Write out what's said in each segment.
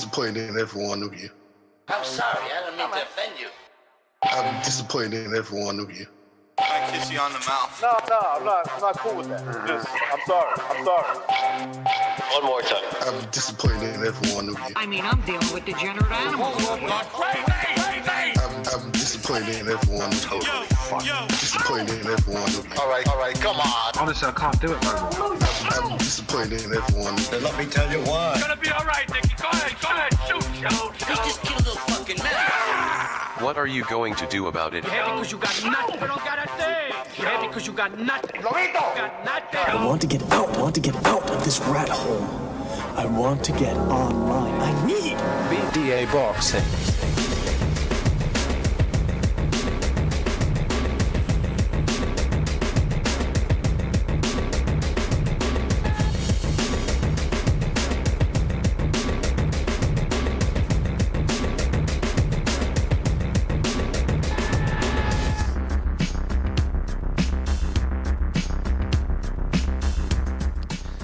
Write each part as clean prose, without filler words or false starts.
disappointed in every one of you. I'm sorry, I don't mean to offend you. I'm disappointed in every one of you. I kiss you on the mouth. No, I'm not cool with that. Just, I'm sorry. One more time. I'm disappointed in every one of you. I mean, I'm dealing with degenerate animals. I'm disappointed in every one of you. Disappointed in every one of you. All right, come on. Honestly, I can't do it no more. I'm disappointed in every one of you. Let me tell you why. It's gonna be all right, Nicky. Go ahead, shoot. We just killed a fucking man. What are you going to do about it? You're happy because you got nothing. You don't got a thing. You're happy because you got nothing. Lomito! Got nothing. I want to get out of this rat hole. I want to get online. I need BDA boxing.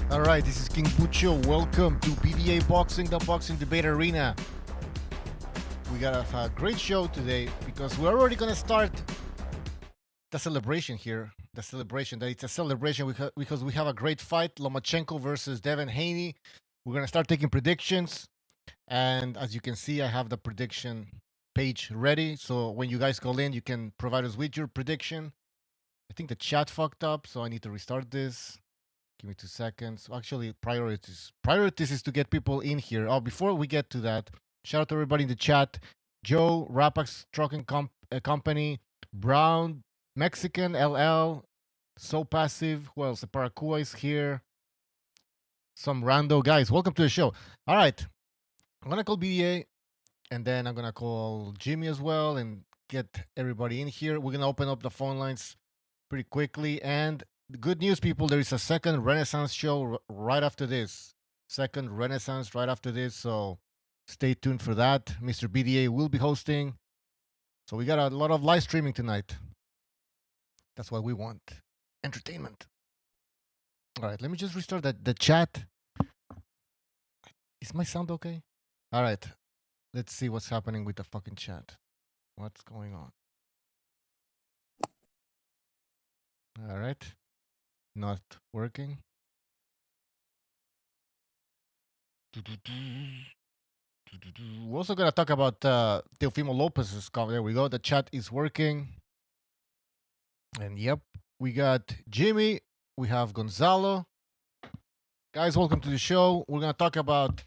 Alright, this is King Bucho. Welcome to BDA Boxing, the Boxing Debate Arena. We got a great show today because we're already going to start the celebration here. The celebration, that it's a celebration because we have a great fight, Lomachenko versus Devin Haney. We're going to start taking predictions. And as you can see, I have the prediction page ready. So when you guys call in, you can provide us with your prediction. I think the chat fucked up, so I need to restart this. Give me 2 seconds. Actually, priorities. Priorities is to get people in here. Oh, before we get to that, shout out to everybody in the chat. Joe, Rapax Trucking Company, Brown, Mexican, LL, So Passive. Who else? Paracua is here. Some rando guys. Welcome to the show. All right. I'm going to call BDA, and then I'm going to call Jimmy as well and get everybody in here. We're going to open up the phone lines pretty quickly. And good news, people, there is a second Renaissance show right after this. Second Renaissance right after this, so stay tuned for that. Mr. BDA will be hosting. So we got a lot of live streaming tonight. That's what we want. Entertainment. All right, let me just restart the chat. Is my sound okay? All right, let's see what's happening with the fucking chat. What's going on? All right. Not working. We're also going to talk about Teofimo Lopez's comment. There we go. The chat is working. And yep, we got Jimmy. We have Gonzalo. Guys, welcome to the show. We're going to talk about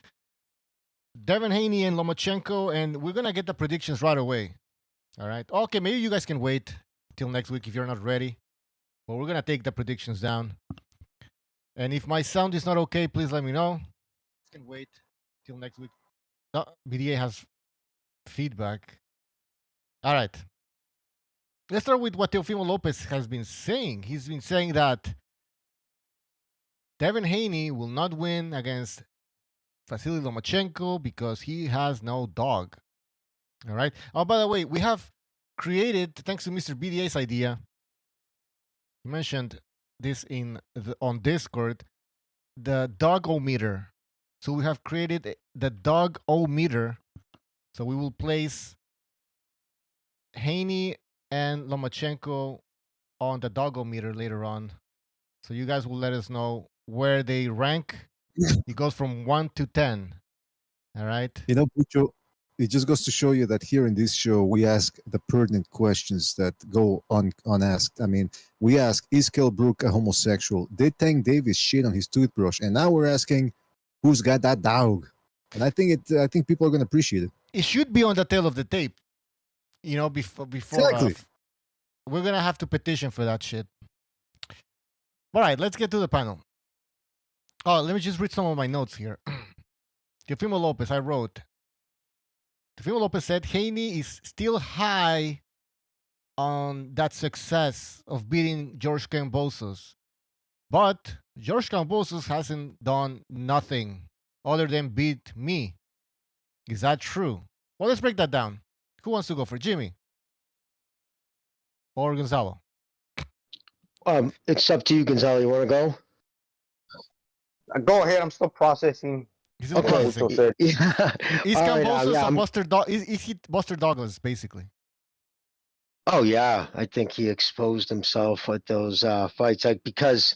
Devin Haney and Lomachenko, and we're going to get the predictions right away. All right. Okay, maybe you guys can wait till next week if you're not ready. But we're going to take the predictions down. And if my sound is not okay, please let me know. Can wait till next week. No, BDA has feedback. All right. Let's start with what Teofimo Lopez has been saying. He's been saying that Devin Haney will not win against Vasily Lomachenko because he has no dog. All right. Oh, by the way, we have created, thanks to Mr. BDA's idea, he mentioned this on Discord, the DAWG-o-meter. So we have created the DAWG-o-meter. So we will place Haney and Lomachenko on the DAWG-o-meter later on. So you guys will let us know where they rank. It goes from 1 to 10. All right. You know, Pucho, it just goes to show you that here in this show, we ask the pertinent questions that go unasked. I mean, we ask, is Kell Brook a homosexual? Did Tank Davis shit on his toothbrush? And now we're asking, who's got that dog? And I think people are going to appreciate it. It should be on the tail of the tape. You know, before exactly. We're going to have to petition for that shit. All right, let's get to the panel. Oh, let me just read some of my notes here. Teofimo Lopez, I wrote, Teofimo Lopez said Haney is still high on that success of beating George Kambosos. But George Kambosos hasn't done nothing other than beat me. Is that true? Well, let's break that down. Who wants to go for Jimmy? Or Gonzalo? It's up to you, Gonzalo. You want to go? Go ahead. I'm still processing He's still Okay. processing. Yeah. Is All right, Kambosos yeah, a Buster is he Buster Douglas, basically? Oh yeah, I think he exposed himself at those fights, like because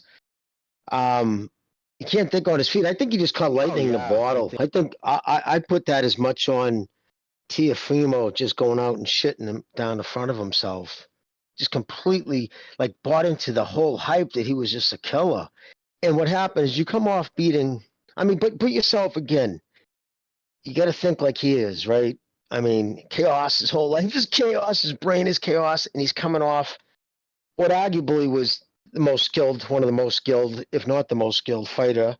he can't think on his feet. I think he just caught lightning in the bottle. I think I put that as much on Teofimo just going out and shitting him down the front of himself, just completely like bought into the whole hype that he was just a killer. And what happened is you come off beating. I mean, but put yourself again. You got to think like he is, right? I mean, chaos. His whole life is chaos. His brain is chaos, and he's coming off what arguably was the most skilled, one of the most skilled, if not the most skilled fighter.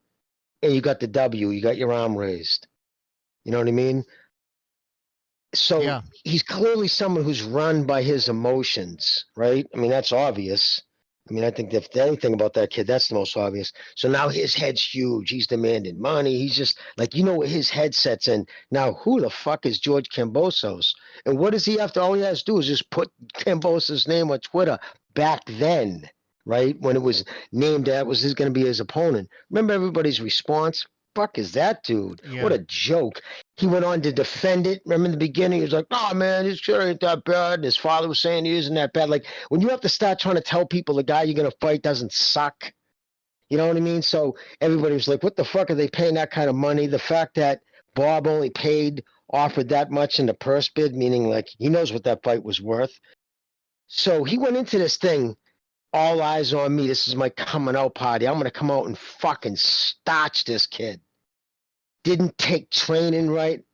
And you got the W. You got your arm raised. You know what I mean? So Yeah. he's clearly someone who's run by his emotions, right? I mean, that's obvious. I mean, I think if anything about that kid, that's the most obvious. So now his head's huge. He's demanding money. He's just like, what his head sets in. Now, who the fuck is George Kambosos? And what does he have to, all he has to do is just put Kambosos' name on Twitter back then, right? When it was named that was going to be his opponent. Remember everybody's response? Fuck is that dude? Yeah. What a joke. He went on to defend it. Remember in the beginning, he was like, "Oh man, this shit ain't that bad." And his father was saying he isn't that bad. Like when you have to start trying to tell people the guy you're gonna fight doesn't suck, you know what I mean? So everybody was like, "What the fuck are they paying that kind of money?" The fact that Bob only offered that much in the purse bid, meaning like he knows what that fight was worth. So he went into this thing, all eyes on me. This is my coming out party. I'm gonna come out and fucking starch this kid. Didn't take training right?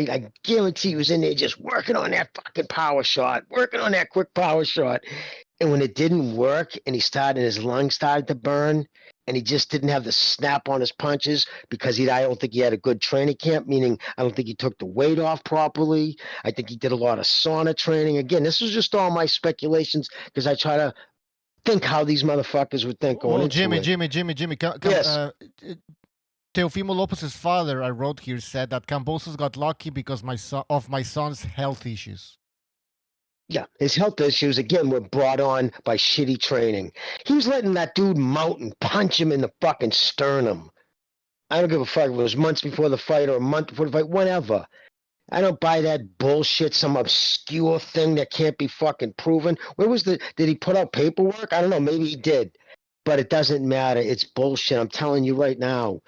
I guarantee he was in there just working on that fucking power shot, working on that quick power shot. And when it didn't work and his lungs started to burn and he just didn't have the snap on his punches because I don't think he had a good training camp, meaning I don't think he took the weight off properly. I think he did a lot of sauna training. Again, this is just all my speculations because I try to think how these motherfuckers would think going into Jimmy, it. Jimmy, Yes. Teofimo Lopez's father, I wrote here, said that Kambosos got lucky because of my son's health issues. Yeah, his health issues, again, were brought on by shitty training. He was letting that dude mount and punch him in the fucking sternum. I don't give a fuck if it was months before the fight or a month before the fight, whatever. I don't buy that bullshit, some obscure thing that can't be fucking proven. Did he put out paperwork? I don't know, maybe he did. But it doesn't matter. It's bullshit. I'm telling you right now.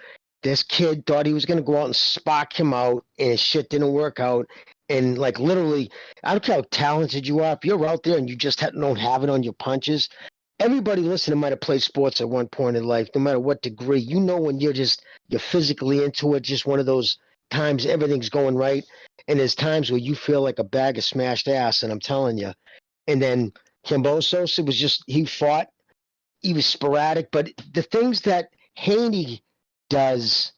This kid thought he was going to go out and spark him out, and his shit didn't work out. And, like, literally, I don't care how talented you are. If you're out there and you just don't have it on your punches, everybody listening might have played sports at one point in life, no matter what degree. You know when you're physically into it, just one of those times everything's going right. And there's times where you feel like a bag of smashed ass, and I'm telling you. And then Kambosos, it was just, he fought. He was sporadic. But the things that Haney does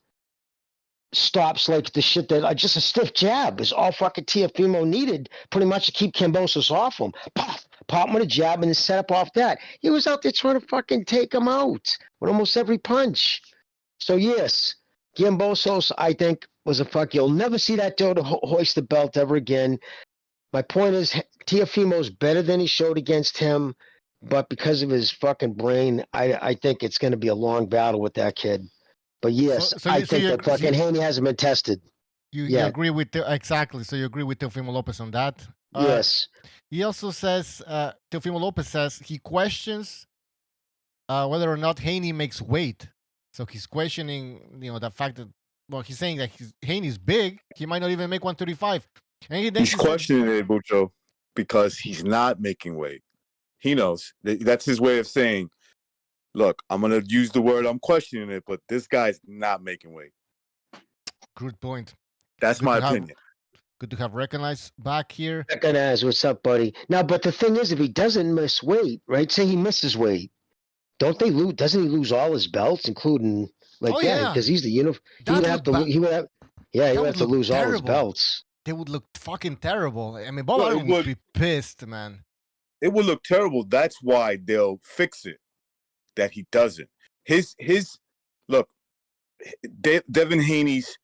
stops like the shit that just a stiff jab is all fucking Teofimo needed pretty much to keep Kambosos off him. Pop him with a jab and then set up off that. He was out there trying to fucking take him out with almost every punch. So yes, Kambosos, I think, was a fuck. You'll never see that dude hoist the belt ever again. My point is Teofimo's better than he showed against him, but because of his fucking brain, I think it's going to be a long battle with that kid. But yes, I think that fucking Haney hasn't been tested. You agree with exactly. So you agree with Teofimo Lopez on that? Yes. He also says Teofimo Lopez says he questions whether or not Haney makes weight. So he's questioning, the fact that he's saying that Haney's big. He might not even make 135. And he's questioning it, Bucho, because he's not making weight. He knows that's his way of saying, look, I'm going to use the word, I'm questioning it, but this guy's not making weight. Good point. That's my opinion. Good to have recognized back here. Recognize, what's up, buddy? Now, but the thing is, if he doesn't miss weight, right? Say he misses weight, don't they lose? Doesn't he lose all his belts, including because he's the uniform? He would have to lose all his belts. They would look fucking terrible. I mean, Bob would be pissed, man. It would look terrible. That's why they'll fix it. That he doesn't. Look, Devin Haney's,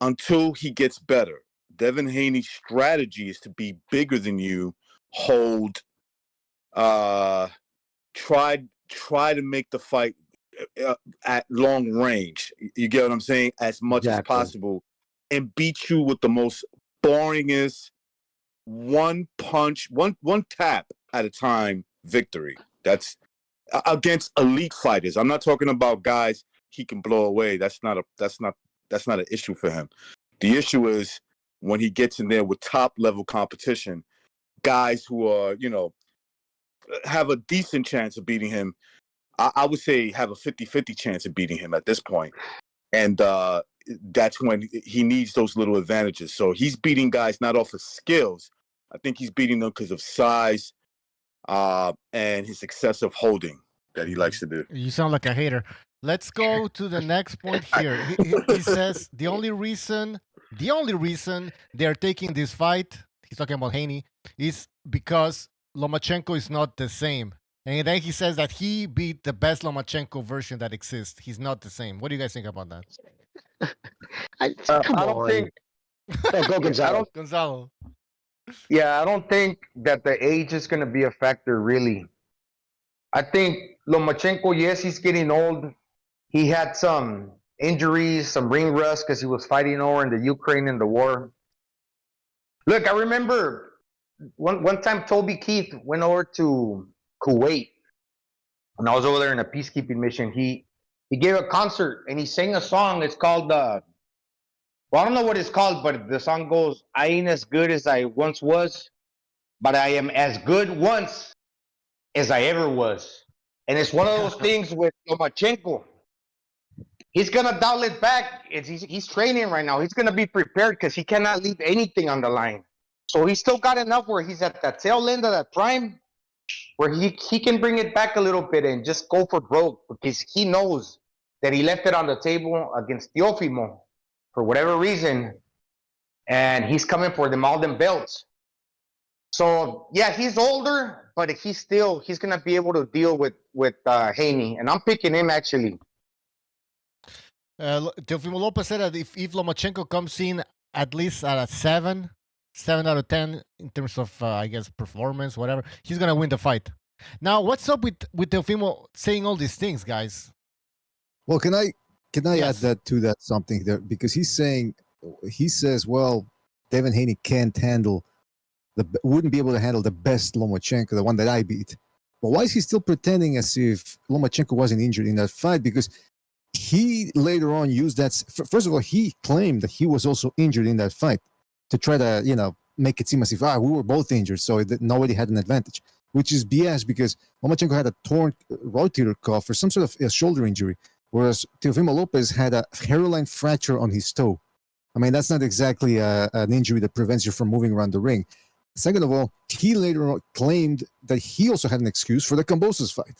until he gets better, Devin Haney's strategy is to be bigger than you, hold, try to make the fight at long range. You get what I'm saying? As much as possible, and beat you with the most boringest one punch, one tap at a time victory. That's against elite fighters. I'm not talking about guys he can blow away. That's not an issue for him. The issue is when he gets in there with top level competition, guys who are, have a decent chance of beating him. I would say have a 50-50 chance of beating him at this point. And that's when he needs those little advantages. So he's beating guys not off of skills. I think he's beating them because of size and his excessive holding that he likes to do. You sound like a hater. Let's go to the next point here. He says the only reason they're taking this fight, he's talking about Haney, is because Lomachenko is not the same. And then he says that he beat the best Lomachenko version that exists. He's not the same. What do you guys think about that? I don't think. Go Gonzalo. Gonzalo. Yeah, I don't think that the age is going to be a factor, really. I think Lomachenko, yes, he's getting old. He had some injuries, some ring rust because he was fighting over in the Ukraine and the war. Look, I remember one time Toby Keith went over to Kuwait, and I was over there in a peacekeeping mission. He gave a concert and he sang a song. It's called well, I don't know what it's called, but the song goes, I ain't as good as I once was, but I am as good once as I ever was. And it's one of those things with Lomachenko. He's going to dial it back. He's training right now. He's going to be prepared because he cannot leave anything on the line. So he's still got enough where he's at that tail end of that prime where he can bring it back a little bit and just go for broke because he knows that he left it on the table against Teofimo for whatever reason, and he's coming for all them belts. So yeah, he's older, but he's gonna be able to deal with Haney, and I'm picking him actually. Teofimo Lopez said that if Lomachenko comes in at least at a 7 out of 10 in terms of I guess performance, whatever, he's gonna win the fight. Now, what's up with Teofimo saying all these things, guys? Well, can I add that to that something there? Because he says, well, Devin Haney wouldn't be able to handle the best Lomachenko, the one that I beat. But why is he still pretending as if Lomachenko wasn't injured in that fight? Because he later on used that. First of all, he claimed that he was also injured in that fight to try to, make it seem as if we were both injured, so that nobody had an advantage, which is BS because Lomachenko had a torn rotator cuff or some sort of a shoulder injury, whereas Teofimo Lopez had a hairline fracture on his toe. I mean, that's not exactly an injury that prevents you from moving around the ring. Second of all, he later on claimed that he also had an excuse for the Kambosos fight.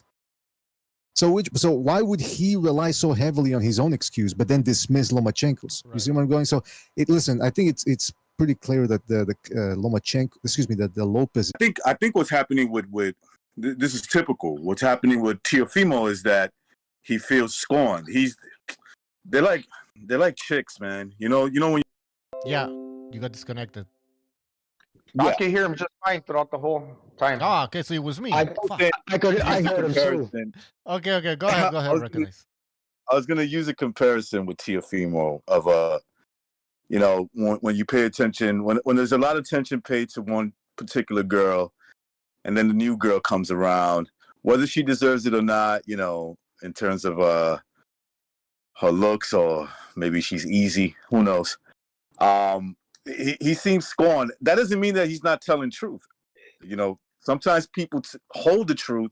So why would he rely so heavily on his own excuse, but then dismiss Lomachenko's? Right. You see where I'm going? So, listen, I think it's pretty clear that the Lopez. I think what's happening with this is typical. What's happening with Teofimo is that he feels scorned. They're like chicks, man. You know when. Yeah, you got disconnected. I can hear him just fine throughout the whole time. Oh, okay, so it was me. I heard him too. Okay, go ahead, recognize. I was gonna use a comparison with Teofimo of when you pay attention, when there's a lot of attention paid to one particular girl, and then the new girl comes around, whether she deserves it or not, in terms of her looks or maybe she's easy, who knows? He seems scorned. That doesn't mean that he's not telling truth. Sometimes people hold the truth,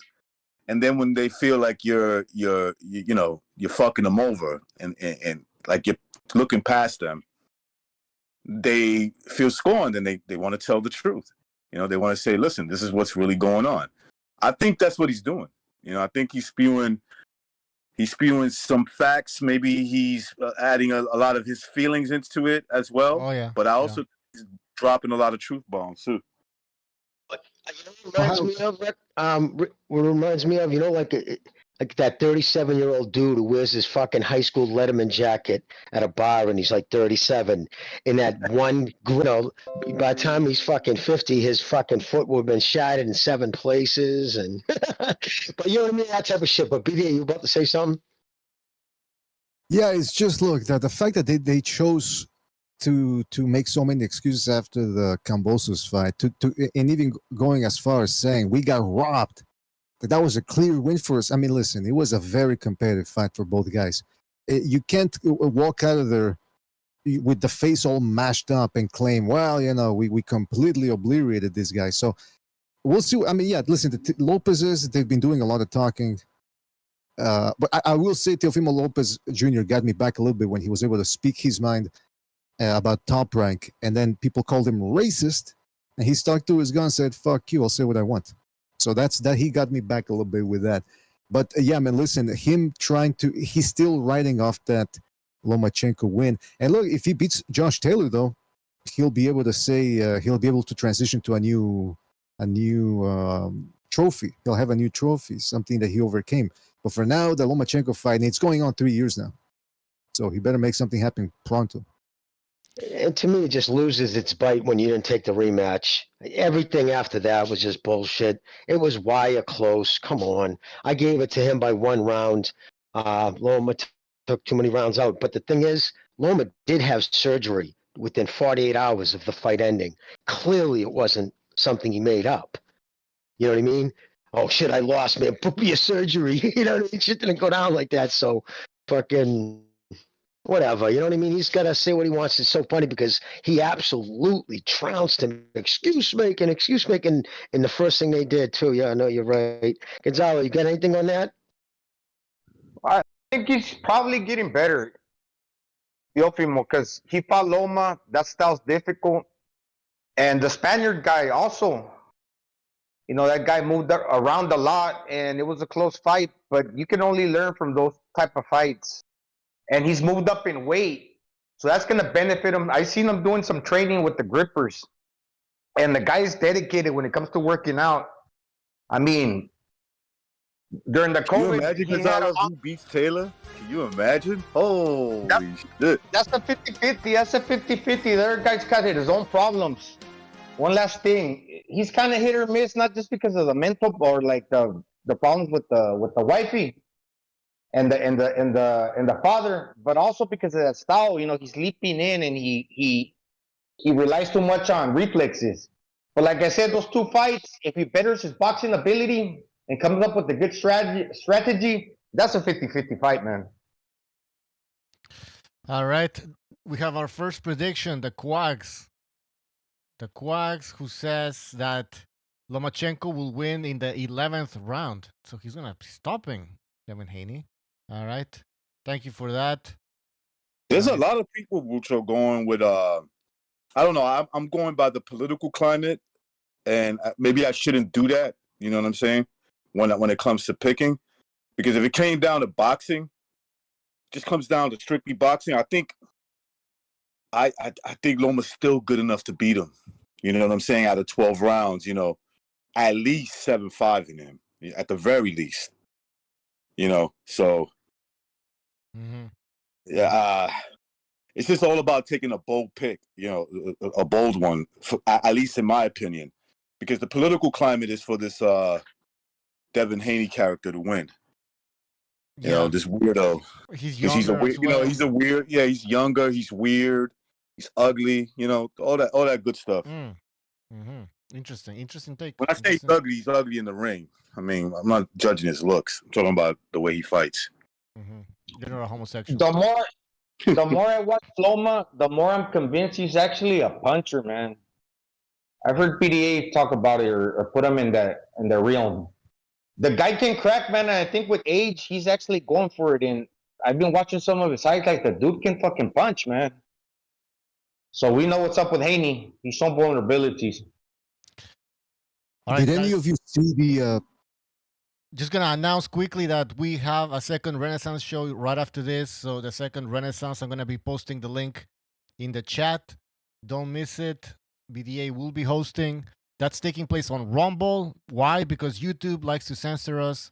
and then when they feel like you're fucking them over and like you're looking past them, they feel scorned and they want to tell the truth. They want to say, listen, this is what's really going on. I think that's what he's doing. I think he's spewing some facts. Maybe he's adding a lot of his feelings into it as well. Oh, yeah. But I also think he's dropping a lot of truth bombs too. What reminds me of, like that 37-year-old dude who wears his fucking high school Letterman jacket at a bar and he's like 37. In that one, by the time he's fucking 50, his fucking foot would have been shattered in 7 places. And but you know what I mean? That type of shit. But BD, you about to say something? Yeah, it's just look that the fact that they chose to make so many excuses after the Cambosos fight, and even going as far as saying we got robbed. That was a clear win for us. I mean, listen, it was a very competitive fight for both guys. You can't walk out of there with the face all mashed up and claim, well, we completely obliterated this guy. So we'll see. I mean, yeah, listen, the Lopez's, they've been doing a lot of talking. But I will say Teofimo Lopez Jr. got me back a little bit when he was able to speak his mind about Top Rank. And then people called him racist. And he stuck to his gun and said, fuck you, I'll say what I want. So that's that. He got me back a little bit with that. But yeah, man, listen, he's still riding off that Lomachenko win. And look, if he beats Josh Taylor, though, he'll be able to say, he'll be able to transition to a new trophy. He'll have a new trophy, something that he overcame. But for now, the Lomachenko fight, and it's going on 3 years now. So he better make something happen pronto. And to me, it just loses its bite when you didn't take the rematch. Everything after that was just bullshit. It was wire close. Come on. I gave it to him by 1 round. Loma took too many rounds out. But the thing is, Loma did have surgery within 48 hours of the fight ending. Clearly, it wasn't something he made up. You know what I mean? Oh, shit, I lost, man. Put me a surgery. You know what I mean? Shit didn't go down like that. So, fucking whatever. You know what I mean? He's got to say what he wants. It's so funny because he absolutely trounced him. Excuse making. And the first thing they did, too. Yeah, I know you're right. Gonzalo, you got anything on that? I think he's probably getting better, Teofimo, because he fought Loma. That style's difficult. And the Spaniard guy also. You know, that guy moved around a lot, and it was a close fight, but you can only learn from those type of fights. And he's moved up in weight, so that's going to benefit him. I've seen him doing some training with the grippers, and the guy's dedicated when it comes to working out. I mean, during the COVID... Can you imagine Gonzalo who beats Taylor? Can you imagine? Holy shit. That's a 50-50. That's a 50-50. The other guy's got his own problems. One last thing, he's kind of hit or miss, not just because of the mental or like the problems with the wifey and the father, but also because of that style. You know, he's leaping in and he relies too much on reflexes. But like I said, those 2 fights, if he betters his boxing ability and comes up with a good strategy, that's a 50-50 fight, man. All right, we have our first prediction, the Quags. The Quags, who says that Lomachenko will win in the 11th round. So he's going to be stopping Devin Haney. All right. Thank you for that. There's a lot of people, Bucho, going with, I don't know, I'm going by the political climate, and maybe I shouldn't do that, you know what I'm saying, when it comes to picking. Because if it came down to boxing, just comes down to strictly boxing, I think Loma's still good enough to beat him. You know what I'm saying? Out of 12 rounds, you know, at least 7-5 in him, at the very least. You know, so yeah, it's just all about taking a bold pick. You know, a bold one, at least in my opinion, because the political climate is for this Devin Haney character to win. You know, this weirdo. He's younger. He's a weird. Yeah, he's younger. He's weird. He's ugly, you know, all that good stuff. Interesting take. When I say he's ugly in the ring. I mean, I'm not judging his looks. I'm talking about the way he fights. You're a homosexual. The more I watch Loma, the more I'm convinced he's actually a puncher, man. I've heard PDA talk about it or put him in the realm. The guy can crack, man. And I think with age, he's actually going for it. And I've been watching some of his fights. Like, the dude can fucking punch, man. So we know what's up with Haney. He's shown vulnerabilities. All right, did any of you see the... Just going to announce quickly that we have a second Renaissance show right after this. So the second Renaissance, I'm going to be posting the link in the chat. Don't miss it. BDA will be hosting. That's taking place on Rumble. Why? Because YouTube likes to censor us.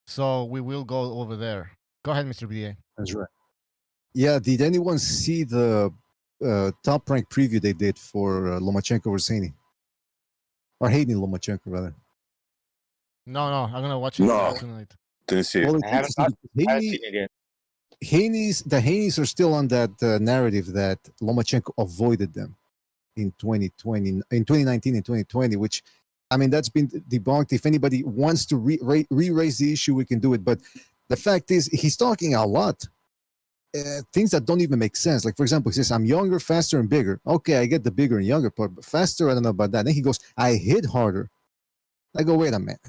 So we will go over there. Go ahead, Mr. BDA. That's right. Yeah, did anyone see the Top Rank preview they did for Lomachenko versus Haney? Or Haney Lomachenko, rather. No, I'm going to watch it tonight. Didn't see it. I haven't seen it yet. the Haneys are still on that narrative that Lomachenko avoided them in 2020, in 2019 and 2020, which, I mean, that's been debunked. If anybody wants to re-raise the issue, we can do it. But the fact is, he's talking a lot. Things that don't even make sense. Like, for example, he says, I'm younger, faster, and bigger. Okay, I get the bigger and younger part, but faster, I don't know about that. Then he goes, I hit harder. I go, wait a minute.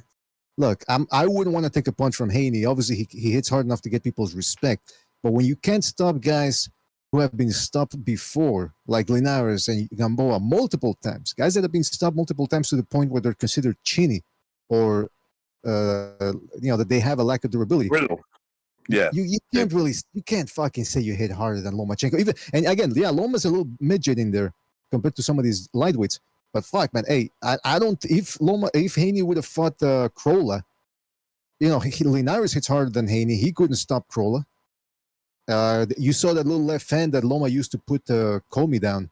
Look, I wouldn't want to take a punch from Haney. Obviously, he hits hard enough to get people's respect. But when you can't stop guys who have been stopped before, like Linares and Gamboa, multiple times, guys that have been stopped multiple times to the point where they're considered chinny or, that they have a lack of durability. Brittle. Yeah. You can't really, you can't fucking say you hit harder than Lomachenko. Even, and again, yeah, Loma's a little midget in there compared to some of these lightweights. But fuck, man, hey, I don't. If Haney would have fought Krolla, Linares hits harder than Haney. He couldn't stop Krolla. You saw that little left hand that Loma used to put Comey down.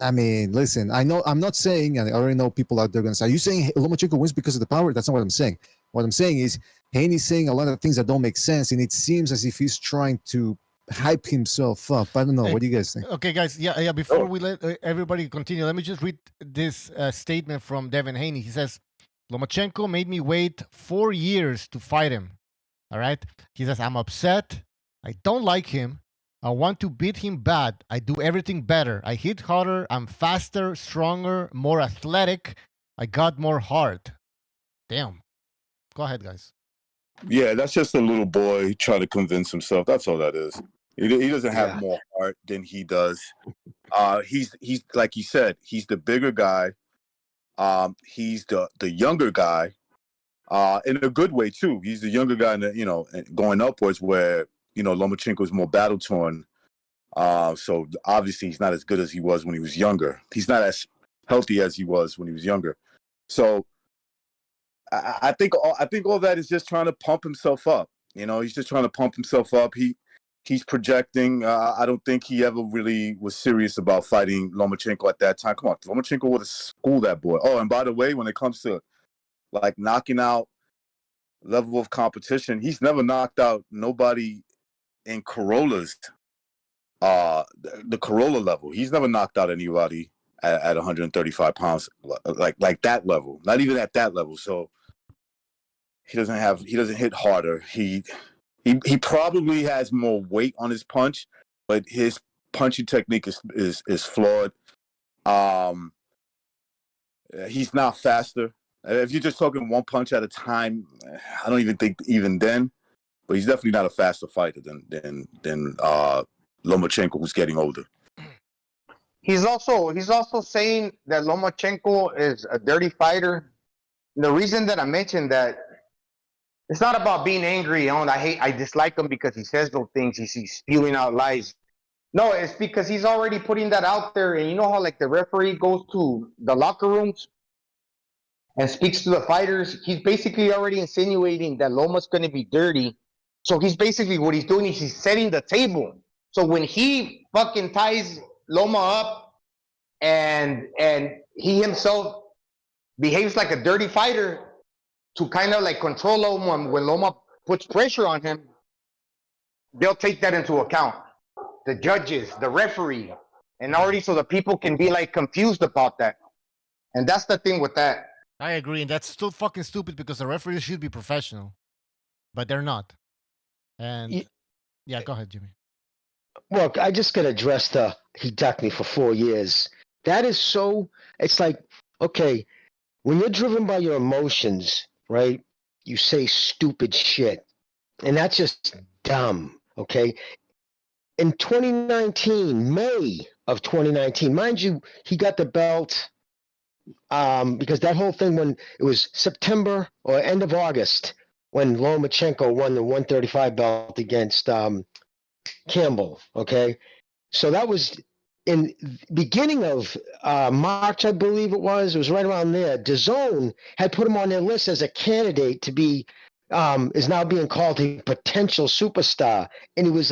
I mean, listen, I know I'm not saying, and I already know people out there going to say, are you saying Lomachenko wins because of the power? That's not what I'm saying. What I'm saying is Haney's saying a lot of things that don't make sense, and it seems as if he's trying to hype himself up. I don't know. What do you guys think? Okay, guys. Yeah. Before we let everybody continue, let me just read this statement from Devin Haney. He says, Lomachenko made me wait 4 years to fight him. All right. He says, I'm upset. I don't like him. I want to beat him bad. I do everything better. I hit harder. I'm faster, stronger, more athletic. I got more heart. Damn. Go ahead, guys. Yeah, that's just a little boy trying to convince himself. That's all that is. He doesn't have more heart than he does. He's like you said, he's the bigger guy. He's the younger guy, in a good way too. He's the younger guy, going upwards where Lomachenko is more battle torn. So obviously he's not as good as he was when he was younger. He's not as healthy as he was when he was younger. So I think all that is just trying to pump himself up. He's just trying to pump himself up. He's projecting. I don't think he ever really was serious about fighting Lomachenko at that time. Come on, Lomachenko would have schooled that boy. Oh, and by the way, when it comes to like knocking out level of competition, he's never knocked out nobody in Corolla's the Corolla level. He's never knocked out anybody at 135 pounds like that level. Not even at that level. So he doesn't hit harder. He probably has more weight on his punch, but his punching technique is flawed. He's not faster. If you're just talking one punch at a time, I don't even think even then. But he's definitely not a faster fighter than Lomachenko, who's getting older. He's also saying that Lomachenko is a dirty fighter. The reason that I mentioned that, it's not about being angry. I dislike him because he says those things. He's spewing out lies. No, it's because he's already putting that out there. And you know how like the referee goes to the locker rooms and speaks to the fighters? He's basically already insinuating that Loma's going to be dirty. So he's basically, what he's doing is he's setting the table. So when he fucking ties Loma up and he himself behaves like a dirty fighter to kind of like control Loma, when Loma puts pressure on him, they'll take that into account. The judges, the referee, and already so the people can be like confused about that. And that's the thing with that. I agree, and that's still fucking stupid because the referees should be professional, but they're not. And yeah, go ahead, Jimmy. Well, I just got to address he ducked me for 4 years. That is so, it's like, okay, when you're driven by your emotions, right, you say stupid shit. And that's just dumb, okay? In 2019, May of 2019, mind you, he got the belt because that whole thing when it was September or end of August when Lomachenko won the 135 belt against Campbell, okay? So that was in beginning of March, I believe it was right around there. DAWG had put him on their list as a candidate to be, is now being called a potential superstar. And he was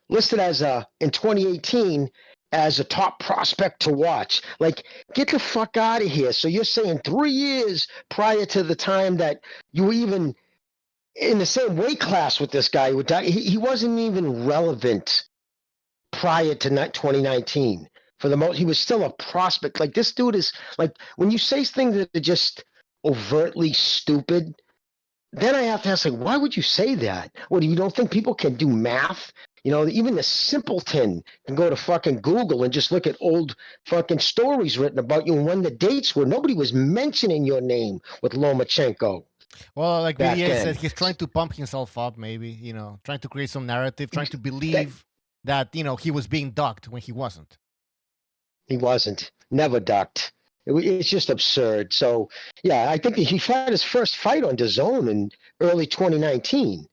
listed as in 2018 as a top prospect to watch. Like, get the fuck out of here. So you're saying 3 years prior to the time that you were even in the same weight class with this guy. He wasn't even relevant prior to 2019. For the most, he was still a prospect. Like, this dude is like, when you say things that are just overtly stupid, then I have to ask, like, why would you say that? What, you don't think people can do math? You know, even the simpleton can go to fucking Google and just look at old fucking stories written about you and when the dates were. Nobody was mentioning your name with Lomachenko. Well, like back BDA then. said, he's trying to pump himself up, maybe, you know, trying to create some narrative, trying to believe that, you know, he was being ducked when he wasn't. He wasn't. Never ducked. It's just absurd. So, yeah, I think he fought his first fight on DAZN in early 2019.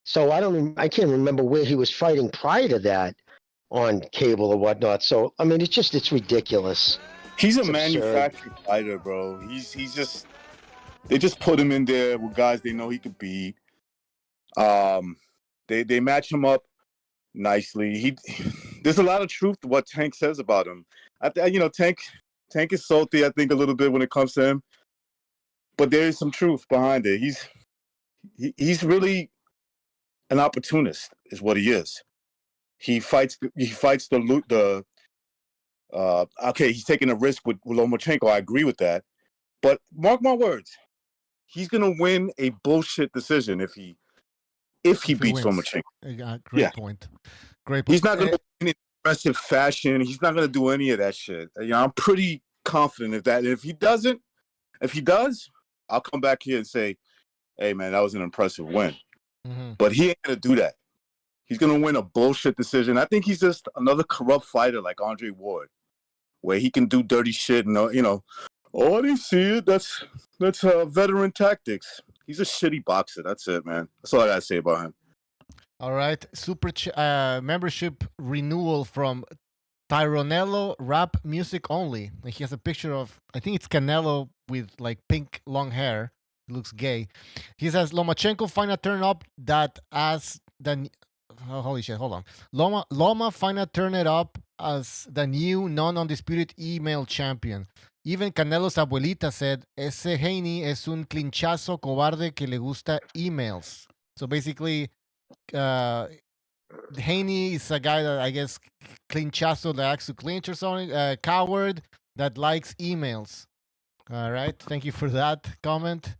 So I can't remember where he was fighting prior to that on cable or whatnot. So, I mean, it's ridiculous. He's It's a absurd. manufactured fighter, bro. He's just, they just put him in there with guys they know he could beat. They match him up nicely. There's a lot of truth to what Tank says about him. Tank is salty, I think, a little bit when it comes to him, but there is some truth behind it. He's really an opportunist, is what he is. He fights the okay, he's taking a risk with Lomachenko. I agree with that, but mark my words, he's gonna win a bullshit decision if he beats Lomachenko. Great point. Great point. He's not gonna win in aggressive fashion. He's not gonna do any of that shit. You know, I'm pretty confident of that. And if he does, I'll come back here and say, hey man, that was an impressive win. Mm-hmm. But he ain't gonna do that. He's gonna win a bullshit decision. I think he's just another corrupt fighter like Andre Ward, where he can do dirty shit and, you know, oh, I didn't see it. That's veteran tactics. He's a shitty boxer. That's it, man. That's all I gotta say about him. All right, membership renewal from Tyronello Rap Music Only. And he has a picture of, I think it's Canelo with like pink long hair. He looks gay. He says Lomachenko finna turn up that as the holy shit. Hold on, Loma finna turn it up as the new non-undisputed email champion. Even Canelo's abuelita said, ese Haney es un clinchazo cobarde que le gusta emails. So basically, Haney is a guy that I guess clinchazo that likes to clinch or something. Coward that likes emails. All right, thank you for that comment.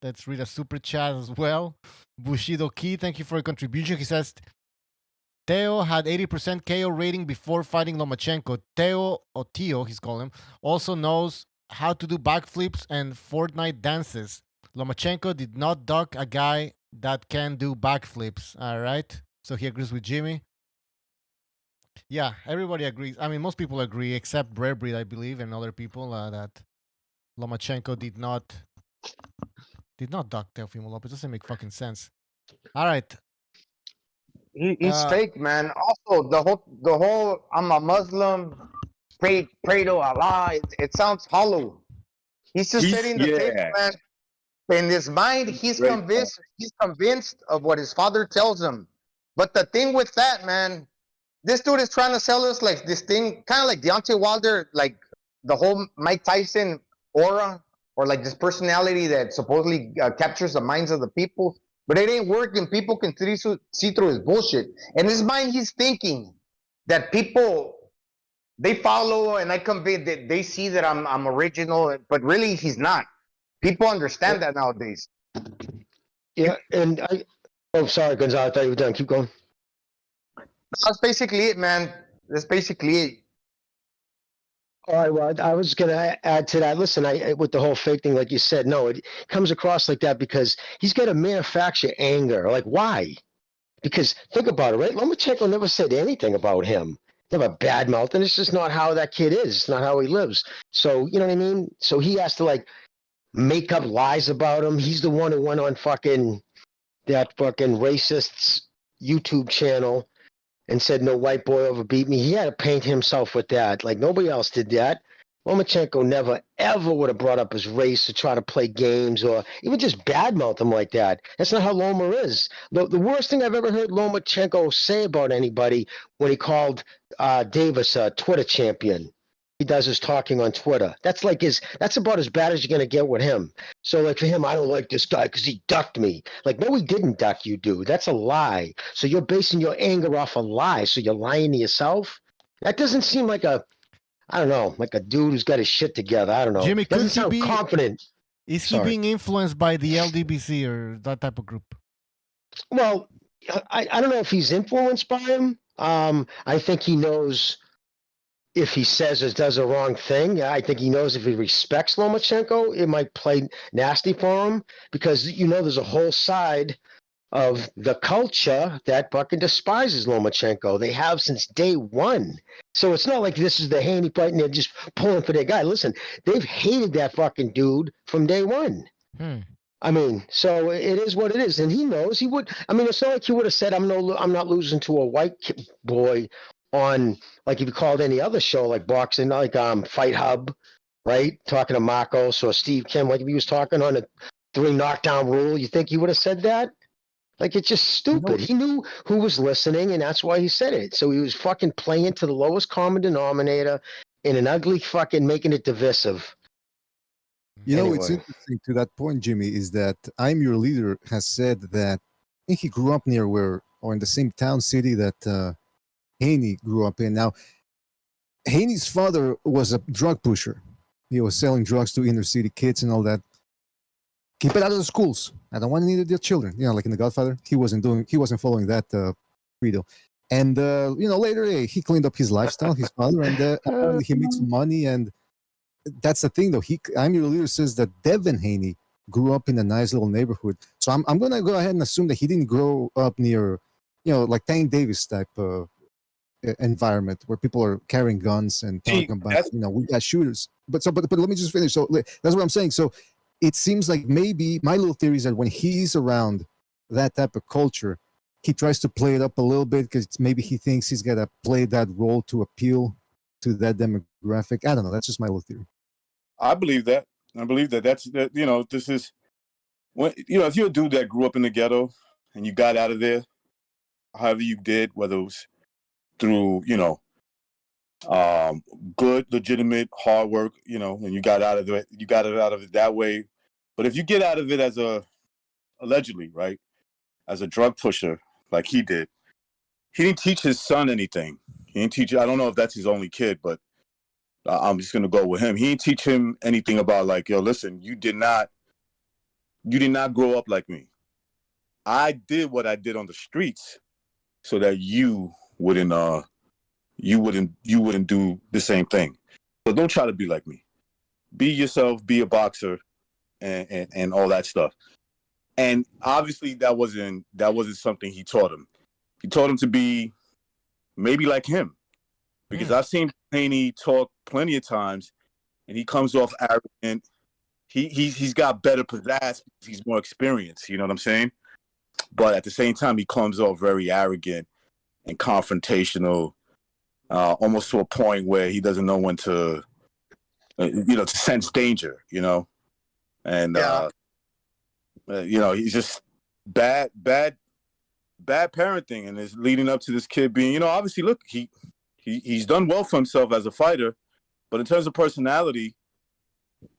Let's read a super chat as well. Bushido Key, thank you for your contribution. He says, Teo had 80% KO rating before fighting Lomachenko. Teo, or Teo, he's calling him, also knows how to do backflips and Fortnite dances. Lomachenko did not duck a guy that can do backflips. All right. So he agrees with Jimmy. Yeah, everybody agrees. I mean, most people agree, except Rare Breed, I believe, and other people that Lomachenko did not duck Teofimo Lopez. Doesn't make fucking sense. All right. He's fake, man. Also, the whole I'm a Muslim, pray to Allah. It sounds hollow. He's just setting the table, man. In his mind, he's convinced. He's convinced of what his father tells him. But the thing with that, man, this dude is trying to sell us like this thing, kind of like Deontay Wilder, like the whole Mike Tyson aura, or like this personality that supposedly captures the minds of the people. But it ain't working. People can see through his bullshit. In his mind, he's thinking that people, they follow and I convey that they see that I'm original, but really he's not. People understand that nowadays. Yeah, and sorry, Gonzalo, I thought you were done. Keep going. That's basically it, man. That's basically it. All right, well, I was going to add to that. Listen, with the whole fake thing, like you said, no, it comes across like that because he's got to manufacture anger. Like, why? Because think about it, right? Lomachenko never said anything about him. Never badmouthed, and it's just not how that kid is. It's not how he lives. So, you know what I mean? So he has to, like, make up lies about him. He's the one who went on that fucking racist's YouTube channel and said no white boy overbeat me. He had to paint himself with that. Like, nobody else did that. Lomachenko never, ever would have brought up his race to try to play games or even just badmouth him like that. That's not how Loma is. The worst thing I've ever heard Lomachenko say about anybody when he called Davis a Twitter champion. he does his talking on Twitter. That's about as bad as you're gonna get with him. So like for him, I don't like this guy because he ducked me. Like, no, he didn't duck you, dude. That's a lie. So you're basing your anger off a lie. So you're lying to yourself. That doesn't seem like I don't know, like a dude who's got his shit together. I don't know. Jimmy, doesn't sound confident. Is he being influenced by the LDBC or that type of group? Well, I don't know if he's influenced by him. I think he knows if he says or does a wrong thing. I think he knows if he respects Lomachenko, it might play nasty for him because, there's a whole side of the culture that fucking despises Lomachenko. They have since day one. So it's not like this is the Haney fight and they're just pulling for their guy. Listen, they've hated that fucking dude from day one. I mean, so it is what it is, and he knows he would. I mean, it's not like he would have said, "I'm not losing to a white boy," on like if you called any other show like boxing, like Fight Hub, right? Talking to Marcos or Steve Kim, like if he was talking on a 3 knockdown rule, you think he would have said that? Like, it's just stupid. He knew who was listening, and that's why he said it. So he was fucking playing to the lowest common denominator in an ugly fucking making it divisive. It's interesting to that point, Jimmy, is that I'm Your Leader has said that I think he grew up near or in the same town city that Haney grew up in. Now, Haney's father was a drug pusher. He was selling drugs to inner city kids and all that. Keep it out of the schools. I don't want any of their children. Like in The Godfather, he wasn't following that credo. And later he cleaned up his lifestyle, his father, and apparently he made some money. And that's the thing, though. I'm Your Leader says that Devin Haney grew up in a nice little neighborhood. So I'm gonna go ahead and assume that he didn't grow up near, like Tank Davis type environment where people are carrying guns and talking about, we got shooters. But let me just finish. So that's what I'm saying. So it seems like maybe my little theory is that when he's around that type of culture, he tries to play it up a little bit because maybe he thinks he's got to play that role to appeal to that demographic. I don't know. That's just my little theory. I believe that. This is when, if you're a dude that grew up in the ghetto and you got out of there, however you did, whether it was through, good, legitimate, hard work, and you got out of it that way. But if you get out of it as allegedly, right, as a drug pusher, like he did, he didn't teach his son anything. He didn't teach, I don't know if that's his only kid, but I'm just going to go with him. He didn't teach him anything about like, yo, listen, you did not grow up like me. I did what I did on the streets so that you wouldn't do the same thing. So don't try to be like me. Be yourself, be a boxer, and all that stuff. And obviously that wasn't something he taught him. He taught him to be maybe like him. Because I've seen Haney talk plenty of times and he comes off arrogant. He's got better pizzazz, he's more experienced, you know what I'm saying? But at the same time he comes off very arrogant and confrontational. Almost to a point where he doesn't know when to, to sense danger, and he's just bad parenting, and is leading up to this kid being, obviously, look, he's done well for himself as a fighter, but in terms of personality,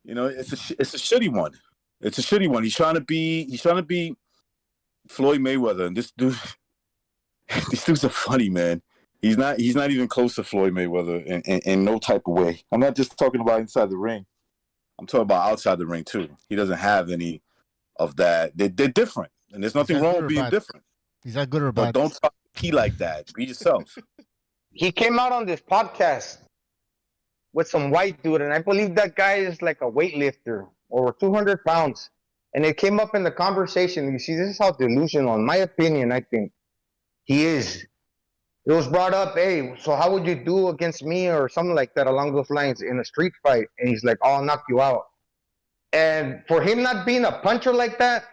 it's a shitty one. It's a shitty one. He's trying to be Floyd Mayweather, and this dude's a funny man. He's not even close to Floyd Mayweather in no type of way. I'm not just talking about inside the ring. I'm talking about outside the ring too. He doesn't have any of that. They're different, and there's nothing wrong with being different. Is that good or bad? But don't talk like that. Be yourself. He came out on this podcast with some white dude, and I believe that guy is like a weightlifter, over 200 pounds. And it came up in the conversation. You see, this is how delusional, in my opinion, I think he is. It was brought up, hey, so how would you do against me or something like that along those lines in a street fight? And he's like, I'll knock you out. And for him not being a puncher like that,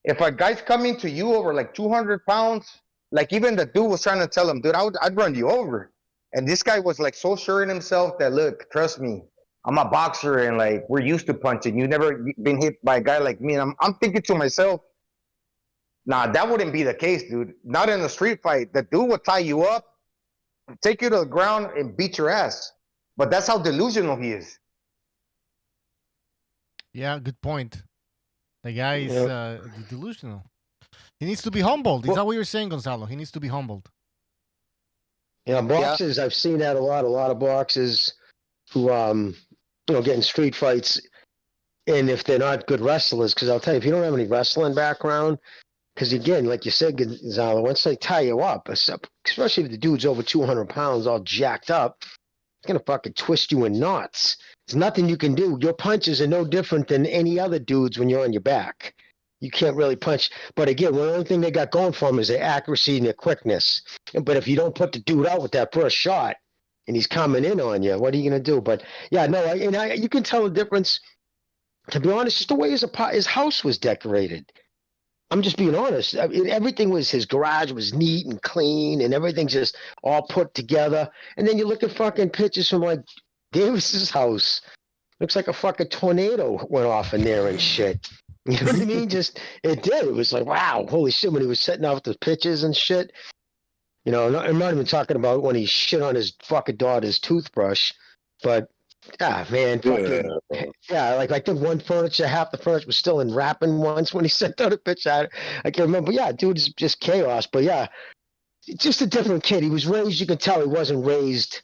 if a guy's coming to you over like 200 pounds, like even the dude was trying to tell him, dude, I'd run you over. And this guy was like so sure in himself that, look, trust me, I'm a boxer and like we're used to punching. You've never been hit by a guy like me. And I'm thinking to myself, nah, that wouldn't be the case, dude. Not in a street fight. The dude would tie you up, take you to the ground, and beat your ass. But that's how delusional he is. Yeah, good point. The guy is delusional. He needs to be humbled. Is that what you're saying, Gonzalo? He needs to be humbled. Yeah, boxers. I've seen that a lot. A lot of boxers who, get in street fights, and if they're not good wrestlers, because I'll tell you, if you don't have any wrestling background, because again, like you said, Gonzalo, once they tie you up, especially if the dude's over 200 pounds, all jacked up, it's gonna fucking twist you in knots. There's nothing you can do. Your punches are no different than any other dudes when you're on your back. You can't really punch. But again, the only thing they got going for them is their accuracy and their quickness. But if you don't put the dude out with that first shot and he's coming in on you, what are you going to do? But yeah, no, you can tell the difference. To be honest, just the way his house was decorated. I'm just being honest. I mean, everything his garage was neat and clean and everything's just all put together. And then you look at fucking pictures from like Davis's house. Looks like a fucking tornado went off in there and shit. You know what I mean? It did. It was like, wow, holy shit, when he was setting off the pitches and shit. I'm not even talking about when he shit on his fucking daughter's toothbrush. But, man, fucking, like I think half the furniture was still in wrapping once when he sent out a pitch at it. I can't remember. Yeah, dude, it's just chaos. But, yeah, just a different kid. He was raised, you can tell he wasn't raised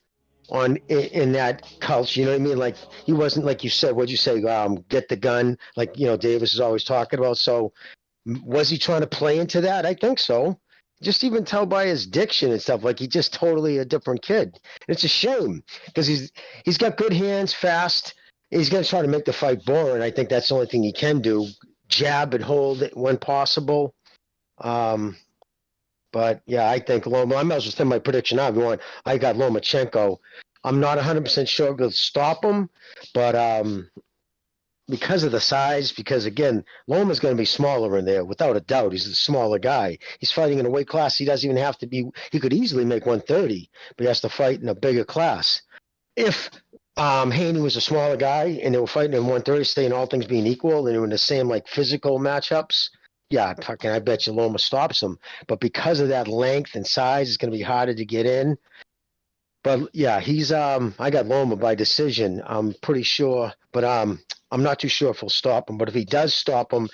in that culture, you know what I mean? Like he wasn't, like you said, what'd you say? Get the gun, like Davis is always talking about. So was he trying to play into that? I think so. Just even tell by his diction and stuff, like he's just totally a different kid. It's a shame because he's got good hands, fast. He's gonna try to make the fight boring. I think that's the only thing he can do. Jab and hold it when possible. But yeah, I think Loma. I might as well say my prediction now. If you want, I got Lomachenko. I'm not 100% sure if he'll stop him, but because of the size, because again, Loma's going to be smaller in there without a doubt. He's a smaller guy. He's fighting in a weight class he doesn't even have to be. He could easily make 130, but he has to fight in a bigger class. If Haney was a smaller guy and they were fighting in 130, staying all things being equal, and they were in the same like physical matchups. Yeah, I bet you Loma stops him. But because of that length and size, it's going to be harder to get in. But yeah, he's I got Loma by decision. I'm pretty sure, but I'm not too sure if he'll stop him. But if he does stop him,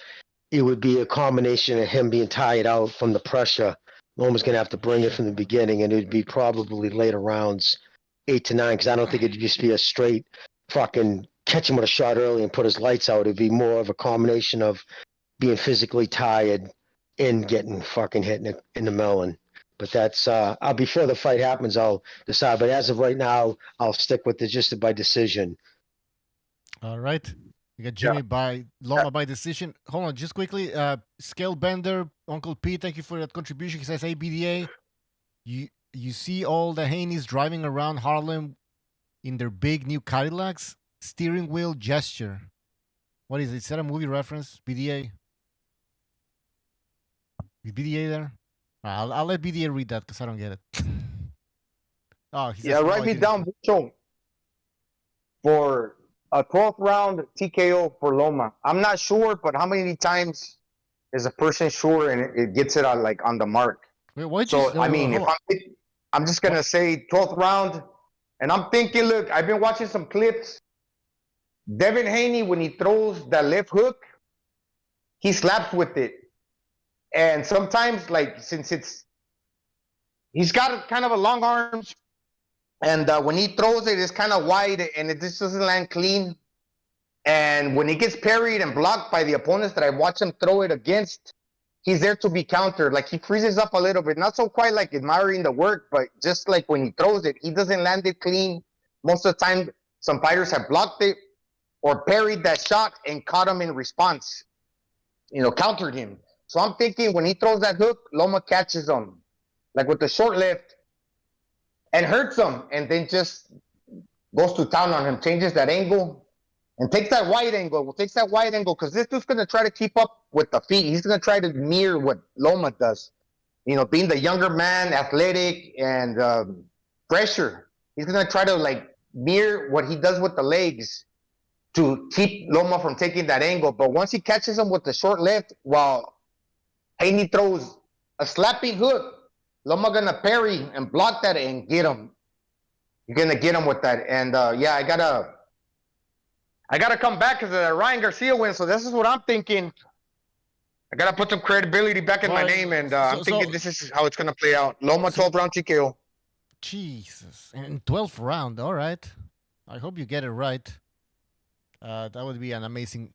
it would be a combination of him being tired out from the pressure. Loma's going to have to bring it from the beginning, and it would be probably later rounds, 8 to 9, because I don't think it'd just be a straight fucking catch him with a shot early and put his lights out. It'd be more of a combination of being physically tired and getting fucking hit in the melon. But that's before the fight happens, I'll decide. But as of right now, I'll stick with just by decision. All right. You got Jimmy by Loma by decision. Hold on, just quickly. Scale Bender, Uncle P, thank you for that contribution. He says, hey, BDA, you see all the Haneys driving around Harlem in their big new Cadillacs? Steering wheel gesture. What is it? Is that a movie reference? BDA? Is BDA there? I'll let BDA read that because I don't get it. Write me down, Bicho, for a 12th round TKO for Loma. I'm not sure, but how many times is a person sure and it gets it on the mark? Wait, I'm just gonna say 12th round, and I'm thinking, look, I've been watching some clips. Devin Haney, when he throws that left hook, he slaps with it. And sometimes, since he's got kind of a long arms, and when he throws it, it's kind of wide, and it just doesn't land clean. And when he gets parried and blocked by the opponents that I watch him throw it against, he's there to be countered. Like, he freezes up a little bit. Not so quite like admiring the work, but just like when he throws it, he doesn't land it clean. Most of the time, some fighters have blocked it or parried that shot and caught him in response, countered him. So I'm thinking when he throws that hook, Loma catches him, like with the short left, and hurts him, and then just goes to town on him, changes that angle, and takes that wide angle. Because this dude's going to try to keep up with the feet. He's going to try to mirror what Loma does. Being the younger man, athletic, and fresher. He's going to try to, mirror what he does with the legs to keep Loma from taking that angle. But once he catches him with the short left, while Haney throws a slapping hook, Loma gonna parry and block that and get him. You're gonna get him with that, and yeah, I gotta come back because of Ryan Garcia win. So this is what I'm thinking. I gotta put some credibility back in my name, and I'm thinking this is how it's gonna play out. Loma 12 round TKO. Jesus, and 12th round. All right, I hope you get it right. That would be an amazing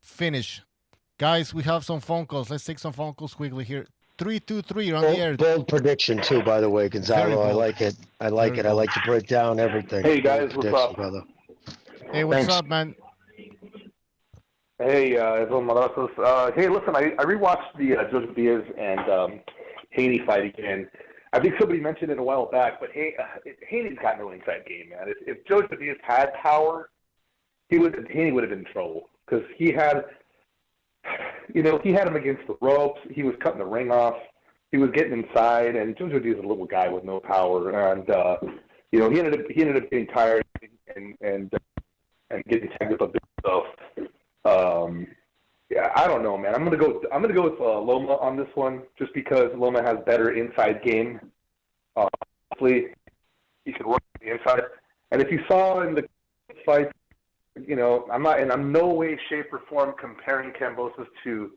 finish. Guys, we have some phone calls. Let's take some phone calls quickly here. 323, you're on the air. Bold prediction too, by the way, Gonzalo. I like it. I like it. I like to break down everything. Hey guys, what's up? Brother. Hey, what's Thanks. up, man? Hey, hey, listen, I rewatched the Joseph Diaz and Haney fight again. I think somebody mentioned it a while back, but Haney's got no inside game, man. If Joseph Diaz had power, Haney would have been in trouble because he had him against the ropes. He was cutting the ring off. He was getting inside, and Joseph Diaz is a little guy with no power, and he ended up getting tired and getting tagged up a bit. So. Yeah, I don't know, man. I'm gonna go with Loma on this one, just because Loma has better inside game. Obviously, he can work the inside. And if you saw in the fight, I'm no way, shape, or form comparing Kambosos to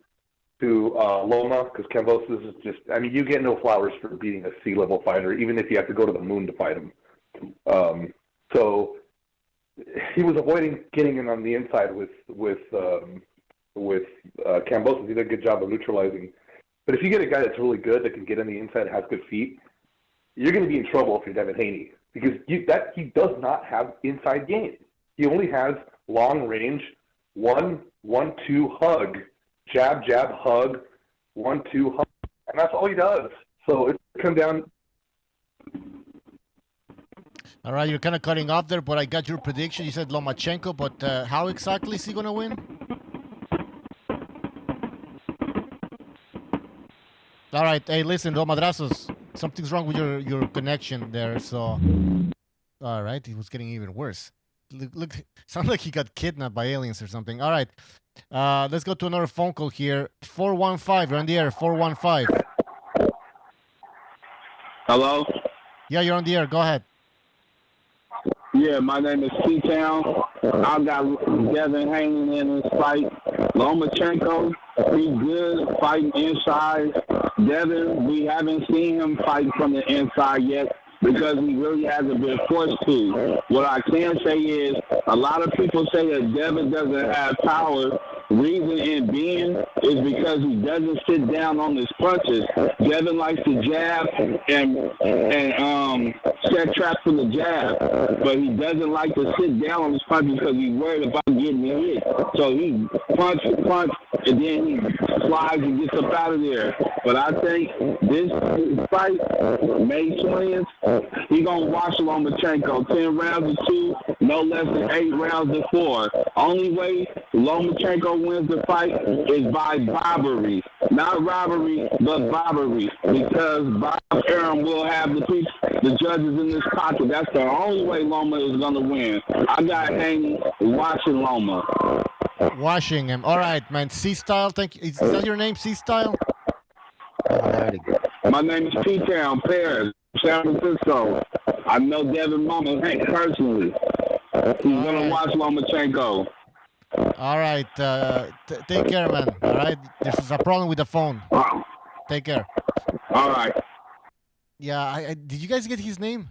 Loma, because Kambosos is just, you get no flowers for beating a C-level fighter, even if you have to go to the moon to fight him. So he was avoiding getting in on the inside with Kambosos. He did a good job of neutralizing. But if you get a guy that's really good that can get in the inside, has good feet, you're going to be in trouble if you're Devin Haney, because he does not have inside game. He only has long range 1-1-2 hug, jab hug, 1-2 hug, and that's all he does. So it comes down. All right, you're kind of cutting off there, but I got your prediction. You said Lomachenko, but how exactly is he going to win? All right, hey, listen, Madrazos, something's wrong with your connection there, so... All right, it was getting even worse. Look, sounds like he got kidnapped by aliens or something. All right, let's go to another phone call here. 415, you're on the air, 415. Hello? Yeah, you're on the air, go ahead. Yeah, my name is T-Town. I got Devin Haney in this fight. Lomachenko, he's good fighting inside. Devin, we haven't seen him fight from the inside yet because he really hasn't been forced to. What I can say is a lot of people say that Devin doesn't have power. Reason in being is because he doesn't sit down on his punches. Devin likes to jab and set traps for the jab, but he doesn't like to sit down on his punches because he's worried about getting hit. So he punch, and then he slides and gets up out of there. But I think this fight, May 20th, he's going to watch Lomachenko 10 rounds to 2, no less than 8 rounds to 4. Only way Lomachenko wins the fight is by robbery. Not robbery, but robbery. Because Bob Arum will have the judges in this pocket. That's the only way Loma is going to win. I got Haney watching Loma. Washing him. All right, man. C-Style, thank you. Is that your name, C-Style? My name is T-Town, Paris, San Francisco. I know Devin Mama personally. He's going to watch Lomachenko. All right. Take care, man. All right. There's a problem with the phone. Take care. All right. Yeah. Did you guys get his name?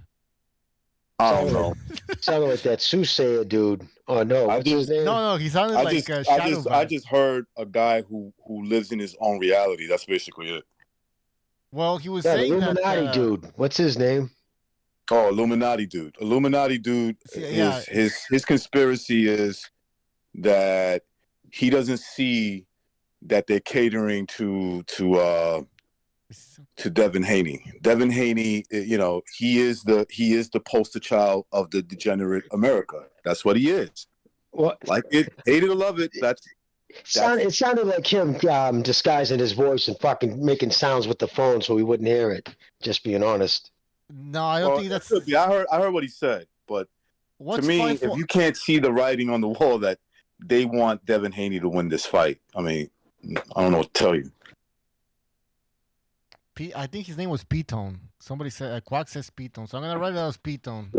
I don't know. Sounded like that soothsayer dude. Oh no, what's his name? No. He sounded like Shadow. I just heard a guy who lives in his own reality. That's basically it. Well, he was saying Illuminati dude. What's his name? Oh, Illuminati dude. Illuminati dude. Yeah. His conspiracy is that he doesn't see that they're catering to Devin Haney. Devin Haney, he is the poster child of the degenerate America. That's what he is. What? Like it, hate it or love it. It sounded like him disguising his voice and fucking making sounds with the phone so we wouldn't hear it. Just being honest. No, I don't think that's. I heard what he said, but to me, if you can't see the writing on the wall that they want Devin Haney to win this fight, I mean, I don't know what to tell you. I think his name was P-Tone. Somebody said, Quack says P-Tone. So I'm going to write it as P-Tone.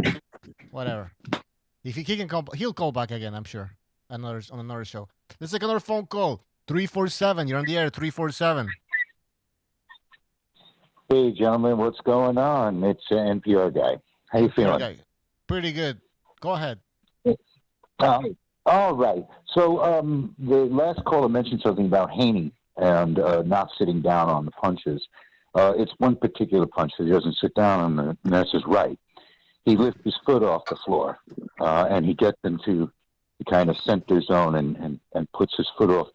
Whatever. If he can call, he'll call back again, I'm sure. On another show. Let's take another phone call. 347. You're on the air, 347. Hey, gentlemen, what's going on? It's NPR guy. How you feeling? Okay. Pretty good. Go ahead. All right. So the last caller mentioned something about Haney and not sitting down on the punches. It's one particular punch that he doesn't sit down on, and that's his right. He lifts his foot off the floor, and he gets into the kind of center zone and puts his foot off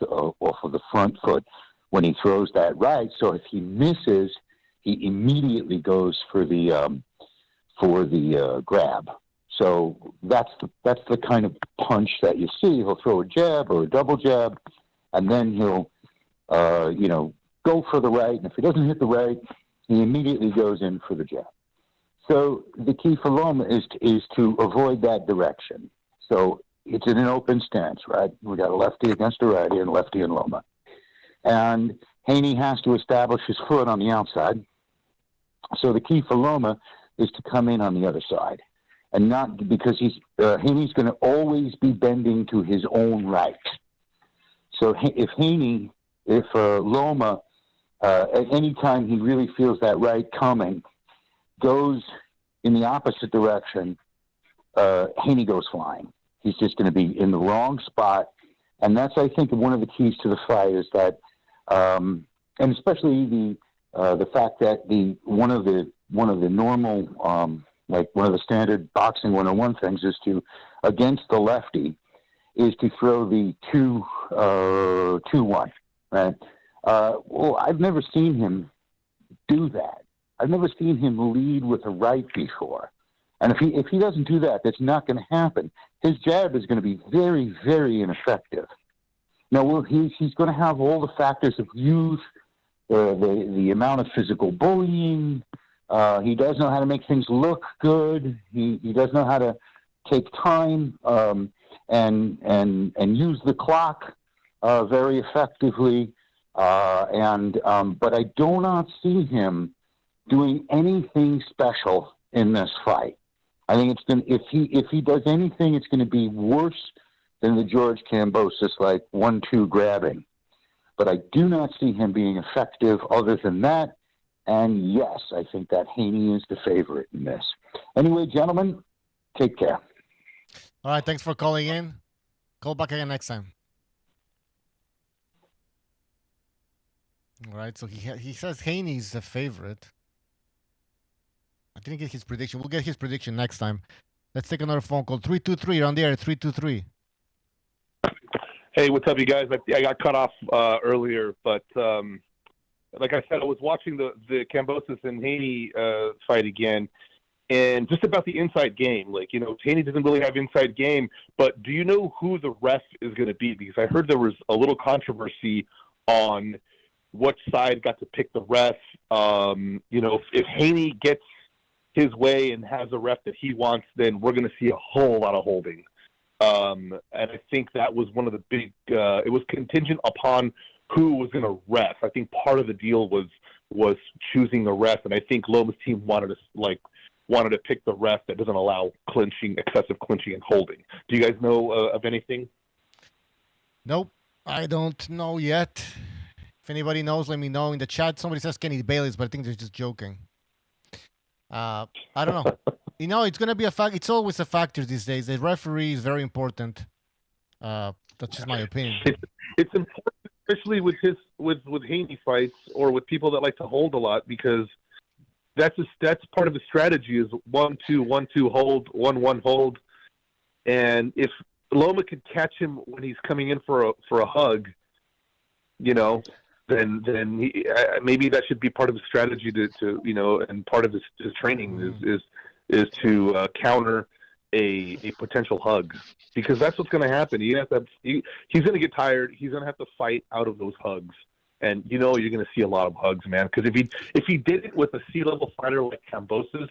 of the front foot when he throws that right. So if he misses, he immediately goes for the grab. So that's the kind of punch that you see. He'll throw a jab or a double jab, and then he'll go for the right. And if he doesn't hit the right, he immediately goes in for the jab. So the key for Loma is to avoid that direction. So it's in an open stance, right? We got a lefty against a righty and lefty and Loma. And Haney has to establish his foot on the outside. So the key for Loma is to come in on the other side. And not because Haney's going to always be bending to his own right. So if Loma, at any time he really feels that right coming, goes in the opposite direction, Haney goes flying. He's just going to be in the wrong spot. And that's, I think, one of the keys to the fight is that, and especially the fact that one of the normal, like one of the standard boxing 101 things is to, against the lefty, is to throw the 2-1, right? Well, I've never seen him do that. I've never seen him lead with a right before. And if he doesn't do that, that's not going to happen. His jab is going to be very, very ineffective. Now, he's going to have all the factors of youth, the amount of physical bullying. He does know how to make things look good. He does know how to take time and use the clock very effectively. But I do not see him doing anything special in this fight. I think if he does anything, it's going to be worse than the George Kambosos, like 1-2 grabbing. But I do not see him being effective other than that. And yes, I think that Haney is the favorite in this. Anyway, gentlemen, take care. All right, thanks for calling in. Call back again next time. All right, so he says Haney's the favorite. I didn't get his prediction. We'll get his prediction next time. Let's take another phone call. 323, you're on the air, 323. Hey, what's up, you guys? I got cut off earlier, but like I said, I was watching the Kambosos and Haney fight again, and just about the inside game. Like, Haney doesn't really have inside game, but do you know who the ref is going to be? Because I heard there was a little controversy on what side got to pick the ref. If Haney gets his way and has a ref that he wants, then we're going to see a whole lot of holding. And I think that was one of the big. It was contingent upon who was going to ref. I think part of the deal was choosing a ref, and I think Loma's team wanted to pick the ref that doesn't allow excessive clinching and holding. Do you guys know of anything? Nope, I don't know yet. If anybody knows, let me know in the chat. Somebody says Kenny Bayless, but I think they're just joking. I don't know. It's going to be a fact. It's always a factor these days. The referee is very important. That's just my opinion. It's important, especially with Haney fights or with people that like to hold a lot, because that's part of the strategy is 1-2, 1-2 hold, 1-1 hold, and if Loma could catch him when he's coming in for a hug, then maybe that should be part of the strategy to and part of his training is to counter a potential hug, because that's what's going to happen. He's going to get tired. He's going to have to fight out of those hugs, and you're going to see a lot of hugs, man. Because if he did it with a C-level fighter like Kambosos,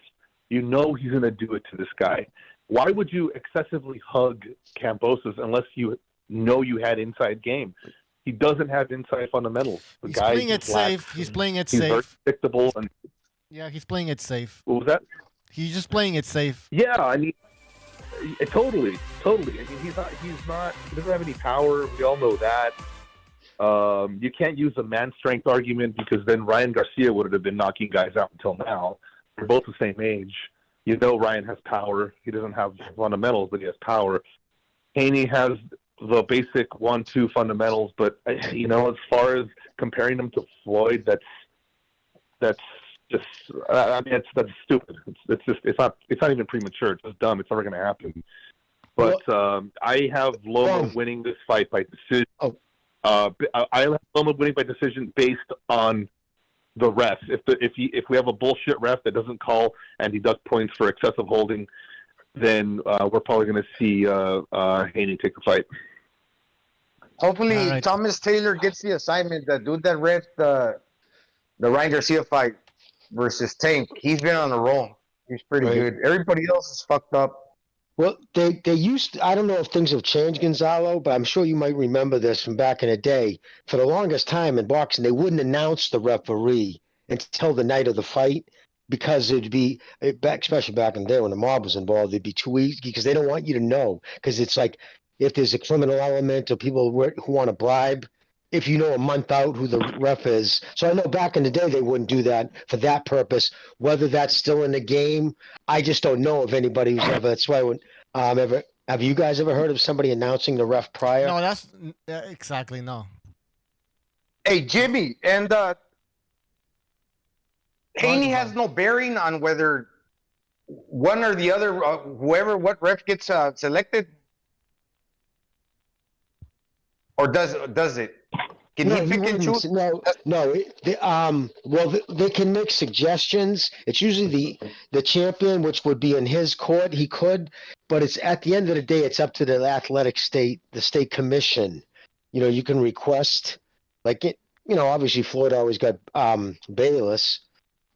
he's going to do it to this guy. Why would you excessively hug Kambosos unless you know you had inside game? He doesn't have inside fundamentals. He's playing it safe. He's playing it He's very safe. predictable. And Yeah, he's playing it safe. what was that? He's just playing it safe. Yeah, I mean, totally. I mean, he doesn't have any power. We all know that. You can't use the man strength argument because then Ryan Garcia would have been knocking guys out until now. They're both the same age. You know, Ryan has power. He doesn't have fundamentals, but he has power. Haney has the basic 1-2 fundamentals, but you know, as far as comparing him to Floyd, that's just, I mean, that's stupid. It's not even premature. It's just dumb. It's never going to happen. But I have Loma winning this fight by decision. I have Loma winning by decision based on the refs. If we have a bullshit ref that doesn't call and deduct points for excessive holding, then we're probably going to see Haney take the fight. Hopefully, Thomas Taylor gets the assignment. The dude that ref the Ryan Garcia fight versus Tank, he's been on a roll. He's pretty good. Everybody else is fucked up. Well, they used to, I don't know if things have changed, Gonzalo, but I'm sure you might remember this from back in the day. For the longest time in boxing, they wouldn't announce the referee until the night of the fight because it'd be, especially back in the day when the mob was involved, it'd be too easy because they don't want you to know. Because it's like if there's a criminal element or people who want to bribe, if you know a month out who the ref is. So I know back in the day they wouldn't do that for that purpose. Whether that's still in the game, I just don't know of anybody who's ever. That's why I would ever. Have you guys ever heard of somebody announcing the ref prior? No, that's exactly no. Hey, Jimmy, and Haney has no bearing on whether one or the other, what ref gets selected, or does it? Can he pick and choose? No. They can make suggestions. It's usually the champion, which would be in his court. He could, but it's at the end of the day, it's up to the the state commission. You know, you can request, like it. You know, obviously Floyd always got Bayless,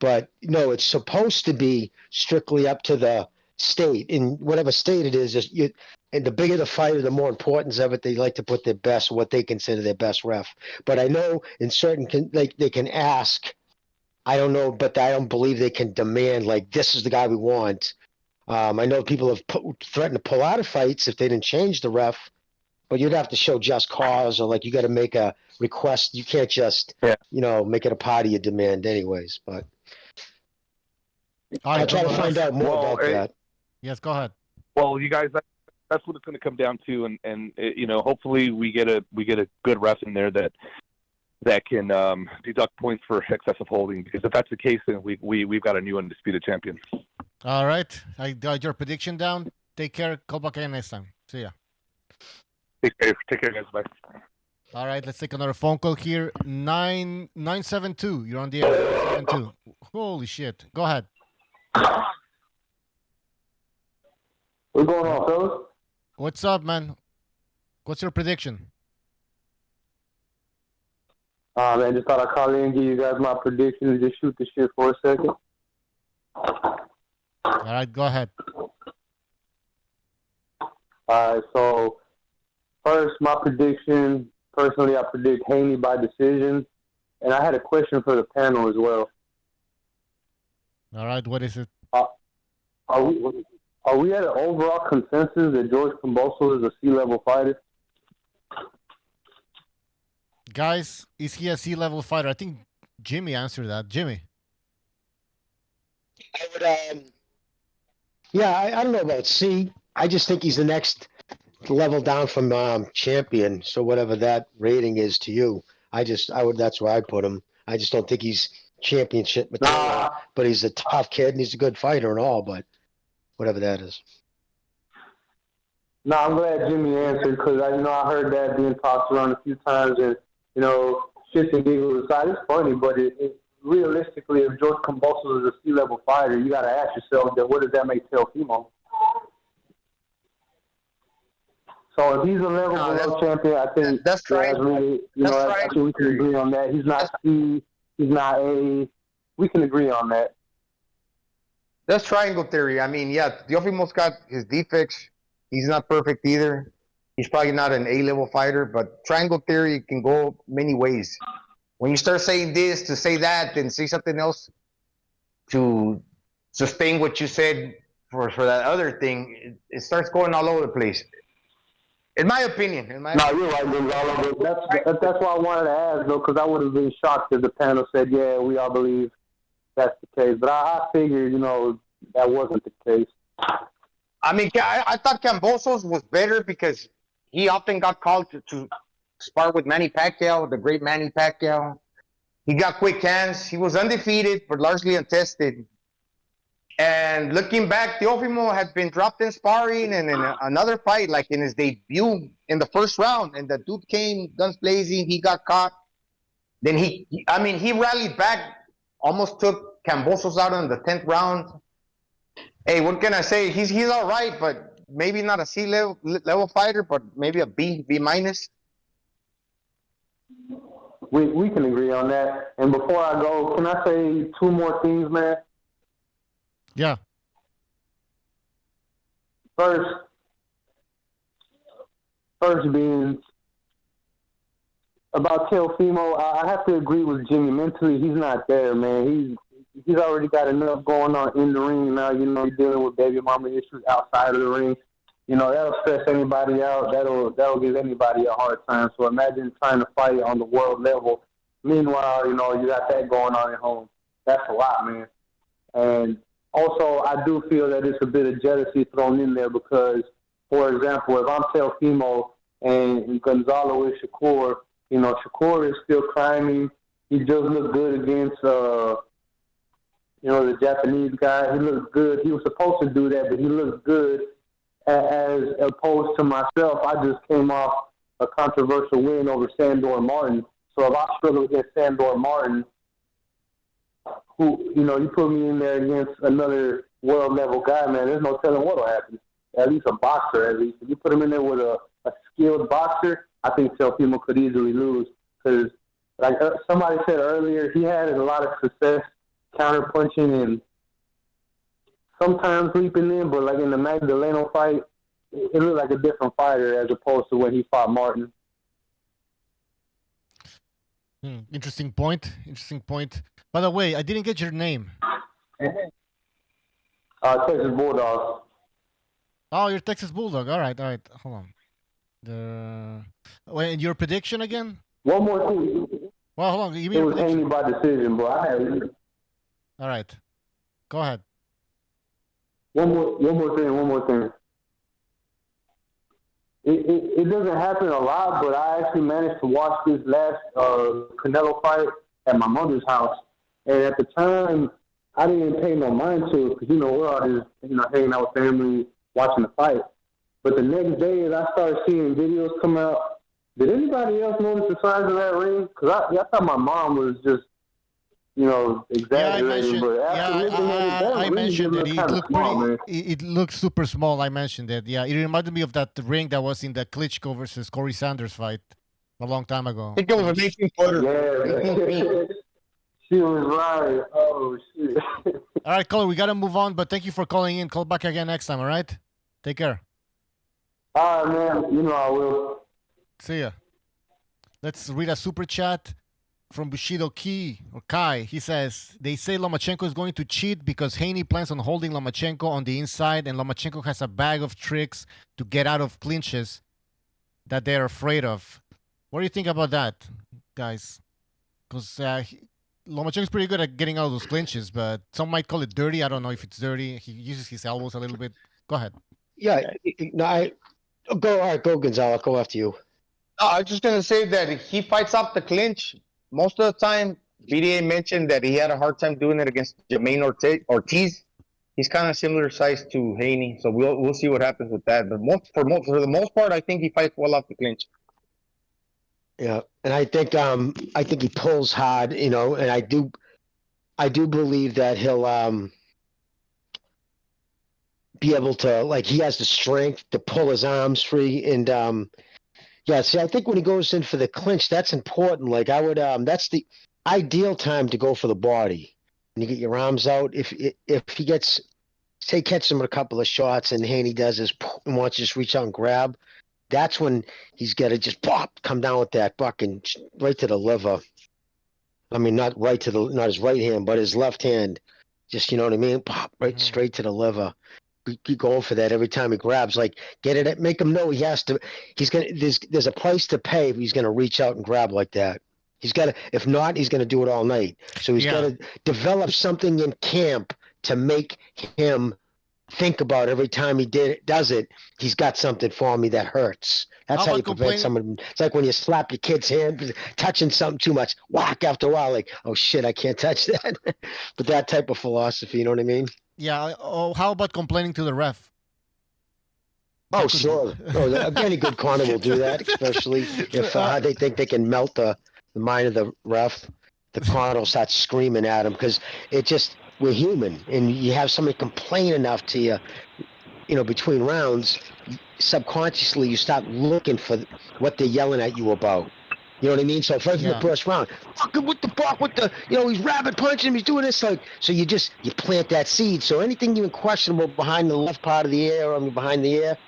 but no, it's supposed to be strictly up to the state. In whatever state it is, and the bigger the fighter, the more importance of it. They like to put their best, what they consider their best ref. But I know in certain, they can ask. I don't know, but I don't believe they can demand, like, this is the guy we want. I know people have threatened to pull out of fights if they didn't change the ref, but you'd have to show just cause, or like you got to make a request. You can't just, make it a part of your demand anyways. But I'll try to find out more about that. Yes, go ahead. Well, you guys, that's what it's going to come down to, and hopefully we get a good ref in there that can deduct points for excessive holding. Because if that's the case, then we've got a new undisputed champion. All right, I got your prediction down. Take care. Call back again next time. See ya. Take care, guys. Bye. All right, let's take another phone call here. 972. You're on the air. 972. Holy shit. Go ahead. What's going on, fellas? What's up, man? What's your prediction? Man, just thought I'd call in and give you guys my predictions. Just shoot the shit for a second. All right, go ahead. All right, so first, my prediction, personally, I predict Haney by decision. And I had a question for the panel as well. All right, what is it? Are we at an overall consensus that George Kambosos is a C-level fighter? Guys, is he a C-level fighter? I think Jimmy answered that. Jimmy. I would, I don't know about C. I just think he's the next level down from champion. So whatever that rating is to you, that's where I put him. I just don't think he's championship material, but he's a tough kid and he's a good fighter and all, but whatever that is. No, I'm glad Jimmy answered because I heard that being tossed around a few times, and shits and giggles aside, it's funny, but realistically, if George Kambosos is a C-level fighter, you got to ask yourself, then what does that make Teofimo? So if he's a level below champion, I think that's right. Really, I think we can agree on that. He's not C, he's not A. We can agree on that. That's triangle theory. I mean, Teofimo's got his defects. He's not perfect either. He's probably not an A-level fighter, but triangle theory can go many ways. When you start saying this to say that, then say something else to sustain what you said for that other thing, it starts going all over the place. In my opinion. You're right, Gonzalo. That's why I wanted to ask, though, because I would have been shocked if the panel said, yeah, we all believe that's the case. But I figured, that wasn't the case. I mean, I thought Kambosos was better because he often got called to spar with Manny Pacquiao, the great Manny Pacquiao. He got quick hands. He was undefeated, but largely untested. And looking back, Teofimo had been dropped in sparring and in another fight, like in his debut in the first round. And the dude came guns blazing. He got caught. Then he rallied back, almost took Kambosos out in the 10th round. Hey, what can I say? He's all right, but maybe not a C-level fighter, but maybe a B minus. We can agree on that. And before I go, can I say two more things, man? Yeah. First being about Teofimo, I have to agree with Jimmy. Mentally, he's not there, man. He's already got enough going on in the ring now. He's dealing with baby mama issues outside of the ring. That'll stress anybody out. That'll give anybody a hard time. So imagine trying to fight on the world level. Meanwhile, you got that going on at home. That's a lot, man. And also, I do feel that it's a bit of jealousy thrown in there because, for example, if I'm Teofimo and Gonzalo is Shakur, Shakur is still climbing. He just looked good against, the Japanese guy. He looked good. He was supposed to do that, but he looked good as opposed to myself. I just came off a controversial win over Sandor Martin. So if I struggle against Sandor Martin, who, you put me in there against another world-level guy, man, there's no telling what will happen. At least a boxer, at least. If you put him in there with a skilled boxer, I think Teofimo could easily lose. Because, like somebody said earlier, he had a lot of success counter-punching and sometimes leaping in, but like in the Magdaleno fight, it looked like a different fighter as opposed to when he fought Martin. Interesting point. By the way, I didn't get your name. Texas Bulldog. Oh, you're Texas Bulldog. All right. Hold on. And your prediction again? One more thing. Well, hold on. Give me it your was prediction. Haney by decision, but I had. All right. Go ahead. One more thing. It doesn't happen a lot, but I actually managed to watch this last Canelo fight at my mother's house. And at the time, I didn't pay no mind to it because, we're all just, hanging out with family, watching the fight. But the next day, as I started seeing videos come out, did anybody else notice the size of that ring? Because I thought my mom was just, exaggerating. I mentioned that it looks super small. I mentioned that. Yeah, it reminded me of that ring that was in the Klitschko versus Corey Sanders fight a long time ago. I think it was an 18-footer. Yeah. She was right. Oh, shit. All right, caller, we got to move on, but thank you for calling in. Call back again next time, all right? Take care. All right, man. I will. See ya. Let's read a super chat from Bushido Kai. He says, they say Lomachenko is going to cheat because Haney plans on holding Lomachenko on the inside, and Lomachenko has a bag of tricks to get out of clinches that they're afraid of. What do you think about that, guys? Because Lomachenko's pretty good at getting out of those clinches, but some might call it dirty. I don't know if it's dirty. He uses his elbows a little bit. Go ahead. Yeah, go Gonzalo. Go after you. I was just going to say that he fights off the clinch. Most of the time, BDA mentioned that he had a hard time doing it against Jermaine Ortiz. He's kind of similar size to Haney, so we'll see what happens with that. But for the most part, I think he fights well off the clinch. Yeah, and I think he pulls hard, and I do believe that he'll be able to, he has the strength to pull his arms free, and see, I think when he goes in for the clinch, that's important. That's the ideal time to go for the body. When you get your arms out, if he gets, say, catch him with a couple of shots, and Haney does his and wants to just reach out and grab, That's when he's got to just come down with that fucking right to the liver. I mean, not his right hand, but his left hand. Just, you know what I mean? Pop right straight to the liver. Keep going for that every time he grabs. Like, get it, make him know he has to. There's a price to pay if he's gonna reach out and grab like that. He's got to. If not, he's gonna do it all night. So he's got to develop something in camp to make him think about every time he does it. He's got something for me that hurts. That's how you prevent someone. It's like when you slap your kid's hand, touching something too much. Whack after a while, like, oh shit, I can't touch that. But that type of philosophy, you know what I mean? Yeah. Oh, how about complaining to the ref? Oh, sure. Any good corner will do that, especially if they think they can melt the mind of the ref. The corner will start screaming at him because we're human, and you have somebody complain enough to you, between rounds, subconsciously you start looking for what they're yelling at you about. You know what I mean? So right from the first round, fucking what the fuck, he's rabbit punching him, he's doing this, so you plant that seed. So anything even questionable behind the left part of the ear, or behind the ear,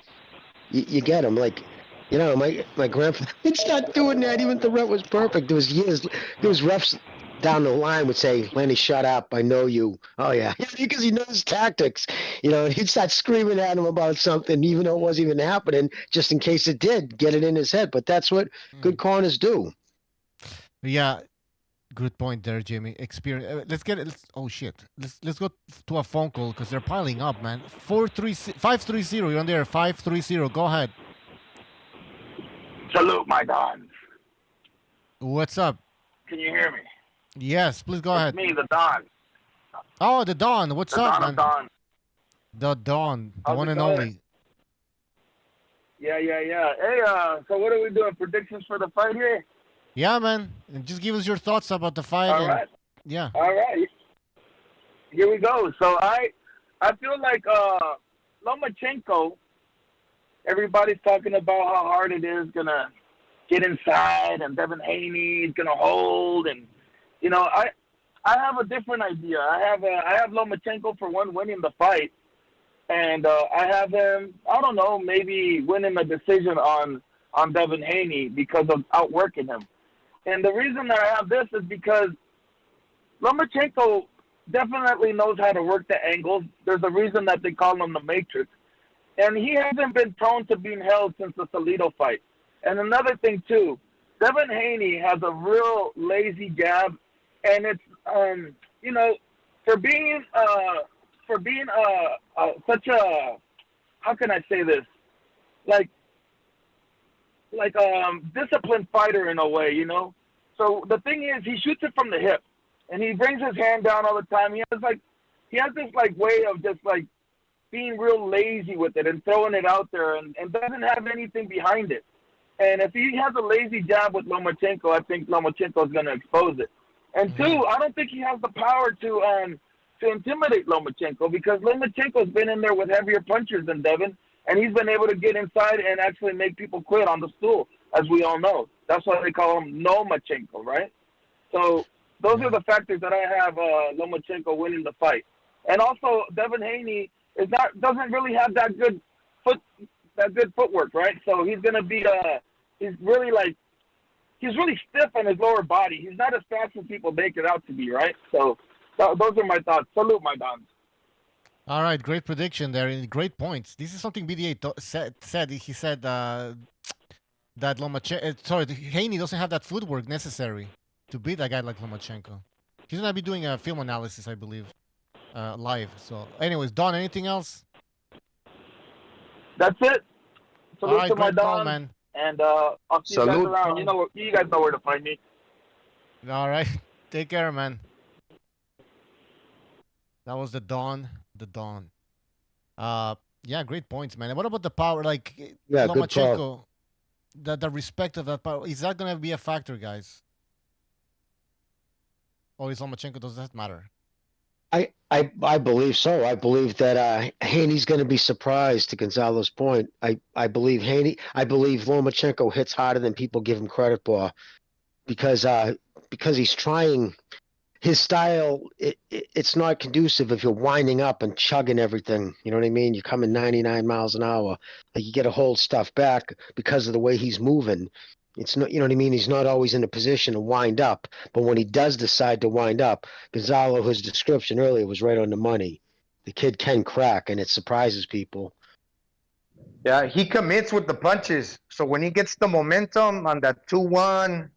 you get him. Like, my grandfather, he'd start doing that even if the ref was perfect. There was refs down the line would say, Lenny, shut up, I know you. Oh yeah, because he knows tactics. He'd start screaming at him about something even though it wasn't even happening, just in case it did, get it in his head. But that's what good corners do. Yeah, good point there, Jimmy. Experience. Oh shit, let's go to a phone call because they're piling up, man. 530, you're on there. 530, go ahead. Salute, my Don. What's up? Can you hear me? Yes, please go ahead. Me, the Don. Oh, the Don. What's up, man? Don. The Don, the How's one it and going? only. Yeah. Hey, so what are we doing? Predictions for the fight here? Yeah, man. And just give us your thoughts about the fight. All right. Yeah. All right. Here we go. So I feel like Lomachenko, everybody's talking about how hard it is gonna get inside, and Devin Haney is gonna hold, and I have a different idea. I have Lomachenko for one winning the fight, and I have him, I don't know, maybe winning a decision on Devin Haney because of outworking him. And the reason that I have this is because Lomachenko definitely knows how to work the angles. There's a reason that they call him the Matrix. And he hasn't been prone to being held since the Salido fight. And another thing, too, Devin Haney has a real lazy jab. And it's, for being such a, how can I say this? Like disciplined fighter in a way, So the thing is, he shoots it from the hip, and he brings his hand down all the time. He has this way of just being real lazy with it and throwing it out there, and doesn't have anything behind it. And if he has a lazy jab with Lomachenko, I think Lomachenko is going to expose it. And two, I don't think he has the power to intimidate Lomachenko, because Lomachenko's been in there with heavier punchers than Devin, and he's been able to get inside and actually make people quit on the stool, as we all know. That's why they call him Lomachenko, right? So those are the factors that I have Lomachenko winning the fight. And also, Devin Haney doesn't really have that good footwork, right? So he's gonna be he's really stiff on his lower body. He's not as fast as people make it out to be, right? So those are my thoughts. Salute, my Dons. All right, great prediction there and great points. This is something BDA said. He said that Haney doesn't have that footwork necessary to beat a guy like Lomachenko. He's gonna be doing a film analysis, I believe, live. So, anyways, Don, anything else? That's it. All Salute right, to my great call, Don, man. and I'll see you guys around. You guys know where to find me. All right, take care, man. That was the Don. Yeah, great points, man. And what about the power? Lomachenko, the respect of that power, is that gonna be a factor, guys? Or is Lomachenko, does that matter? I believe so. I believe that Haney's going to be surprised, to Gonzalo's point. I believe Lomachenko hits harder than people give him credit for, because he's trying. his style, it's not conducive if you're winding up and chugging everything. You know what I mean? You're coming 99 miles an hour. Like you get to hold stuff back because of the way he's moving. It's not, you know what I mean? He's not always in a position to wind up. But when he does decide to wind up, Gonzalo, his description earlier was right on the money. The kid can crack, and it surprises people. Yeah, he commits with the punches. So when he gets the momentum on that 2-1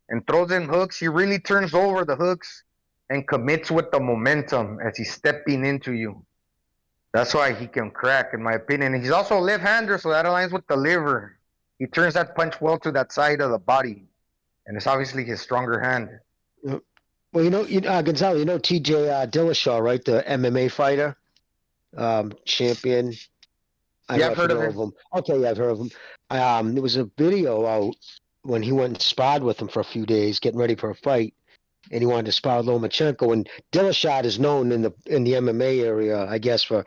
and throws in hooks, he really turns over the hooks and commits with the momentum as he's stepping into you. That's why he can crack, in my opinion. And he's also a left-hander, so that aligns with the liver. He turns that punch well to that side of the body, and it's obviously his stronger hand. Well, Gonzalo, you know T.J. Dillashaw, right? The MMA fighter, champion. I've heard of him. Okay, yeah, I've heard of him. There was a video out when he went and sparred with him for a few days, getting ready for a fight, and he wanted to spar Lomachenko. And Dillashaw is known in the MMA area, I guess, for,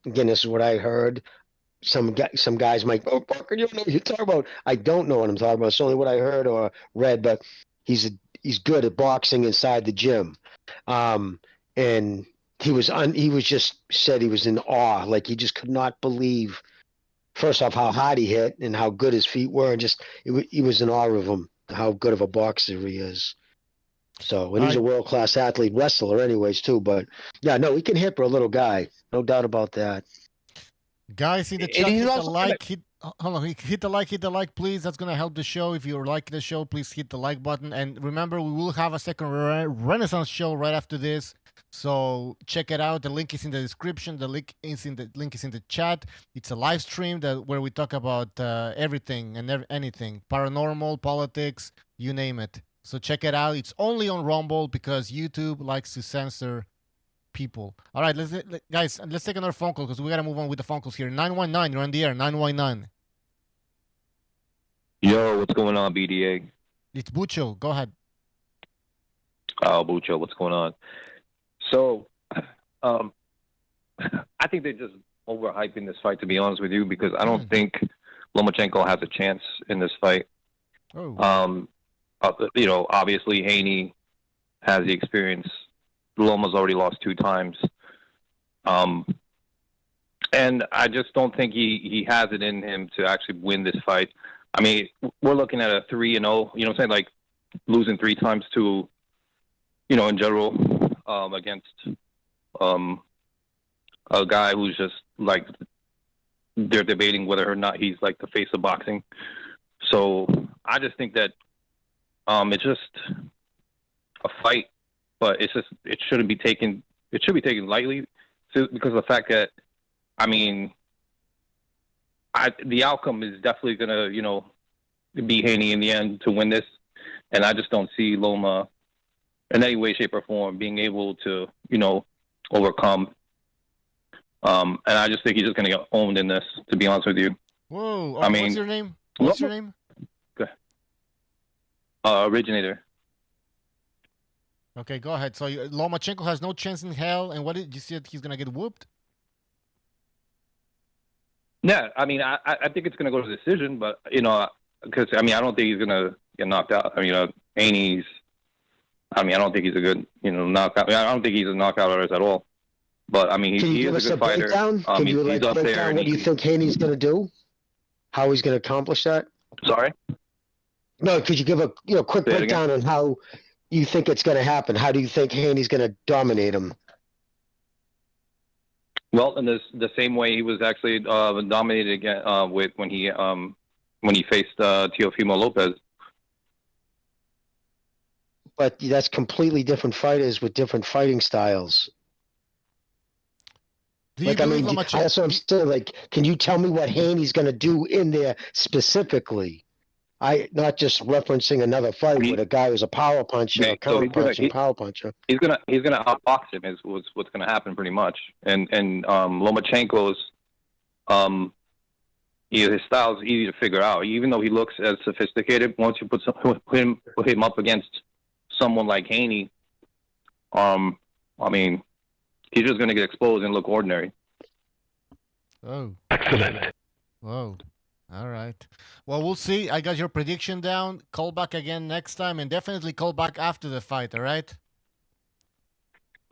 again, this is what I heard. Some guys might, oh, Parker, you don't know what you're talking about. I don't know what I'm talking about. It's only what I heard or read, but he's good at boxing inside the gym. And he was just said he was in awe. Like he just could not believe, first off, how hard he hit and how good his feet were. And just, he was in awe of him, how good of a boxer he is. So, and he's a world-class athlete, wrestler anyways, too. But, yeah, no, he can hit for a little guy. No doubt about that. Guys, in the chat, hit the like, hit the like, please. That's going to help the show. If you like the show, please hit the like button. And remember, we will have a second Renaissance show right after this. So check it out. The link is in the description. The link is in the chat. It's a live stream where we talk about everything and anything. Paranormal, politics, you name it. So check it out. It's only on Rumble because YouTube likes to censor people. All right, guys, let's take another phone call because we got to move on with the phone calls here. 919, you're on the air. 919. Yo, what's going on, BDA? It's Bucho. Go ahead. Oh, Bucho, what's going on? So, I think they're just overhyping this fight, to be honest with you, because I don't think Lomachenko has a chance in this fight. Oh. Obviously Haney has the experience. Loma's already lost 2 times. And I just don't think he has it in him to actually win this fight. I mean, we're looking at a 3-0, you know what I'm saying? Like losing 3 times to, in general, against a guy who's just like, they're debating whether or not he's like the face of boxing. So I just think that it's just a fight, but it shouldn't be taken. It should be taken lightly because of the fact that, I mean, the outcome is definitely gonna, be Haney in the end to win this, and I just don't see Loma in any way, shape, or form being able to, overcome. And I just think he's just gonna get owned in this, to be honest with you. Whoa! What's your name? What's your name? Originator. Okay, go ahead. So Lomachenko has no chance in hell, and what did you say? He's gonna get whooped? Yeah, I mean, I think it's gonna go to decision, but because I don't think he's gonna get knocked out. I mean, Haney's. I don't think he's a good, knockout. I don't think he's a knockout artist at all. But I mean, he is a good fighter. Can you break down what do you think Haney's gonna do? How he's gonna accomplish that? Sorry. No, could you give a quick breakdown on how you think it's going to happen? How do you think Haney's going to dominate him? Well, in the same way he was actually dominated again when he faced Teofimo Lopez. But that's completely different fighters with different fighting styles. That's what I'm saying. Like, can you tell me what Haney's going to do in there specifically? Not just referencing another fight with a guy who's a power puncher, a counter puncher, power puncher. He's gonna outbox him is what's gonna happen pretty much. And Lomachenko's his style is easy to figure out. Even though he looks as sophisticated, once you put him up against someone like Haney, he's just gonna get exposed and look ordinary. Oh, excellent. Whoa. All right. Well, we'll see. I got your prediction down. Call back again next time, and definitely call back after the fight, all right?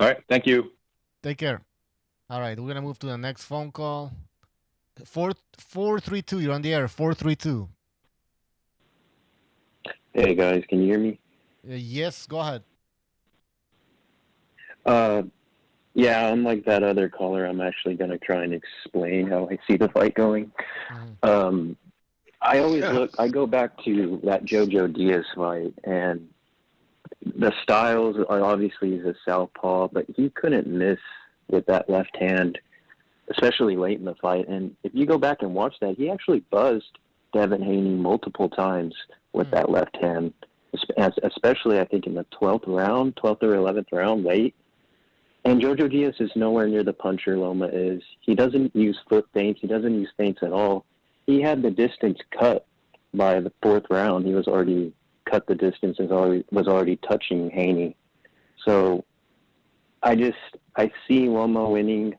All right. Thank you. Take care. All right, we're gonna move to the next phone call. 432. You're on the air. 432. Hey guys, can you hear me? Yes, go ahead. Yeah, unlike that other caller, I'm actually going to try and explain how I see the fight going. I go back to that Jojo Diaz fight, and the styles are obviously he's a southpaw, but he couldn't miss with that left hand, especially late in the fight. And if you go back and watch that, he actually buzzed Devin Haney multiple times with that left hand, especially I think in the 12th or 11th round late. And Jojo Diaz is nowhere near the puncher Loma is. He doesn't use foot feints. He doesn't use feints at all. He had the distance cut by the 4th round. He was already cut the distance and was already touching Haney. So I see Loma winning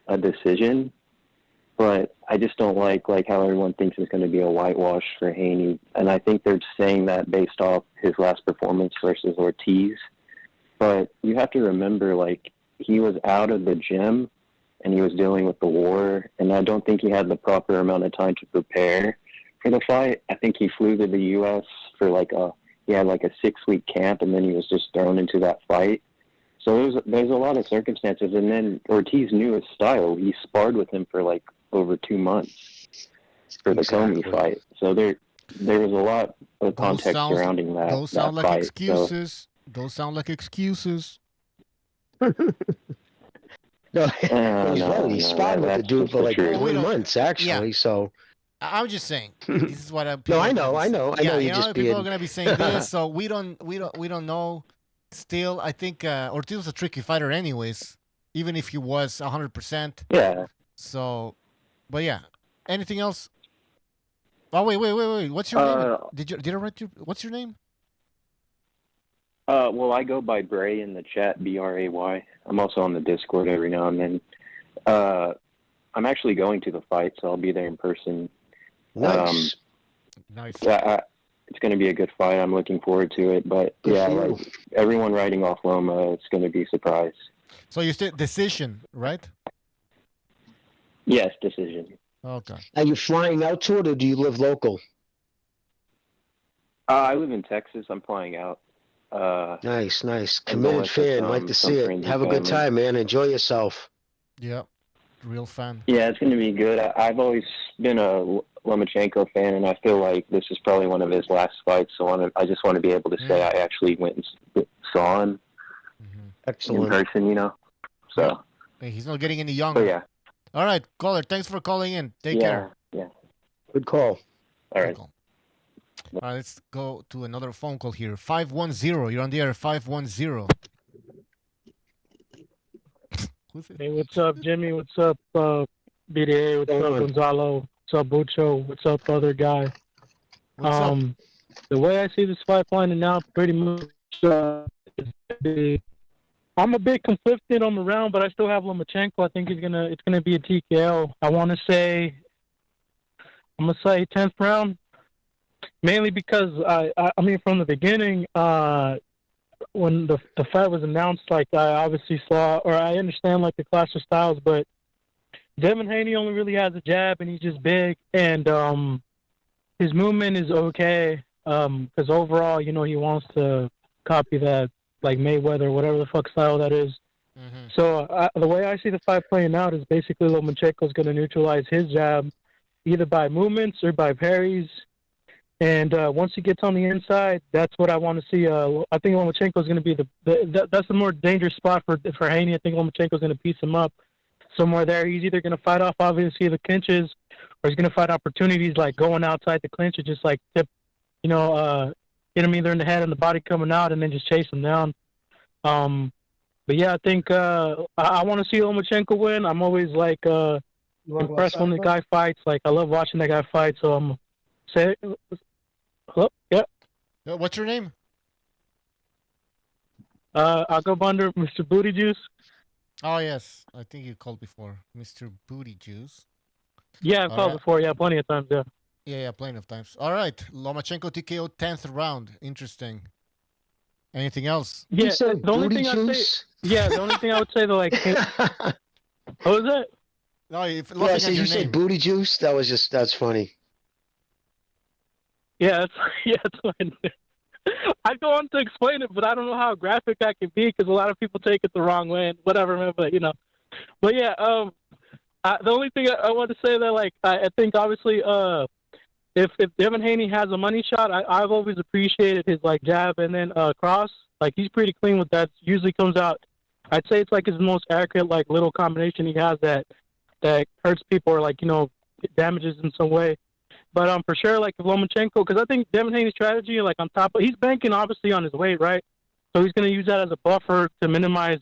a decision, but I just don't like how everyone thinks it's going to be a whitewash for Haney. And I think they're saying that based off his last performance versus Ortiz. But you have to remember, he was out of the gym and he was dealing with the war, and I don't think he had the proper amount of time to prepare for the fight. I think he flew to the U.S. for a 6-week camp, and then he was just thrown into that fight. So there's a lot of circumstances, and then Ortiz knew his style. He sparred with him for over 2 months for the Comey fight. So there was a lot of context surrounding that. Those sound like fight, excuses. Those sound like excuses. He sparred with the dude for 3 months, actually. Yeah. So I'm just saying. This is what I'm. No, I know. You know, people are gonna be saying this, so we don't know. Still, I think Ortiz was a tricky fighter, anyways. Even if he was 100%. Yeah. So, but yeah. Anything else? Oh wait. What's your name? Did I write your? What's your name? Well, I go by Bray in the chat, Bray. I'm also on the Discord every now and then. I'm actually going to the fight, so I'll be there in person. Nice. Nice. It's going to be a good fight. I'm looking forward to it. But everyone writing off Loma, it's going to be a surprise. So you said decision, right? Yes, decision. Okay. Are you flying out to it, or do you live local? I live in Texas. I'm flying out. Nice. Committed fan. Like to see it. Have a good time, man. Enjoy yourself. Yeah. Real fan. Yeah, it's going to be good. I've always been a Lomachenko fan, and I feel like this is probably one of his last fights. So I just want to be able to say I actually went and saw him Excellent. in person, So hey, he's not getting any younger. So, yeah. All right, caller. Thanks for calling in. Take care. Yeah. Good call. All right. All right, let's go to another phone call here. 510. You're on the air. 510. Hey, what's up, Jimmy? What's up, BDA? What's up, Gonzalo? What's up, Bucho? What's up, other guy? What's up? The way I see this fight playing out, pretty much, I'm a bit conflicted on the round, but I still have Lomachenko. I think it's gonna be a TKO. I'm gonna say 10th round, mainly because I mean from the beginning. When the fight was announced, I obviously saw, or I understand the clash of styles, but Devin Haney only really has a jab, and he's just big, and his movement is okay, because overall, he wants to copy that, Mayweather, whatever the fuck style that is. Mm-hmm. So the way I see the fight playing out is basically Lomachenko's going to neutralize his jab, either by movements or by parries. And once he gets on the inside, that's what I want to see. I think Lomachenko is going to be that's the more dangerous spot for Haney. I think Lomachenko is going to piece him up somewhere there. He's either going to fight off, obviously, the clinches, or he's going to fight opportunities like going outside the clinch and just hit him either in the head and the body coming out and then just chase him down. But yeah, I think I want to see Lomachenko win. I'm always impressed when the guy fights. I love watching that guy fight. So I'm say. Hello? Yeah. What's your name? I'll go under Mr. Booty Juice. Oh, yes. I think you called before. Mr. Booty Juice. Yeah, I've called before. Yeah, plenty of times, yeah. Yeah, plenty of times. All right. Lomachenko TKO 10th round. Interesting. Anything else? Yeah, You said the only booty thing I'd say, juice? yeah, the only thing I would say though, like, what was that? No, if Yeah, looking so at you your said name. booty juice? That's funny. Yeah, that's, yeah, that's fine. I go on to explain it, but I don't know how graphic I can be because a lot of people take it the wrong way and whatever, man. But but yeah, the only thing I want to say that, like, I think obviously, if Devin Haney has a money shot, I've always appreciated his like jab and then cross. Like he's pretty clean with that. Usually comes out. I'd say it's like his most accurate like little combination he has that hurts people or like damages in some way. But for sure, like Lomachenko, because I think Devin Haney's strategy, like on top of, he's banking obviously on his weight, right? So he's going to use that as a buffer to minimize,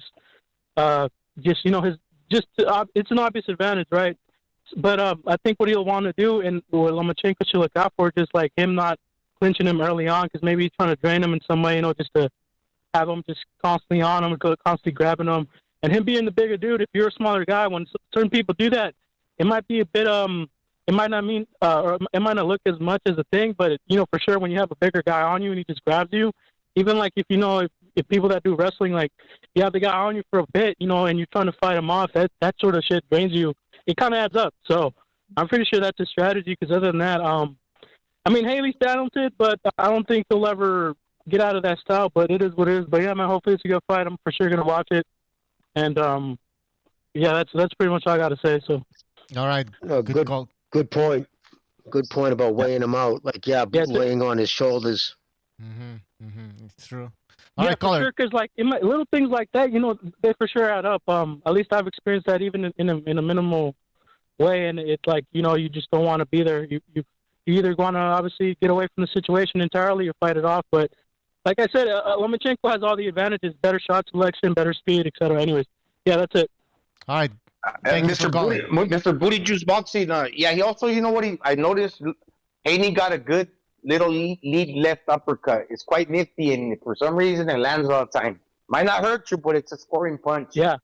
just it's an obvious advantage, right? But I think what he'll want to do, and what Lomachenko should look out for, just like him not clinching him early on, because maybe he's trying to drain him in some way, just to have him just constantly on him, constantly grabbing him, and him being the bigger dude. If you're a smaller guy, when certain people do that, it might be a bit it might not mean, or it might not look as much as a thing, but for sure when you have a bigger guy on you and he just grabs you, even like if people that do wrestling, like you have the guy on you for a bit, and you're trying to fight him off, that sort of shit drains you. It kind of adds up. So I'm pretty sure that's a strategy. Because other than that, I mean, Haley's talented, but I don't think he'll ever get out of that style. But it is what it is. But yeah, man, hopefully it's a good fight. I'm for sure gonna watch it. And yeah, that's pretty much all I got to say. So all right, good call. Good point. Good point about weighing him out. Like, laying on his shoulders. It's true. All right, for sure, because like little things like that, they for sure add up. At least I've experienced that even in a minimal way, and it's like you just don't want to be there. You either want to obviously get away from the situation entirely or fight it off. But like I said, Lomachenko has all the advantages: better shot selection, better speed, etc. Anyways, yeah, that's it. All right. Mr. Booty Juice Boxing, yeah, he also, I noticed Haney got a good little lead left uppercut. It's quite nifty, and for some reason, it lands all the time. Might not hurt you, but it's a scoring punch. Yeah.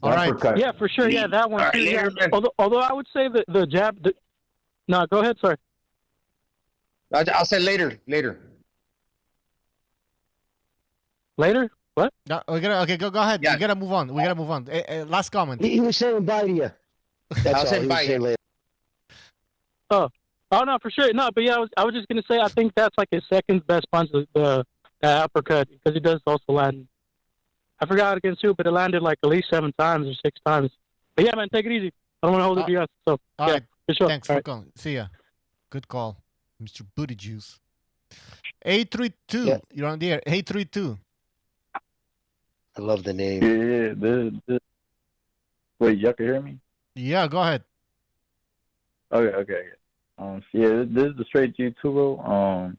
All right. Uppercut. Yeah, for sure. Yeah, that one too. Yeah. Although I would say the jab. No, go ahead. Sorry. I'll say later. Later? What? No, go ahead. Yeah. We gotta move on. Last comment. He was saying bye to you. That's I'll all say he bye was saying later. Oh no, for sure. No, but yeah, I was just gonna say I think that's like his second best punch, the uppercut, because he does also land. I forgot against who, but it landed like at least 7 times or 6 times. But yeah, man, take it easy. I don't want to hold it to you guys. So all yeah, right. for sure. Thanks All for right. calling. See ya. Good call, Mr. Booty Juice. 832. Yeah. You're on the air. 832. I love the name. Yeah. Wait, y'all can hear me? Yeah, go ahead. Okay. Yeah, this is the straight G2.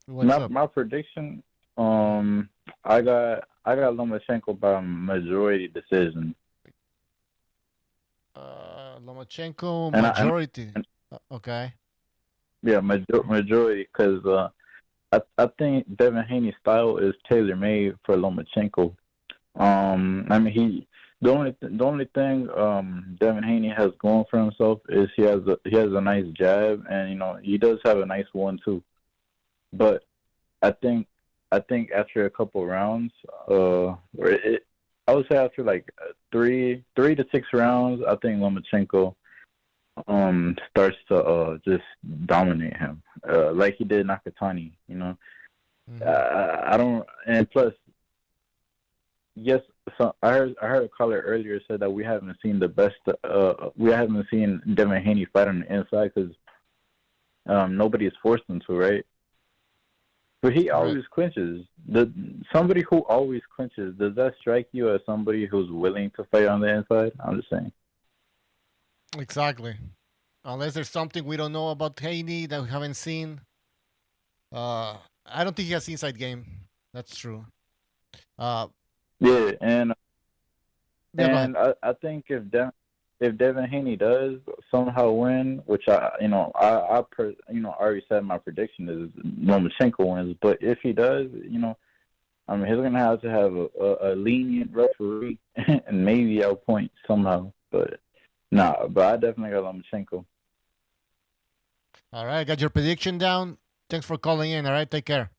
My prediction. I got Lomachenko by majority decision. Lomachenko majority. Okay. Yeah, majority, because I think Devin Haney's style is tailor made for Lomachenko. I mean, the only thing Devin Haney has going for himself is he has a nice jab, and he does have a nice one too. But I think after a couple rounds, I would say after like 3 to 6 rounds, I think Lomachenko starts to just dominate him, like he did Nakatani. I don't, and plus, yes, so I heard a caller earlier said that we haven't seen the best. We haven't seen Devin Haney fight on the inside because nobody has forced him to, right? But he always clinches. Somebody who always clinches, does that strike you as somebody who's willing to fight on the inside? I'm just saying. Exactly. Unless there's something we don't know about Haney that we haven't seen. I don't think he has inside game. That's true. Yeah, and I think if Devin Haney does somehow win, which I already said my prediction is Lomachenko wins, but if he does, he's gonna have to have a lenient referee and maybe I'll point somehow, but I definitely got Lomachenko. All right, got your prediction down. Thanks for calling in. All right, take care.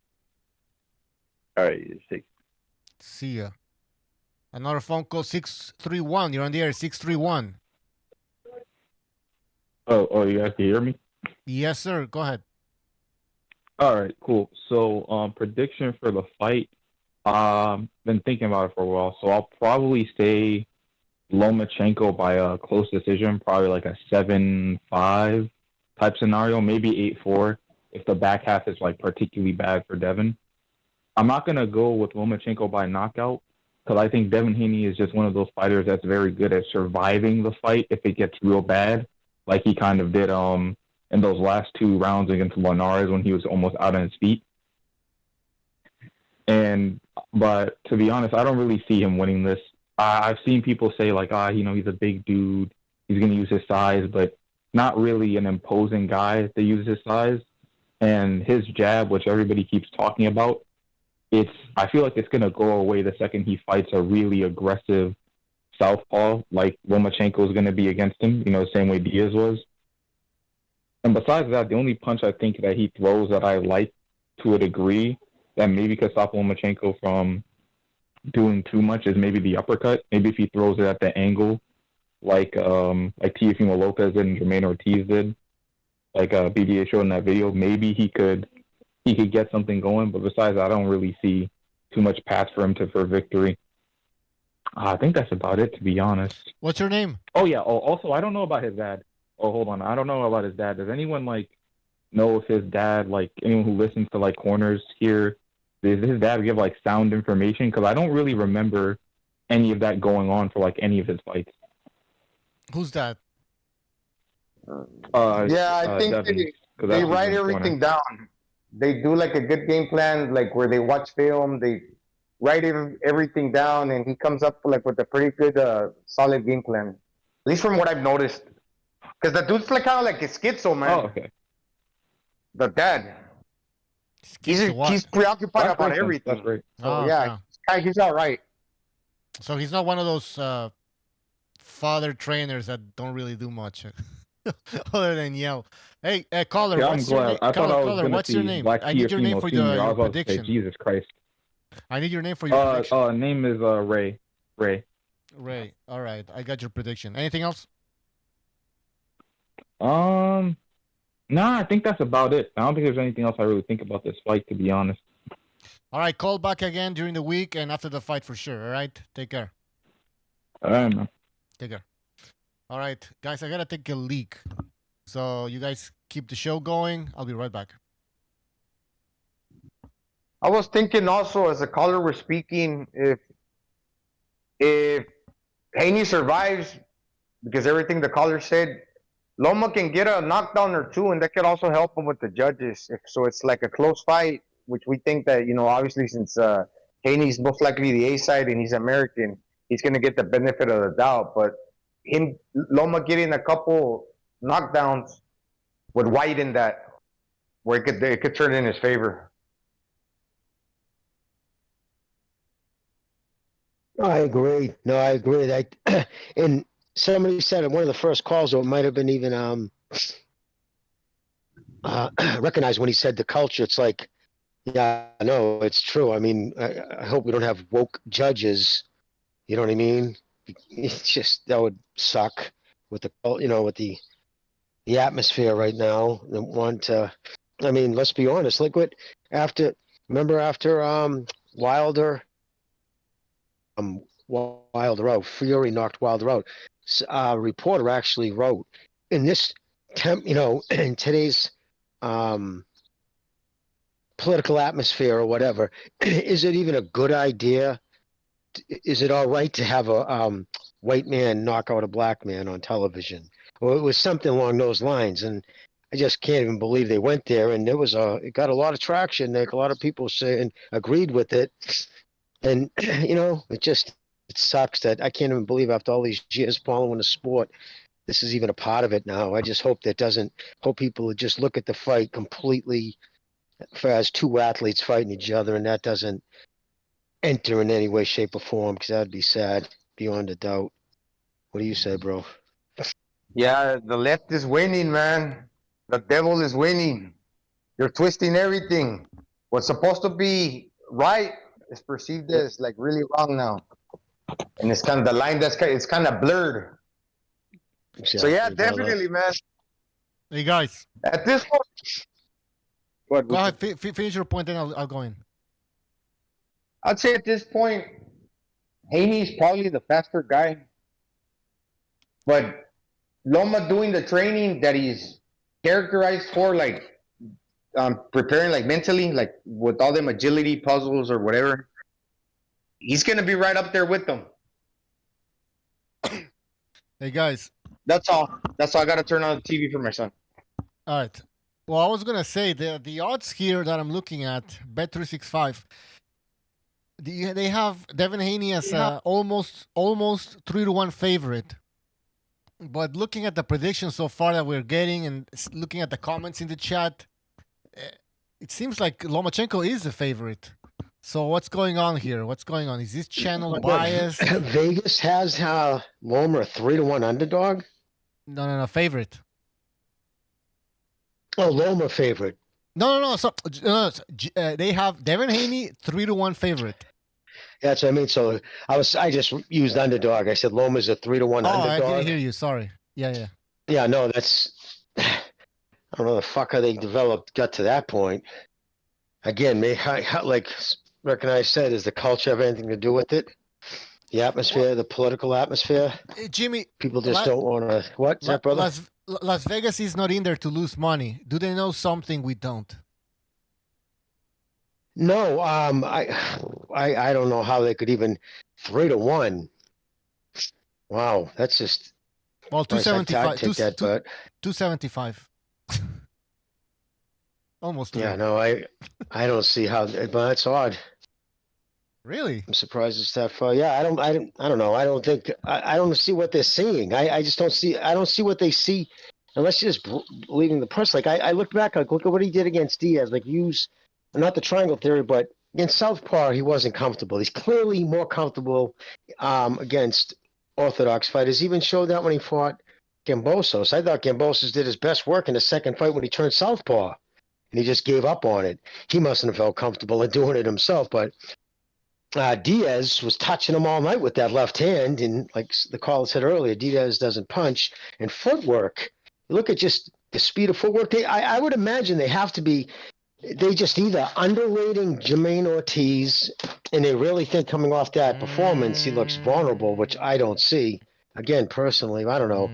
All right, 6. See ya. Another phone call, 631. You're on the air, 631. Oh, you guys can hear me? Yes, sir. Go ahead. All right, cool. So, prediction for the fight. Been thinking about it for a while, so I'll probably say Lomachenko by a close decision, probably like a 7-5 type scenario, maybe 8-4 if the back half is like particularly bad for Devin. I'm not gonna go with Lomachenko by knockout because I think Devin Haney is just one of those fighters that's very good at surviving the fight if it gets real bad, like he kind of did in those last 2 rounds against Linares when he was almost out on his feet. But to be honest, I don't really see him winning this. I've seen people say like, he's a big dude, he's going to use his size, but not really an imposing guy to use his size. And his jab, which everybody keeps talking about, I feel like it's going to go away the second he fights a really aggressive southpaw like Lomachenko is going to be against him, the same way Diaz was. And besides that, the only punch I think that he throws that I like to a degree that maybe could stop Lomachenko from doing too much is maybe the uppercut. Maybe if he throws it at the angle like Teofimo Lopez did and Jermaine Ortiz did, like BDA showed in that video, maybe he could get something going. But besides that, I don't really see too much path for him for victory. I think that's about it, to be honest. What's your name? Oh, yeah. Oh, also, I don't know about his dad. Oh, hold on. I don't know about his dad. Does anyone, know if his dad, anyone who listens to, corners here, does his dad give, sound information? Because I don't really remember any of that going on for, any of his fights. Who's that? I think Devin, they write everything down. They do, a good game plan, where they watch film, they write everything down, and he comes up, with a pretty good, solid game plan. At least from what I've noticed. Because the dude's kind of like a schizo, man. Oh, okay. The dad. He's preoccupied about everything. That's great. So, he's all right. So he's not one of those father trainers that don't really do much other than yell. Hey, caller, what's your name? Caller, what's your name? I need your name for your prediction. Jesus Christ. I need your name for your prediction. Name is Ray. Ray. All right. I got your prediction. Anything else? I think that's about it. I don't think there's anything else I really think about this fight, to be honest. All right, call back again during the week and after the fight for sure. All right, take care. All right, man. Take care. All right, guys, I gotta take a leak. So you guys keep the show going. I'll be right back. I was thinking also, as a caller was speaking, if Haney survives, because everything the caller said, Loma can get a knockdown or 2, and that could also help him with the judges. So it's like a close fight, which we think that, obviously since Haney's most likely the A side and he's American, he's going to get the benefit of the doubt. But Loma getting a couple knockdowns would widen that, where it could turn in his favor. I agree. And somebody said in one of the first calls, or it might have been even recognized when he said the culture. It's like, yeah, no, it's true. I mean, I hope we don't have woke judges. You know what I mean? It's just, that would suck with with the atmosphere right now. Let's be honest. Look what after Wilder out, Fury knocked Wilder out. A reporter actually wrote in this in today's political atmosphere or whatever, is it even a good idea? Is it all right to have a white man knock out a black man on television? Well, it was something along those lines, and I just can't even believe they went there. And it got a lot of traction. Like a lot of people saying agreed with it, and it sucks that I can't even believe after all these years following the sport, this is even a part of it now. I just hope people would just look at the fight completely as 2 athletes fighting each other, and that doesn't enter in any way, shape, or form, because that'd be sad beyond a doubt. What do you say, bro? Yeah, the left is winning, man. The devil is winning. You're twisting everything. What's supposed to be right is perceived as like really wrong now, and it's kind of the line it's kind of blurred. Exactly, So yeah, brother. definitely, man. Hey guys, At this point, go ahead. Finish your point, and I'll go in. I'd say at this point, Haney's probably the faster guy, but Loma doing the training that he's characterized for, like preparing like mentally, like with all them agility puzzles or whatever, he's gonna be right up there with them. Hey guys, that's all. I gotta turn on the TV for my son. All right. Well, I was gonna say the odds here that I'm looking at, Bet365. They have Devin Haney as almost 3-1 favorite. But looking at the predictions so far that we're getting and looking at the comments in the chat, it seems like Lomachenko is the favorite. So what's going on here? What's going on? Is this channel biased? Vegas has Loma a 3-1 underdog? No, favorite. Oh, Loma favorite. No. So, they have Devin Haney 3-1 favorite. Yeah, that's what I mean. So I just used underdog. I said Loma's a 3-1 underdog. I didn't hear you. Sorry. Yeah. Yeah, no, that's. I don't know the fuck how they got to that point. Again, like Rick and I said, does the culture have anything to do with it? The atmosphere, the political atmosphere. Jimmy, people just don't want to. What's that, brother? Las Vegas is not in there to lose money. Do they know something we don't? No, I don't know how they could even 3-1. Wow, that's just. Well, 275. 275. Almost. Yeah, no, I don't see how, but that's odd. Really? I'm surprised it's that far. Yeah, I don't know. I don't think I don't see what they're seeing. I just don't see. I don't see what they see, unless you're just believing the press. Like I look back, like look at what he did against Diaz. Like use not the triangle theory, but against Southpaw, he wasn't comfortable. He's clearly more comfortable against orthodox fighters. He even showed that when he fought Gambosos. I thought Gambosos did his best work in the second fight when he turned Southpaw, and he just gave up on it. He mustn't have felt comfortable in doing it himself, but. Diaz was touching him all night with that left hand, and like the caller said earlier, Diaz doesn't punch. And footwork, look at just the speed of footwork. I would imagine they have to be. They just either underrating Jermaine Ortiz, and they really think coming off that performance he looks vulnerable, which I don't see. Again, personally, I don't know.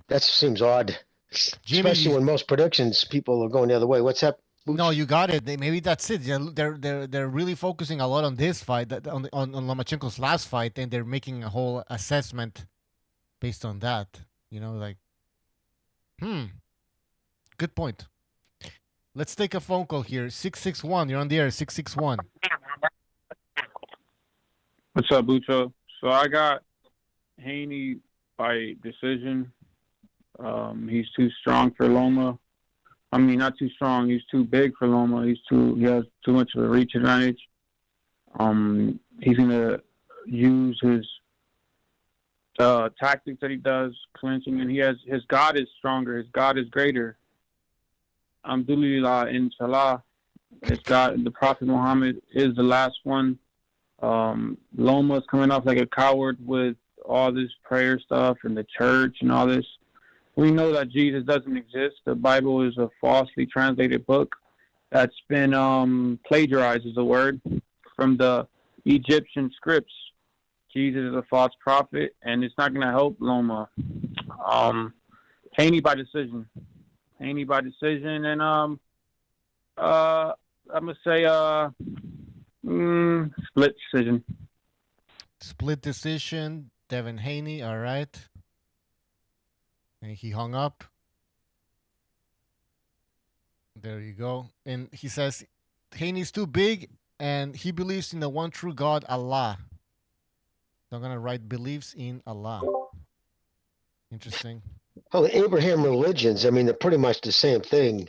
That seems odd, especially when most predictions people are going the other way. What's that? No, you got it. Maybe that's it. They're really focusing a lot on this fight, on Lomachenko's last fight, and they're making a whole assessment based on that. You know, like, good point. Let's take a phone call here. 661. You're on the air. 661. What's up, Bucho? So I got Haney by decision. He's too strong for Loma. I mean, not too strong. He's too big for Loma. He has too much of a reach advantage. He's gonna use his tactics that he does, clinching, and his God is stronger. His God is greater. Alhamdulillah, inshallah. His God, the Prophet Muhammad, is the last one. Loma's coming off like a coward with all this prayer stuff and the church and all this. We know that Jesus doesn't exist. The Bible is a falsely translated book that's been plagiarized, is the word, from the Egyptian scripts. Jesus is a false prophet, and it's not going to help Loma. Haney by decision. And I'm going to say split decision. Split decision. Devin Haney, all right. And he hung up. There you go. And he says Haney's too big and he believes in the one true God, Allah. So I'm going to write believes in Allah. Interesting. Oh, the Abraham religions, I mean, they're pretty much the same thing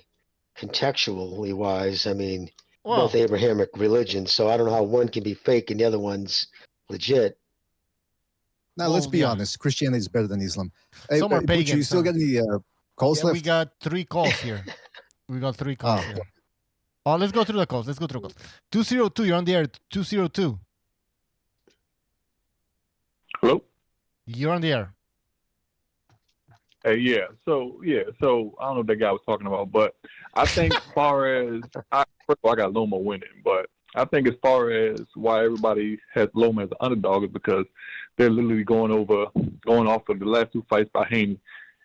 contextually wise. I mean, both Abrahamic religions. So I don't know how one can be fake and the other one's legit. Now, let's be honest. Christianity is better than Islam. Some are pagan. You still get any calls left? We got 3 calls here. We got 3 calls here. Oh, let's go through the calls. 202, you're on the air. 202. Hello? You're on the air. Hey, yeah. So I don't know what that guy was talking about, but I think as far as first of all, I got Loma winning, but I think as far as why everybody has Loma as an underdog is because they're literally going off of the last two fights by Haney,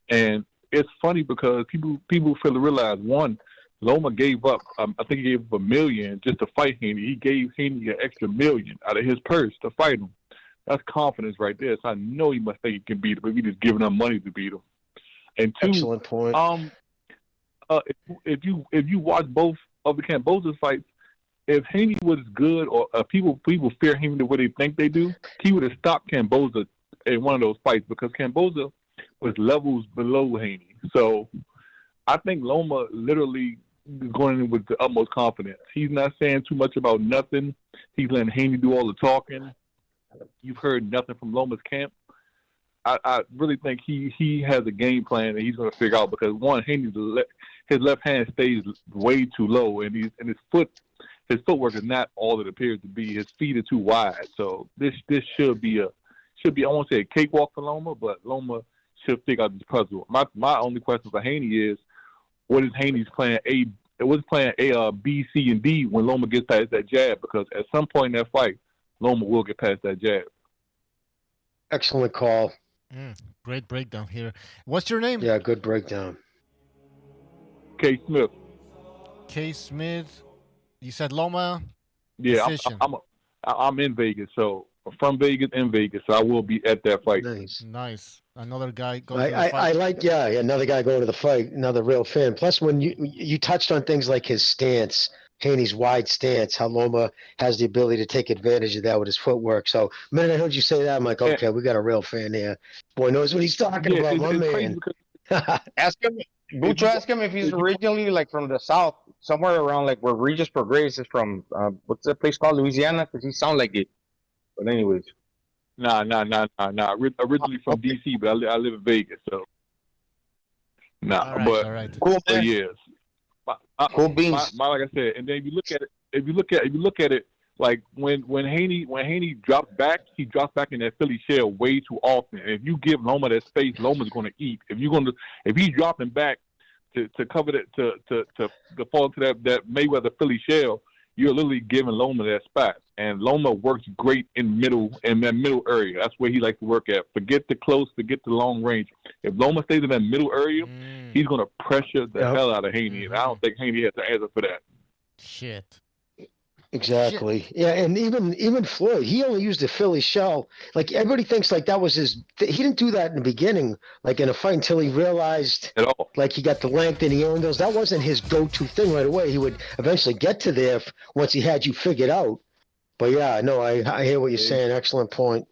and it's funny because people fail to realize one, Loma gave up. I think he gave up $1 million just to fight Haney. He gave Haney an extra $1 million out of his purse to fight him. That's confidence right there. So I know he must think he can beat him, but he's just giving him money to beat him. And two, excellent point. If you watch both of the Camboza's fights, if Haney was good or people fear Haney the way they think they do, he would have stopped Camboza in one of those fights because Camboza was levels below Haney. So I think Loma literally is going in with the utmost confidence. He's not saying too much about nothing. He's letting Haney do all the talking. You've heard nothing from Loma's camp. I really think he has a game plan that he's going to figure out because one, Haney's his left hand stays way too low, and his footwork is not all it appears to be. His feet are too wide, so this should be I won't say a cakewalk for Loma, but Loma should figure out this puzzle. My only question for Haney is, what is Haney's plan A? What's plan A, B, C, and D when Loma gets past that jab? Because at some point in that fight, Loma will get past that jab. Excellent call. Great breakdown here. What's your name? Yeah, good breakdown. K. Smith. K. Smith. You said Loma. Yeah, I'm in Vegas, so I'm from Vegas, in Vegas, so I will be at that fight. Nice. Another guy going to the fight. I like, another guy going to the fight, another real fan. Plus, when you touched on things like his stance, Haney's wide stance, how Loma has the ability to take advantage of that with his footwork. So, the minute I heard you say that, I'm like, okay, we got a real fan here. Boy knows what he's talking about, my man. Ask him, Bucho, ask him if he's originally like from the South, somewhere around like where Regis Prograis is from. What's that place called, Louisiana? Because he sounds like it. But anyways. Nah. Originally from D.C., but I live in Vegas, so. Nah, all right. Cool, man. Yes. Cool beans. Like I said, and then if you look at it, like when Haney drops back, he drops back in that Philly shell way too often. And if you give Loma that space, Loma's going to eat. If he's dropping back to cover that to fall into that Mayweather Philly shell, you're literally giving Loma that spot. And Loma works great in that middle area. That's where he likes to work at. Forget the close, forget the long range. If Loma stays in that middle area, he's going to pressure the hell out of Haney. And I don't think Haney has the answer for that. Shit. Exactly. Shit. Yeah, and even Floyd, he only used the Philly shell. Like, everybody thinks like that was his. He didn't do that in the beginning, like in a fight, until he realized, at all. Like, he got the length and the angles. That wasn't his go-to thing right away. He would eventually get to there once he had you figured out. But yeah, no, I hear what you're saying. Excellent point.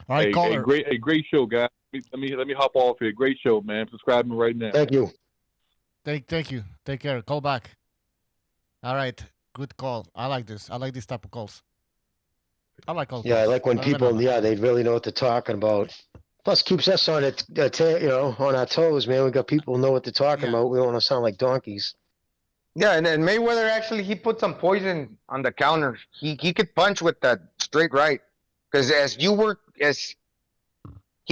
All right, caller. Great show, guys. Let me hop off here. Great show, man. Subscribe me right now. Thank you. Thank you. Take care. Call back. All right. Good call. I like this. I like these type of calls. I like calls. Yeah, I like when people, they really know what they're talking about. Plus, keeps us on it, on our toes, man. We got people who know what they're talking about. We don't want to sound like donkeys. Yeah, and then Mayweather actually, he put some poison on the counter. He could punch with that straight right, because he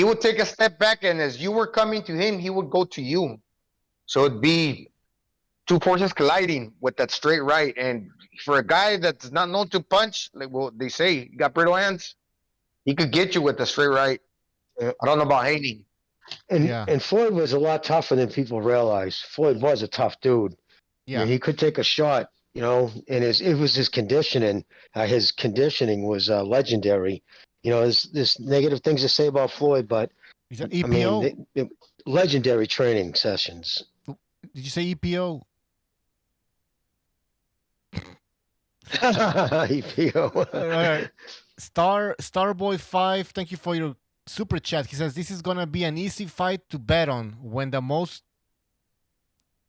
would take a step back, and as you were coming to him, he would go to you. So it'd be two forces colliding with that straight right. And for a guy that's not known to punch, like they say, he got brittle hands, he could get you with the straight right. I don't know about Haney. And Floyd was a lot tougher than people realize. Floyd was a tough dude. Yeah, he could take a shot, and it was his conditioning. His conditioning was legendary. There's negative things to say about Floyd, but is that EPO? Legendary training sessions. Did you say EPO? EPO. All right. Starboy5, thank you for your super chat. He says this is gonna be an easy fight to bet on when the most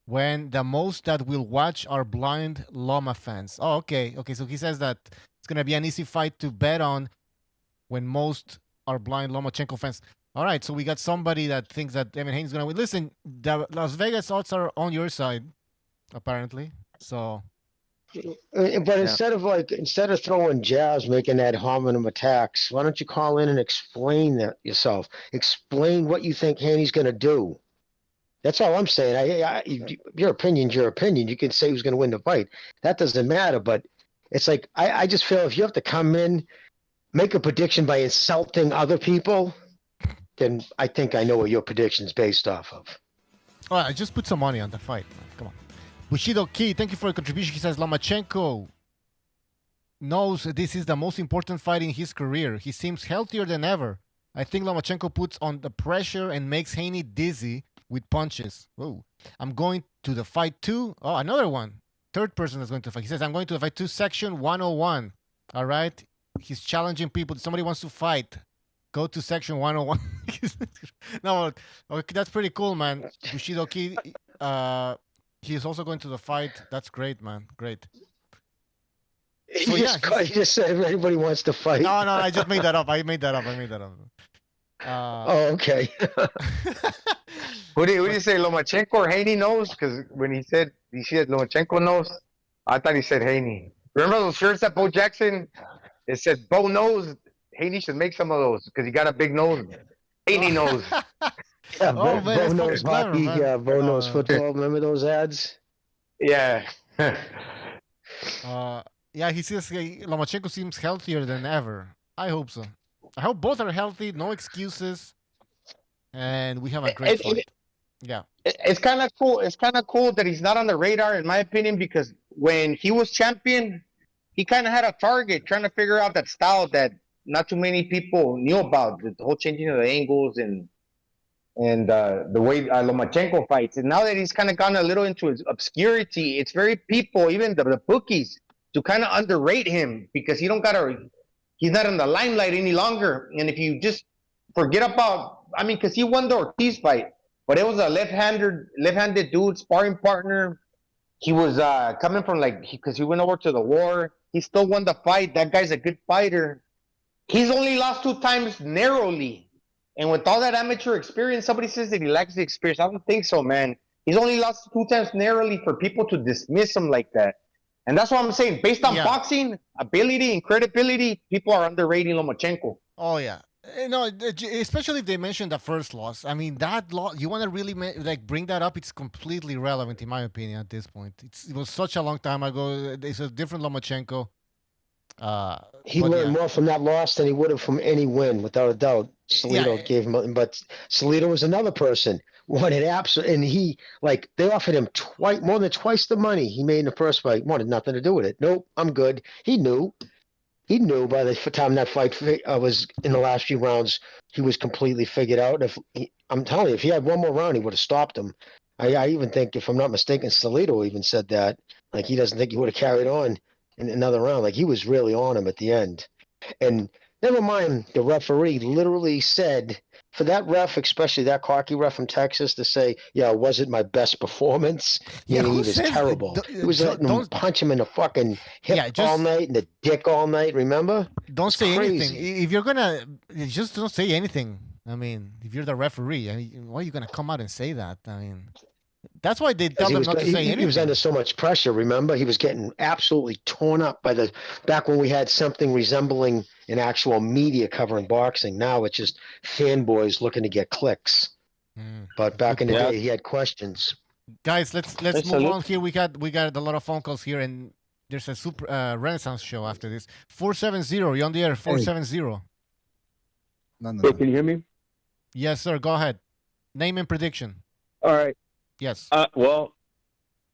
that will watch are blind Loma fans. Oh, okay. So he says that it's gonna be an easy fight to bet on when most are blind Lomachenko fans. All right, so we got somebody that thinks that Devin Haney is gonna win. Listen, the Las Vegas odds are on your side. apparently. So. But instead of throwing jabs, making that hominem attacks, why don't you call in and explain that yourself? Explain what you think Haney's going to do. That's all I'm saying. Your opinion's your opinion. You can say who's going to win the fight. That doesn't matter. But it's like I just feel if you have to come in, make a prediction by insulting other people, then I think I know what your prediction's based off of. All right, I just put some money on the fight, man. Come on. Bushido Key, thank you for your contribution. He says Lomachenko knows this is the most important fight in his career. He seems healthier than ever. I think Lomachenko puts on the pressure and makes Haney dizzy with punches. Whoa. I'm going to the fight too. Oh, another one. Third person is going to fight. He says, I'm going to the fight 2, section 101. All right. He's challenging people. Somebody wants to fight. Go to section 101. No, okay, that's pretty cool, man. Bushido Key, he's also going to the fight. That's great, man. Great. So, He just said everybody wants to fight. No, I just made that up. I made that up. Oh, okay. Who do you say, Lomachenko or Haney knows? Because when he said Lomachenko knows, I thought he said Haney. Remember those shirts that Bo Jackson? It said Bo knows. Haney should make some of those because he got a big nose. Haney knows. Yeah, Bo knows hockey. Yeah, Bo knows football. Remember those ads? Yeah. Yeah, he says Lomachenko seems healthier than ever. I hope so. I hope both are healthy, no excuses, and we have a great fight. Yeah. It's kind of cool. It's kind of cool that he's not on the radar, in my opinion, because when he was champion, he kind of had a target trying to figure out that style that not too many people knew about, the whole changing of the angles and the way Lomachenko fights. And now that he's kind of gone a little into his obscurity, it's very people, even the bookies, to kind of underrate him because he's not in the limelight any longer. And if you just forget about, because he won the Ortiz fight, but it was a left-handed dude, sparring partner. He was coming from because he went over to the war. He still won the fight. That guy's a good fighter. He's only lost 2 times narrowly. And with all that amateur experience, somebody says that he lacks the experience. I don't think so, man. He's only lost 2 times narrowly for people to dismiss him like that. And that's what I'm saying. Based on boxing, ability, and credibility, people are underrating Lomachenko. Oh, yeah. No, especially if they mention the first loss. That loss, you want to really bring that up, it's completely irrelevant in my opinion at this point. It was such a long time ago. It's a different Lomachenko. He learned more from that loss than he would have from any win, without a doubt. Salido gave him, but Salido was another person. Wanted absolutely, and he they offered him more than twice the money he made in the first fight. Wanted nothing to do with it. Nope, I'm good. He knew by the time that fight was in the last few rounds, he was completely figured out. I'm telling you, if he had one more round, he would have stopped him. I even think, if I'm not mistaken, Salido even said that. He doesn't think he would have carried on in another round. He was really on him at the end. And never mind, the referee literally said, for that ref, especially that cocky ref from Texas, to say, was it my best performance? He was terrible. He was letting him punch him in the fucking hip all night and the dick all night, remember? Don't say anything. If you're going to, just don't say anything. If you're the referee, why are you going to come out and say that? That's why they tell them not to say anything. He was under so much pressure, remember? He was getting absolutely torn up by back when we had something resembling an actual media covering boxing. Now it's just fanboys looking to get clicks. But back in the day, he had questions. Guys, let's move on here. We got a lot of phone calls here, and there's a super Renaissance show after this. 470, you're on the air, 470. No. Can you hear me? Yes, sir, go ahead. Name and prediction. All right. Yes. Well,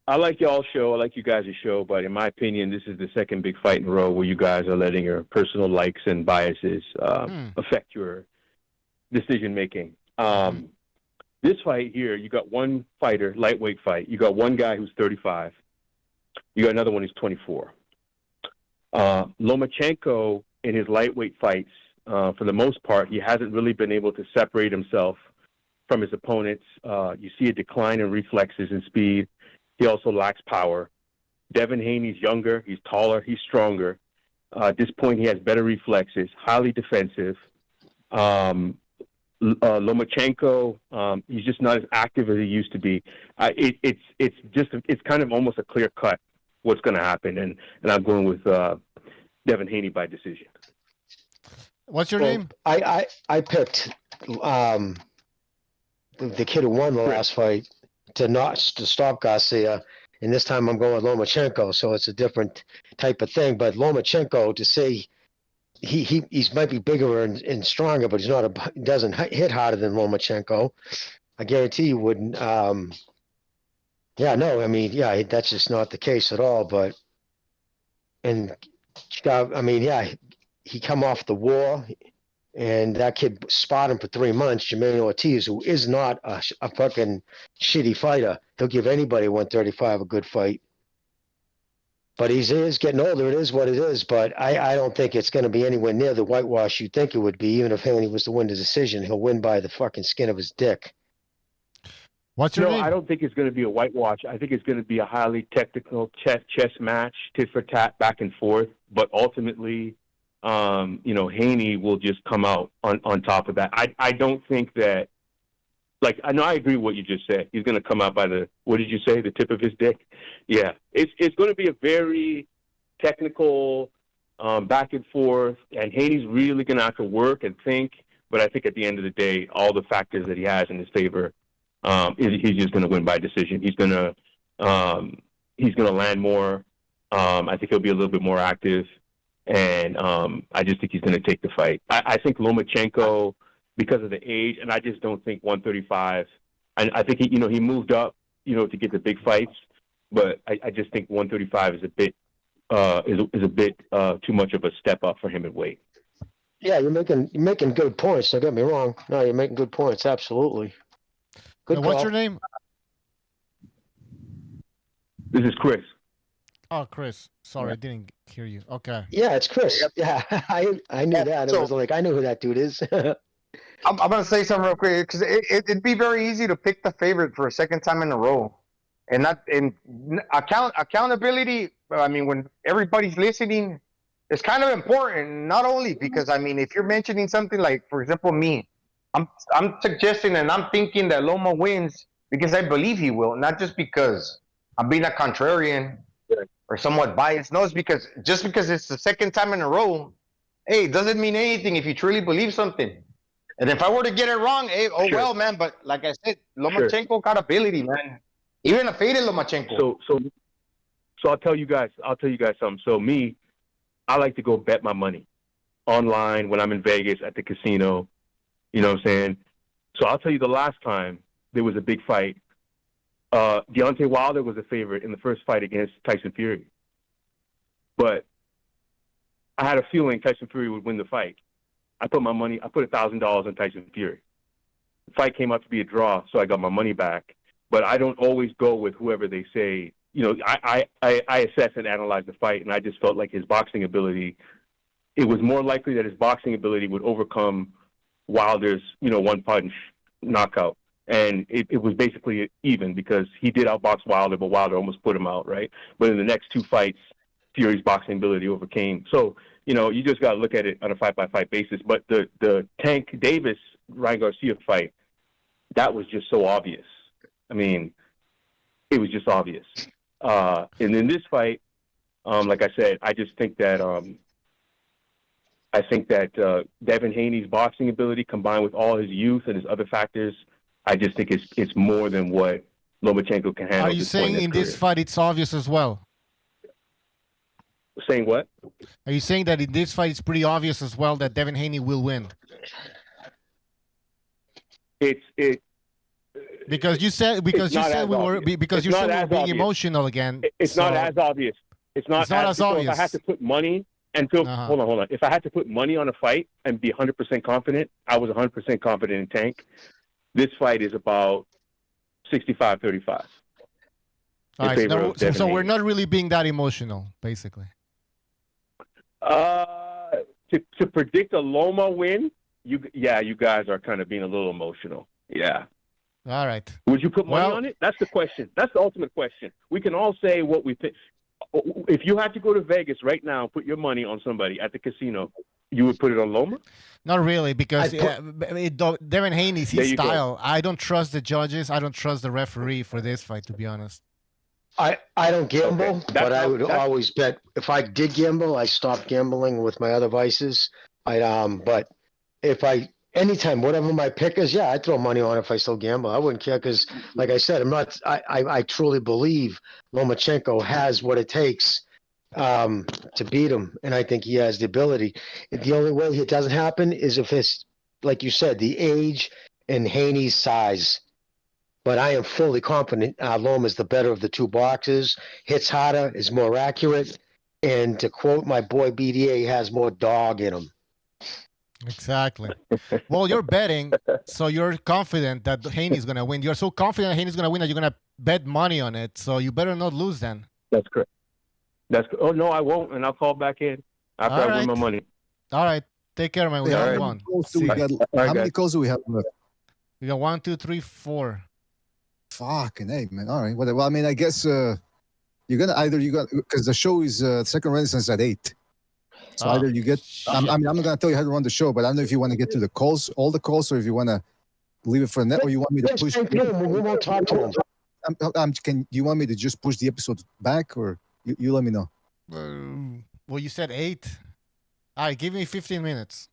I like y'all's show. I like you guys' show, but in my opinion, this is the second big fight in a row where you guys are letting your personal likes and biases affect your decision making. This fight here, you got one fighter, lightweight fight. You got one guy who's 35. You got another one who's 24. Lomachenko, in his lightweight fights, for the most part, he hasn't really been able to separate himself from his opponents. You see a decline in reflexes and speed. He also lacks power. Devin Haney's younger. He's taller. He's stronger. At this point, he has better reflexes, highly defensive. Lomachenko, he's just not as active as he used to be. It's kind of almost a clear cut what's going to happen, and I'm going with Devin Haney by decision. What's your name? I picked the kid who won the last fight to stop Garcia, and this time I'm going with Lomachenko. So it's a different type of thing. But Lomachenko, to say he's might be bigger and stronger, but he doesn't hit harder than Lomachenko. I guarantee you wouldn't. That's just not the case at all. But he come off the war, and that kid sparred him for 3 months. Jermaine Ortiz, who is not a fucking shitty fighter, they'll give anybody 135 a good fight. But he is getting older. It is what it is. But I don't think it's going to be anywhere near the whitewash you think it would be. Even if Haney was to win the decision, he'll win by the fucking skin of his dick. What's your name? I don't think it's going to be a whitewash. I think it's going to be a highly technical chess match, tit for tat, back and forth. But ultimately, Haney will just come out on top of that. I don't think that. I know I agree with what you just said. He's going to come out by the, what did you say, the tip of his dick? Yeah. It's going to be a very technical back and forth, and Haney's really going to have to work and think. But I think at the end of the day, all the factors that he has in his favor, he's just going to win by decision. He's going to land more. I think he'll be a little bit more active, and I just think he's going to take the fight. I think Lomachenko, because of the age, and I just don't think 135. I think he moved up, to get the big fights, but I just think 135 is a bit too much of a step up for him in weight. Yeah, you're making good points. Don't get me wrong. No, you're making good points. Absolutely. Good. What's your name? This is Chris. Oh, Chris. Sorry, I didn't hear you. Okay. Yeah, it's Chris. Yeah, I knew that. It was like I know who that dude is. I'm going to say something real quick because it'd be very easy to pick the favorite for a second time in a row, and accountability. I mean, when everybody's listening, it's kind of important. Not only because if you're mentioning something like, for example, me, I'm suggesting and I'm thinking that Loma wins because I believe he will, not just because I'm being a contrarian or somewhat biased. No, it's because it's the second time in a row. Hey, it doesn't mean anything if you truly believe something. And if I were to get it wrong, well, man. But like I said, Lomachenko got ability, man. Even a faded Lomachenko. So I'll tell you guys something. So me, I like to go bet my money online when I'm in Vegas at the casino. You know what I'm saying? So I'll tell you the last time there was a big fight. Deontay Wilder was a favorite in the first fight against Tyson Fury. But I had a feeling Tyson Fury would win the fight. I put $1,000 on Tyson Fury. The fight came out to be a draw, so I got my money back. But I don't always go with whoever they say. I assess and analyze the fight, and I just felt like his boxing ability, it was more likely that his boxing ability would overcome Wilder's, one punch knockout. And it was basically even because he did outbox Wilder, but Wilder almost put him out, right? But in the next two fights, Fury's boxing ability overcame. So, you just got to look at it on a fight-by-fight basis. But the Tank Davis-Ryan Garcia fight, that was just so obvious. I mean, it was just obvious. And in this fight, like I said, I just think that Devin Haney's boxing ability combined with all his youth and his other factors, I just think it's more than what Lomachenko can handle. Are you saying in this fight it's obvious as well? Saying what? Are you saying that in this fight it's pretty obvious as well that Devin Haney will win? Because you said we were being emotional again. It's not as obvious. It's not as obvious. If I had to put money and feel hold on. If I had to put money on a fight and be 100% confident, I was 100% confident in Tank. This fight is about 65-35. All right, so we're not really being that emotional, basically. To predict a Loma win, you guys are kind of being a little emotional. Yeah. All right. Would you put money on it? That's the question. That's the ultimate question. We can all say what we think. If you had to go to Vegas right now and put your money on somebody at the casino, you would put it on Loma? Not really, because Devin Haney's There his you go. style. I don't trust the judges. I don't trust the referee for this fight, to be honest. I don't gamble, Okay. but I would always bet. If I did gamble, I stopped gambling with my other vices. But if anytime, whatever my pick is, yeah, I'd throw money on it if I still gamble. I wouldn't care because, like I said, I truly believe Lomachenko has what it takes to beat him, and I think he has the ability. The only way it doesn't happen is if it's, like you said, the age and Haney's size. But I am fully confident Loma's the better of the two boxers, hits harder, is more accurate, and to quote my boy BDA, has more dog in him. Exactly. Well, you're betting, so you're confident that Haney's going to win. You're so confident Haney's going to win that you're going to bet money on it, so you better not lose then. That's correct. Oh, no, I won't, and I'll call back in after I win my money. All right. Take care, man. We got one. How many calls do we have left? We got 1, 2, 3, 4. Fucking hey, man. All right. Well, I mean, I guess you're gonna because the show is second renaissance at 8. So either you get. I'm not gonna tell you how to run the show, but I don't know if you want to get to the calls, all the calls, or if you want to leave it for net, or you want me to push. We won't talk to him. Do you want me to just push the episode back, or you let me know? Well, you said 8. All right, give me 15 minutes.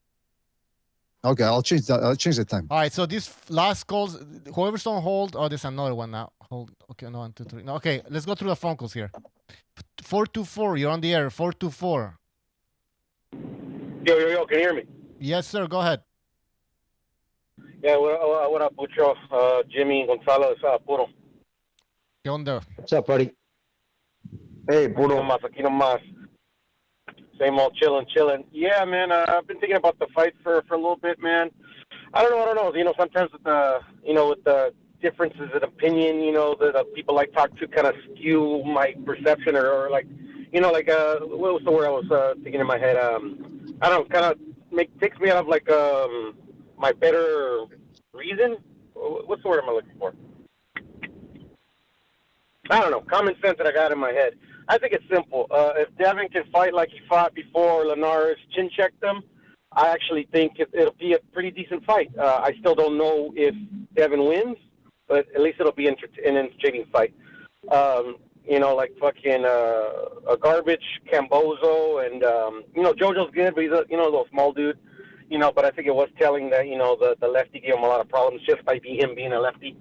Okay, I'll change that. I'll change the time. All right, so these last calls, whoever's on hold. Oh, there's another one now. Hold. Okay, no, 1, 2, 3. No, okay, let's go through the phone calls here. 424, you're on the air. 424. Yo, can you hear me? Yes, sir. Go ahead. Yeah, what up, Bucho? Jimmy Gonzalez, Puro. ¿Qué onda? What's up, buddy? Hey, Puro. Aquí nomás. Same old chilling. Yeah, man, I've been thinking about the fight for a little bit, man. I don't know. You know, sometimes with the differences in opinion, you know, that people like talk to kind of skew my perception or like, you know, like, what was the word I was thinking in my head? I don't know, kind of takes me out of like my better reason. What's the word am I looking for? I don't know, common sense that I got in my head. I think it's simple. If Devin can fight like he fought before Linares chin checked him, I actually think it'll be a pretty decent fight. I still don't know if Devin wins, but at least it'll be an entertaining fight. You know, like fucking a garbage Cambozo, and you know, JoJo's good, but he's a little small dude. You know, but I think it was telling that the lefty gave him a lot of problems just by him being a lefty.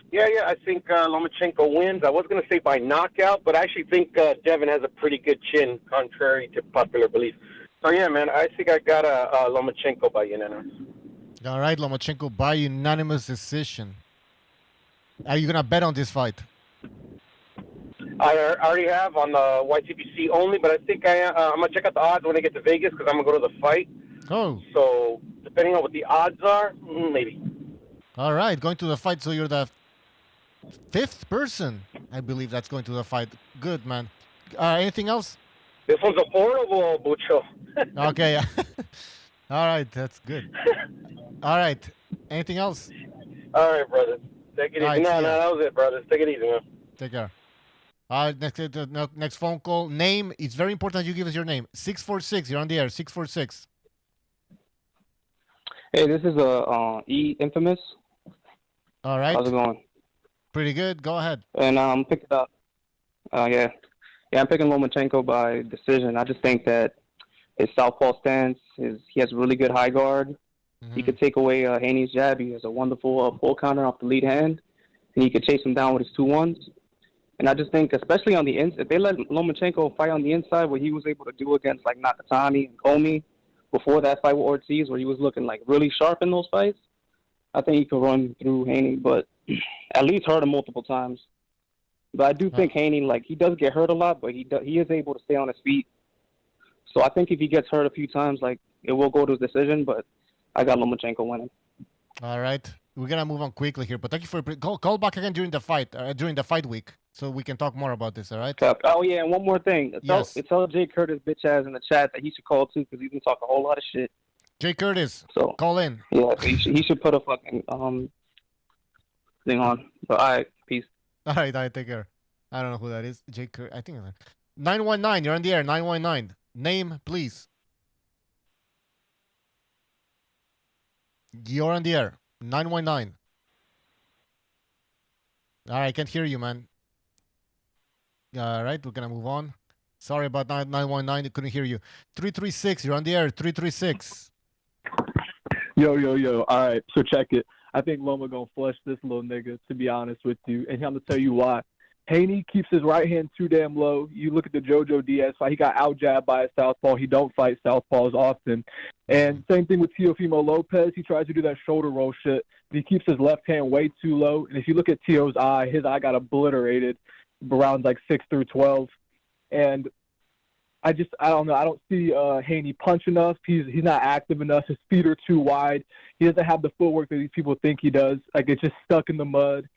Yeah, I think Lomachenko wins. I was going to say by knockout, but I actually think Devin has a pretty good chin, contrary to popular belief. So, yeah, man, I think I got a Lomachenko by unanimous. All right, Lomachenko by unanimous decision. Are you going to bet on this fight? I already have on the YTBC only, but I think I'm going to check out the odds when I get to Vegas because I'm going to go to the fight. Oh. So, depending on what the odds are, maybe. All right, going to the fight. So, you're the 5th person, I believe, that's going to the fight. Good, man. Anything else? This one's affordable, Bucho. Okay. All right, that's good. All right. Anything else? All right, brother. Take it easy. Right, No, that was it, brother. Take it easy, man. Take care. All right, next phone call. Name. It's very important you give us your name. 646. You're on the air. 646. Hey, this is E Infamous. All right. How's it going? Pretty good. Go ahead. And I'm picking up. Yeah, I'm picking Lomachenko by decision. I just think that his southpaw stance, he has really good high guard. Mm-hmm. He could take away Haney's jab. He has a wonderful full counter off the lead hand, and he could chase him down with his 2-1s. And I just think, especially on the inside, if they let Lomachenko fight on the inside, what he was able to do against like Nakatani and Comey before that fight with Ortiz, where he was looking like really sharp in those fights, I think he could run through Haney, but at least hurt him multiple times. But I do think Haney, like, he does get hurt a lot, but he is able to stay on his feet. So I think if he gets hurt a few times, like, it will go to his decision, but I got Lomachenko winning. All right. We're going to move on quickly here, but thank you for call back again during the fight week, so we can talk more about this, all right? Oh, yeah, and one more thing. Tell Jay Curtis bitch ass in the chat that he should call, too, because he's been talking a whole lot of shit. Jay Curtis, so call in. Yeah, he should put a fucking thing on. But all right, peace. All right, take care. I don't know who that is. Jay Curtis, I think 919. You're on the air. 919. Name, please. You're on the air. 919. All right, I can't hear you, man. All right, we're going to move on. Sorry about 919. I couldn't hear you. 336, you're on the air. 336. Yo. All right, so check it. I think Loma going to flush this little nigga, to be honest with you. And I'm going to tell you why. Haney keeps his right hand too damn low. You look at the JoJo Diaz fight. He got out-jabbed by a southpaw. He don't fight southpaws often. And same thing with Teofimo Lopez. He tries to do that shoulder roll shit, but he keeps his left hand way too low. And if you look at Teo's eye, his eye got obliterated around like 6 through 12. And I don't know. I don't see Haney punch enough. He's not active enough. His feet are too wide. He doesn't have the footwork that these people think he does. Like, it's just stuck in the mud.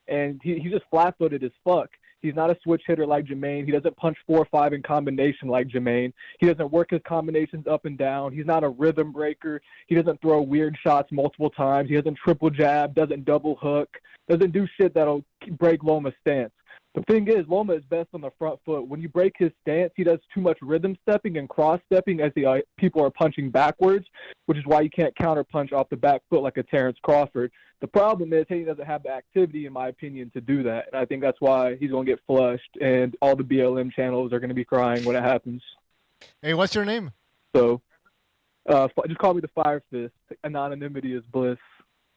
And he's just flat-footed as fuck. He's not a switch hitter like Jermaine. He doesn't punch 4 or 5 in combination like Jermaine. He doesn't work his combinations up and down. He's not a rhythm breaker. He doesn't throw weird shots multiple times. He doesn't triple jab, doesn't double hook, doesn't do shit that'll break Loma's stance. The thing is, Loma is best on the front foot. When you break his stance, he does too much rhythm stepping and cross stepping as the people are punching backwards, which is why you can't counter punch off the back foot like a Terrence Crawford. The problem is he doesn't have the activity, in my opinion, to do that. And I think that's why he's going to get flushed, and all the BLM channels are going to be crying when it happens. Hey, what's your name? So, just call me the Fire Fist. Anonymity is bliss.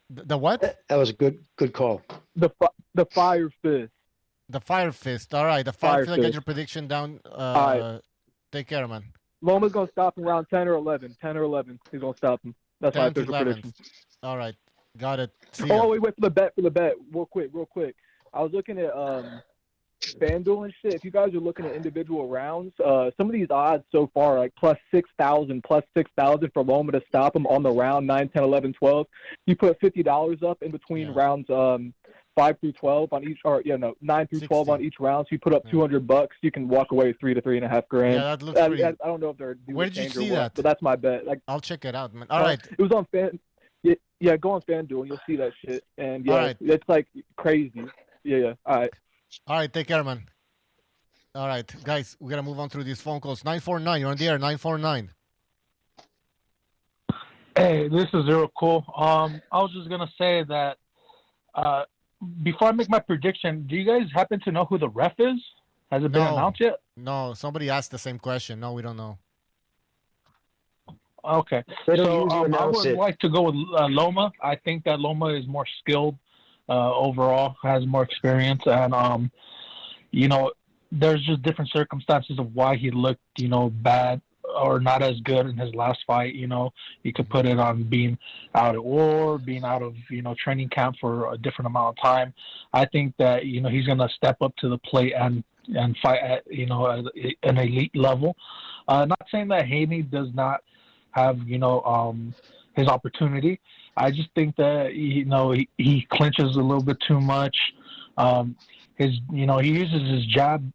The what? That was a good call. The Fire Fist. The Fire Fist. All right, the Fire Fist. Get Fist. your prediction down. All right. Take care, man. Loma's going to stop him around 10 or 11. 10 or 11. He's going to stop him. That's my 10 to official 11. prediction. All right. Got it. See ya. Oh, wait, for the bet. Real quick. I was looking at FanDuel and shit. If you guys are looking at individual rounds, some of these odds so far, like plus 6,000 for Loma to stop him on the round 9, 10, 11, 12. You put $50 up in between rounds 5 through 12 on each, 9 through 12 on each round. So you put up $200. You can walk away with $3 to $3.5 grand. Yeah, that looks pretty. I don't know if they're doing Where did you change or see what, that? but that's my bet. Like, I'll check it out, man. All right. It was on Yeah, go on FanDuel and you'll see that shit. And yeah, All right. it's like crazy. Yeah. All right. All right. Take care, man. All right, guys, we gotta move on through these phone calls. 949, you're on the air. 949. Hey, this is Zero Cool. I was just gonna say that before I make my prediction, do you guys happen to know who the ref is? Has it been announced yet? No, somebody asked the same question. No, we don't know. Okay. They don't So usually I announce would it. like to go with Loma. I think that Loma is more skilled overall, has more experience, and there's just different circumstances of why he looked, bad or not as good in his last fight. You could put it on being out at war, being out of, training camp for a different amount of time. I think that, he's going to step up to the plate and fight at, an elite level. Not saying that Haney does not have, his opportunity. I just think that, he clinches a little bit too much. He uses his jab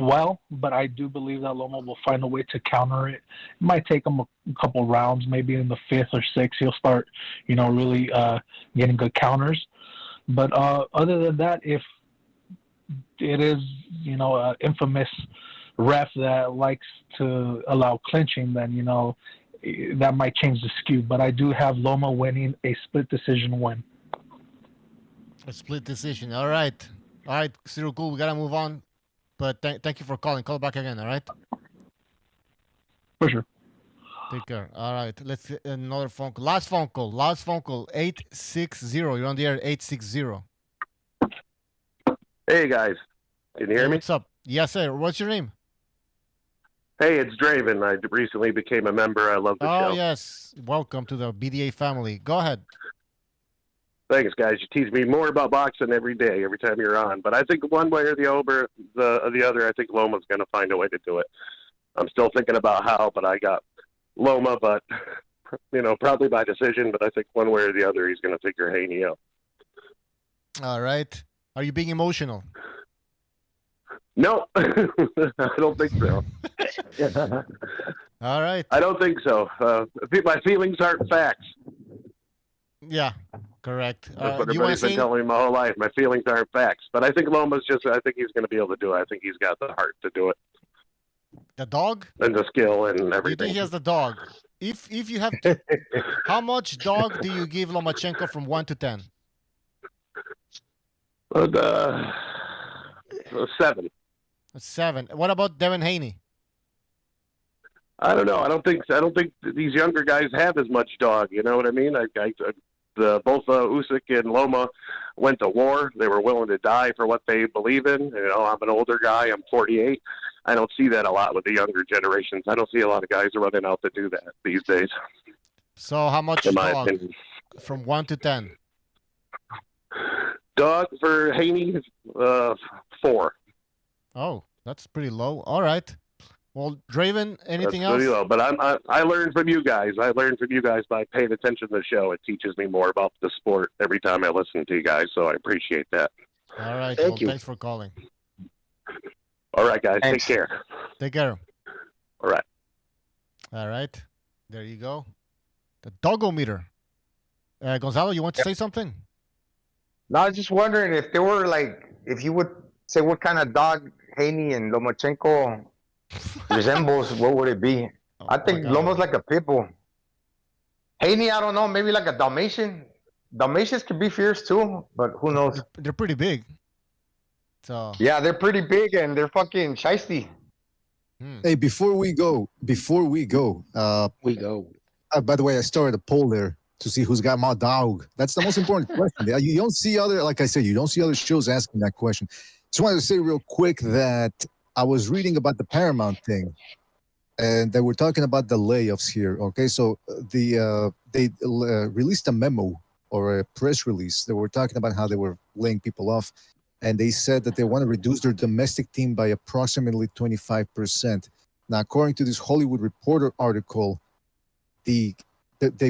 well, but I do believe that Loma will find a way to counter it. It might take him a couple rounds, maybe in the 5th or 6th, he'll start, really getting good counters. But other than that, if it is, an infamous ref that likes to allow clinching, then, that might change the skew. But I do have Loma winning a split decision win. A split decision. All right. All right, Cyril, cool. We got to move on. But thank you for calling. Call back again, all right? For sure. Take care. All right. Let's get another phone call. Last phone call. 860. You're on the air, 860. Hey, guys. Can you hear me? What's up? Yes, sir. What's your name? Hey, it's Draven. I recently became a member. I love the show. Oh, yes. Welcome to the BDA family. Go ahead. Thanks, guys. You teach me more about boxing every day, every time you're on. But I think one way or the other, I think Loma's going to find a way to do it. I'm still thinking about how, but I got Loma, but, probably by decision. But I think one way or the other, he's going to figure Haney out. All right. Are you being emotional? No, I don't think so. All right. I don't think so. My feelings aren't facts. Yeah, correct. That's what everybody's been telling me my whole life. My feelings aren't facts. But I think Loma's I think he's going to be able to do it. I think he's got the heart to do it. The dog? And the skill and You everything. think he has the dog? If you have to, how much dog do you give Lomachenko from 1 to 10? 7. 7. What about Devin Haney? I don't know. I don't think these younger guys have as much dog. You know what I mean? Both Usyk and Loma went to war. They were willing to die for what they believe in. You know, I'm an older guy. I'm 48. I don't see that a lot with the younger generations. I don't see a lot of guys running out to do that these days. So how much in my dog opinion. from 1 to 10? Dog for Haney, 4. Oh, that's pretty low. All right. Well, Draven, anything That's else? pretty low. But I learned from you guys. I learned from you guys by paying attention to the show. It teaches me more about the sport every time I listen to you guys. So I appreciate that. All right. Thank you. Thanks for calling. All right, guys. Thanks. Take care. Take care. All right. All right. There you go. The dogometer. Gonzalo, you want to say something? No, I was just wondering if there were if you would say what kind of dog Haney and Lomachenko resembles, what would it be? I think Loma's like a pit bull. Haney, I don't know, maybe like a Dalmatian. Dalmatians can be fierce too, but who knows? They're pretty big. So yeah, they're pretty big and they're fucking shiesty. Hey, before we go, by the way, I started a poll there to see who's got more dog. That's the most important question. You don't see like I said, you don't see other shows asking that question. Just wanted to say real quick that I was reading about the Paramount thing, and they were talking about the layoffs here. Okay, so they released a memo or a press release. They were talking about how they were laying people off, and they said that they want to reduce their domestic team by approximately 25%. Now, according to this Hollywood Reporter article, they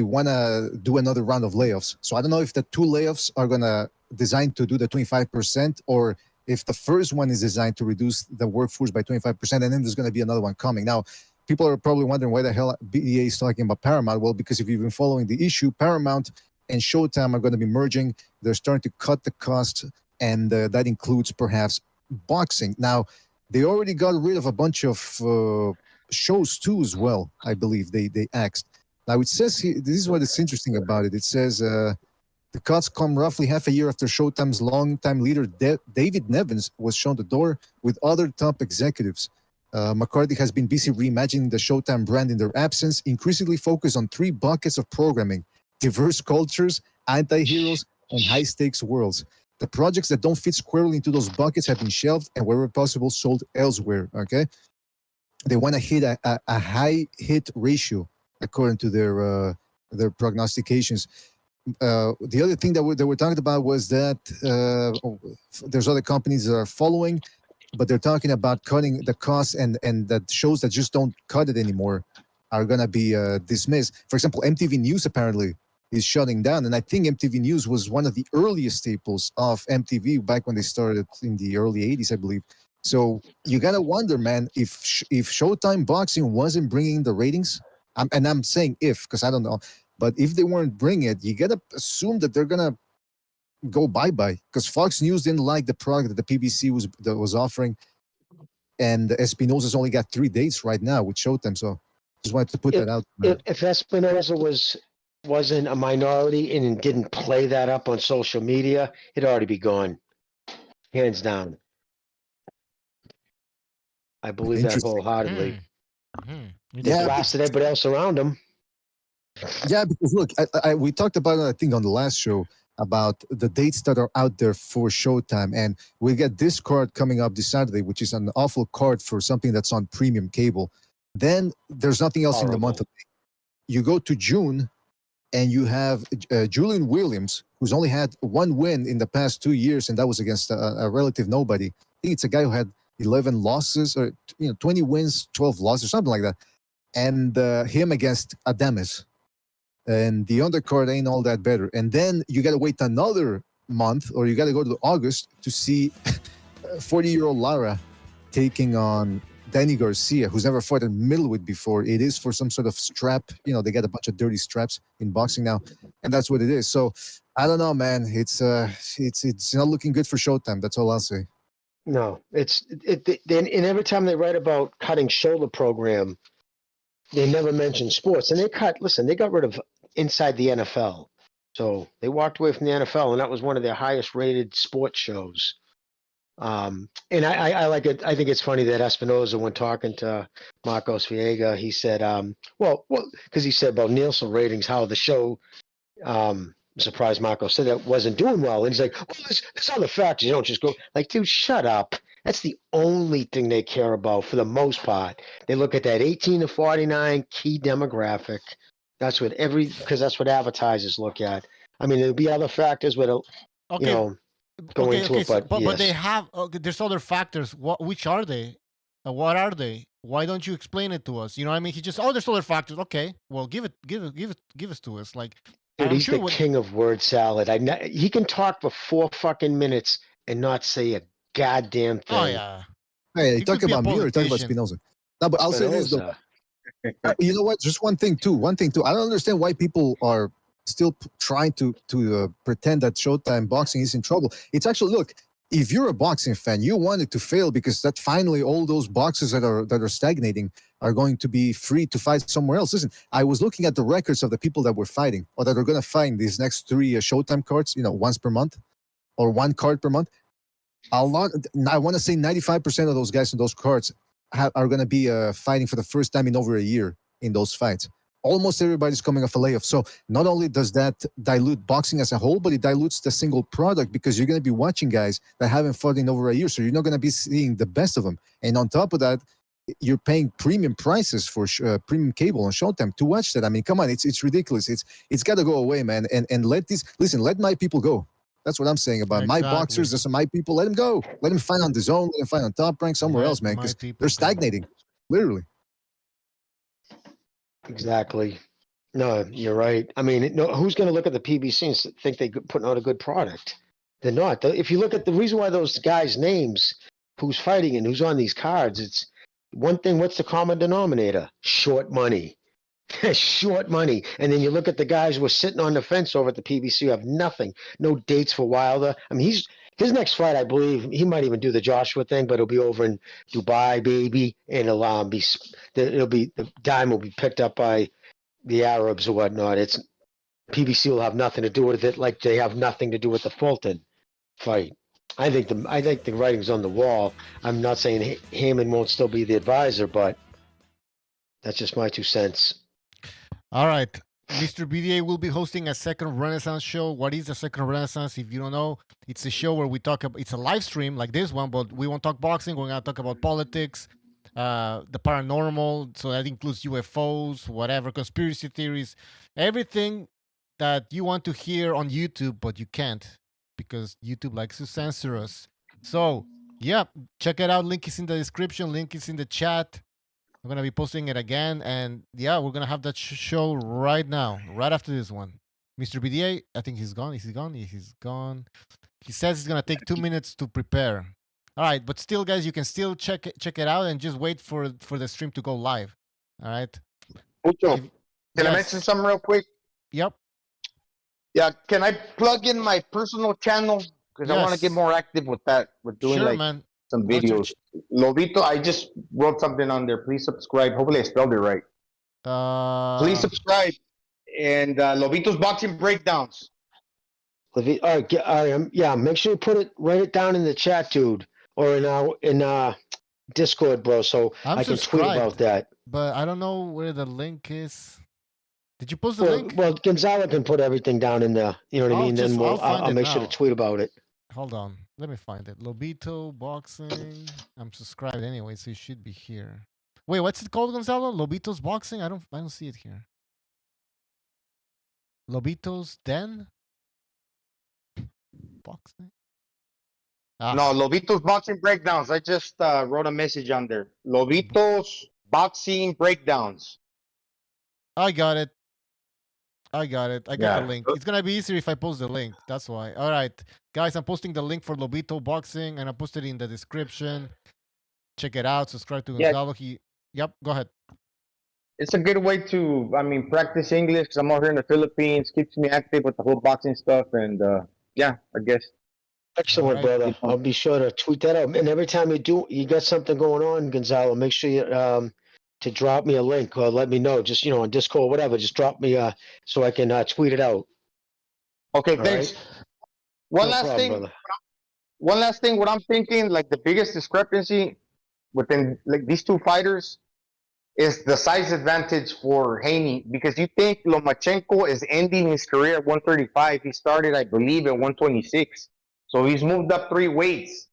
want to do another round of layoffs. So I don't know if the 2 layoffs are going to designed to do the 25%, or if the first one is designed to reduce the workforce by 25%, and then there's going to be another one coming. Now, people are probably wondering why the hell BDA is talking about Paramount. Well, because if you've been following the issue, Paramount and Showtime are going to be merging. They're starting to cut the cost, and that includes perhaps boxing. Now, they already got rid of a bunch of shows too as well, I believe, they axed. Now, it says here, this is what is interesting about it. It says the cuts come roughly half a year after Showtime's longtime leader, David Nevins, was shown the door with other top executives. McCarthy has been busy reimagining the Showtime brand in their absence, increasingly focused on 3 buckets of programming: diverse cultures, anti-heroes, and high-stakes worlds. The projects that don't fit squarely into those buckets have been shelved and, wherever possible, sold elsewhere, okay? They want to hit a high hit ratio, according to their prognostications. The other thing that they were talking about was that there's other companies that are following, but they're talking about cutting the costs, and that shows that just don't cut it anymore are going to be dismissed. For example, MTV News apparently is shutting down, and I think MTV News was one of the earliest staples of MTV back when they started in the early 80s, I believe. So you got to wonder, man, if Showtime Boxing wasn't bringing the ratings, and I'm saying if, because I don't know, but if they weren't bringing it, you got to assume that they're going to go bye-bye, because Fox News didn't like the product that the PBC was offering, and Espinosa's only got 3 dates right now with Showtime, so just wanted to put that out. If Espinosa wasn't a minority and didn't play that up on social media, it'd already be gone, hands down. I believe that wholeheartedly. They blasted everybody else around him. Yeah, because look, we talked about it, I think, on the last show about the dates that are out there for Showtime, and we get this card coming up this Saturday, which is an awful card for something that's on premium cable. Then there's nothing else in the month of May. You go to June, and you have Julian Williams, who's only had 1 win in the past 2 years, and that was against a relative nobody. I think it's a guy who had 11 losses, or 20 wins, 12 losses, something like that, and him against Adames. And the undercard ain't all that better. And then you got to wait another month, or you got to go to August to see 40-year-old Lara taking on Danny Garcia, who's never fought in middleweight before. It is for some sort of strap. They got a bunch of dirty straps in boxing now, and that's what it is. So I don't know, man. It's not looking good for Showtime. That's all I'll say. No, and every time they write about cutting shoulder program, they never mentioned sports, and they got rid of Inside the NFL. So they walked away from the NFL, and that was one of their highest rated sports shows. And I like it. I think it's funny that Espinoza, when talking to Marcos Viega, he said, well, because he said about Nielsen ratings, how the show, surprised Marcos said that wasn't doing well. And he's like, well, there's other factors. You don't just go, like, dude, shut up. That's the only thing they care about for the most part. They look at that 18 to 49 key demographic. That's what because that's what advertisers look at. I mean, there'll be other factors with, Okay. you know, go into it, but but they yes. have there's other factors. Which are they? What are they? Why don't you explain it to us? You know what I mean? He just there's other factors. Okay, well, give us to us. Like, Dude, I'm he's sure the king of word salad. He can talk for 4 fucking minutes and not say a goddamn thing. Oh yeah. Hey, He you talking could be a about me or you talking about politician. Spinoza? No, but I'll say this though. You know what? Just one thing too. I don't understand why people are still trying to pretend that Showtime boxing is in trouble. It's actually, look, if you're a boxing fan, you want it to fail because that finally all those boxers that are stagnating are going to be free to fight somewhere else. Listen, I was looking at the records of the people that were fighting or that are going to fight in these next 3 Showtime cards, you know, once per month or 1 card per month. I want to say 95% of those guys in those cards are going to be fighting for the first time in over a year in those fights. Almost everybody's coming off a layoff. So not only does that dilute boxing as a whole, but it dilutes the single product because you're going to be watching guys that haven't fought in over a year. So you're not going to be seeing the best of them. And on top of that, you're paying premium prices for premium cable on Showtime to watch that. I mean, come on, it's ridiculous. It's got to go away, man. And let my people go. That's what I'm saying about my boxers. Those are my people. Let them go. Let them fight on the zone. Let them fight on Top Rank somewhere else, man, because they're stagnating, literally. Exactly. No, you're right. I mean, who's going to look at the PBC and think they're putting out a good product? They're not. If you look at the reason why those guys' names, who's fighting and who's on these cards, it's one thing. What's the common denominator? Short money. Short money. And then you look at the guys who are sitting on the fence over at the PBC who have nothing. No dates for Wilder. I mean, his next fight, I believe, he might even do the Joshua thing, but it'll be over in Dubai, baby, and the dime will be picked up by the Arabs or whatnot. PBC will have nothing to do with it, like they have nothing to do with the Fulton fight. I think the writing's on the wall. I'm not saying Heyman won't still be the advisor, but that's just my 2 cents. All right. Mr. BDA will be hosting a second Renaissance show. What is the second Renaissance? If you don't know, it's a show where we talk about, it's a live stream like this one, but we won't talk boxing. We're going to talk about politics, the paranormal. So that includes UFOs, whatever, conspiracy theories, everything that you want to hear on YouTube, but you can't because YouTube likes to censor us. So, yeah, check it out. Link is in the description. Link is in the chat. I'm going to be posting it again. And yeah, we're going to have that show right now, right after this one. Mr. BDA, I think he's gone. Is he gone? He's gone. He says it's going to take 2 minutes to prepare. All right. But still, guys, you can still check it out and just wait for the stream to go live. All right. Can I mention something real quick? Yep. Yeah. Can I plug in my personal channel? Because I want to get more active with that. With doing man. Some videos. Lobito, I just wrote something on there. Please subscribe. Hopefully I spelled it right. Please subscribe. And Lobito's Boxing Breakdowns. All right, yeah, make sure you write it down in the chat, dude, or in Discord, bro, so I can tweet about that. But I don't know where the link is. Did you post the link? Well, Gonzalo can put everything down in the, you know what I mean? Then I'll make sure to tweet about it. Hold on. Let me find it. Lobito Boxing. I'm subscribed anyway, so it should be here. Wait, what's it called, Gonzalo? Lobito's Boxing? I don't see it here. Lobito's Den? Boxing? No, Lobito's Boxing Breakdowns. I just wrote a message on there. Lobito's Boxing Breakdowns. I got it. I got the link. It's going to be easier if I post the link. That's why. All right. Guys, I'm posting the link for Lobito Boxing, and I posted it in the description. Check it out. Subscribe to Gonzalo. Yep, go ahead. It's a good way to, practice English because I'm out here in the Philippines. Keeps me active with the whole boxing stuff. And, I guess. Excellent, brother. I'll be sure to tweet that out. And every time you got something going on, Gonzalo, make sure you to drop me a link or let me know. Just on Discord, whatever. Just drop me so I can tweet it out. Okay, All thanks. right? One No last problem, thing. brother. One last thing. What I'm thinking, like the biggest discrepancy within like these two fighters is the size advantage for Haney, because you think Lomachenko is ending his career at 135. He started, I believe, at 126. So he's moved up 3 weights.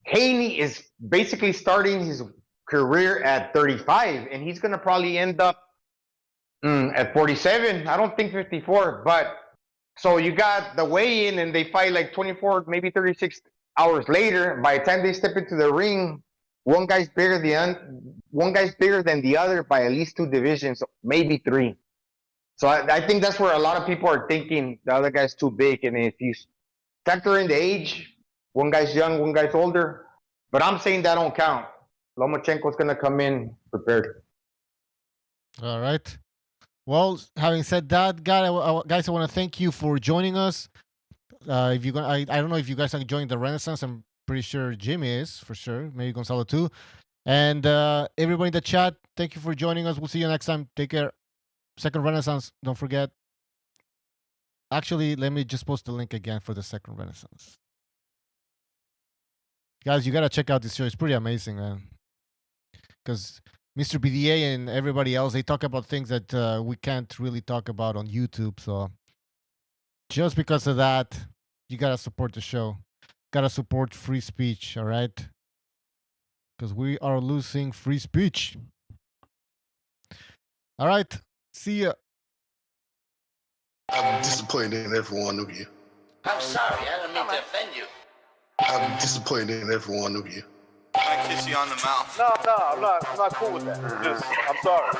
Haney is basically starting his career at 35, and he's going to probably end up at 47. I don't think 54, but so you got the weigh-in, and they fight like 24, maybe 36 hours later. By the time they step into the ring, one guy's bigger than the other by at least 2 divisions, maybe 3. So I think that's where a lot of people are thinking the other guy's too big. And if you factor in the age, one guy's young, one guy's older. But I'm saying that don't count. Lomachenko's going to come in prepared. All right. Well, having said that, guys, I want to thank you for joining us. If you I don't know if you guys are enjoying the Renaissance. I'm pretty sure Jimmy is, for sure. Maybe Gonzalo too. And everybody in the chat, thank you for joining us. We'll see you next time. Take care. Second Renaissance, don't forget. Actually, let me just post the link again for the Second Renaissance. Guys, you got to check out this show. It's pretty amazing, man. Because Mr. BDA and everybody else, they talk about things that we can't really talk about on YouTube. So just because of that, you got to support the show. Got to support free speech, all right? Because we are losing free speech. All right. See ya. I'm disappointed in every one of you. I'm sorry, I don't mean to offend you. I'm disappointed in every one of you. I kiss you on the mouth. No, I'm not cool with that. I'm sorry.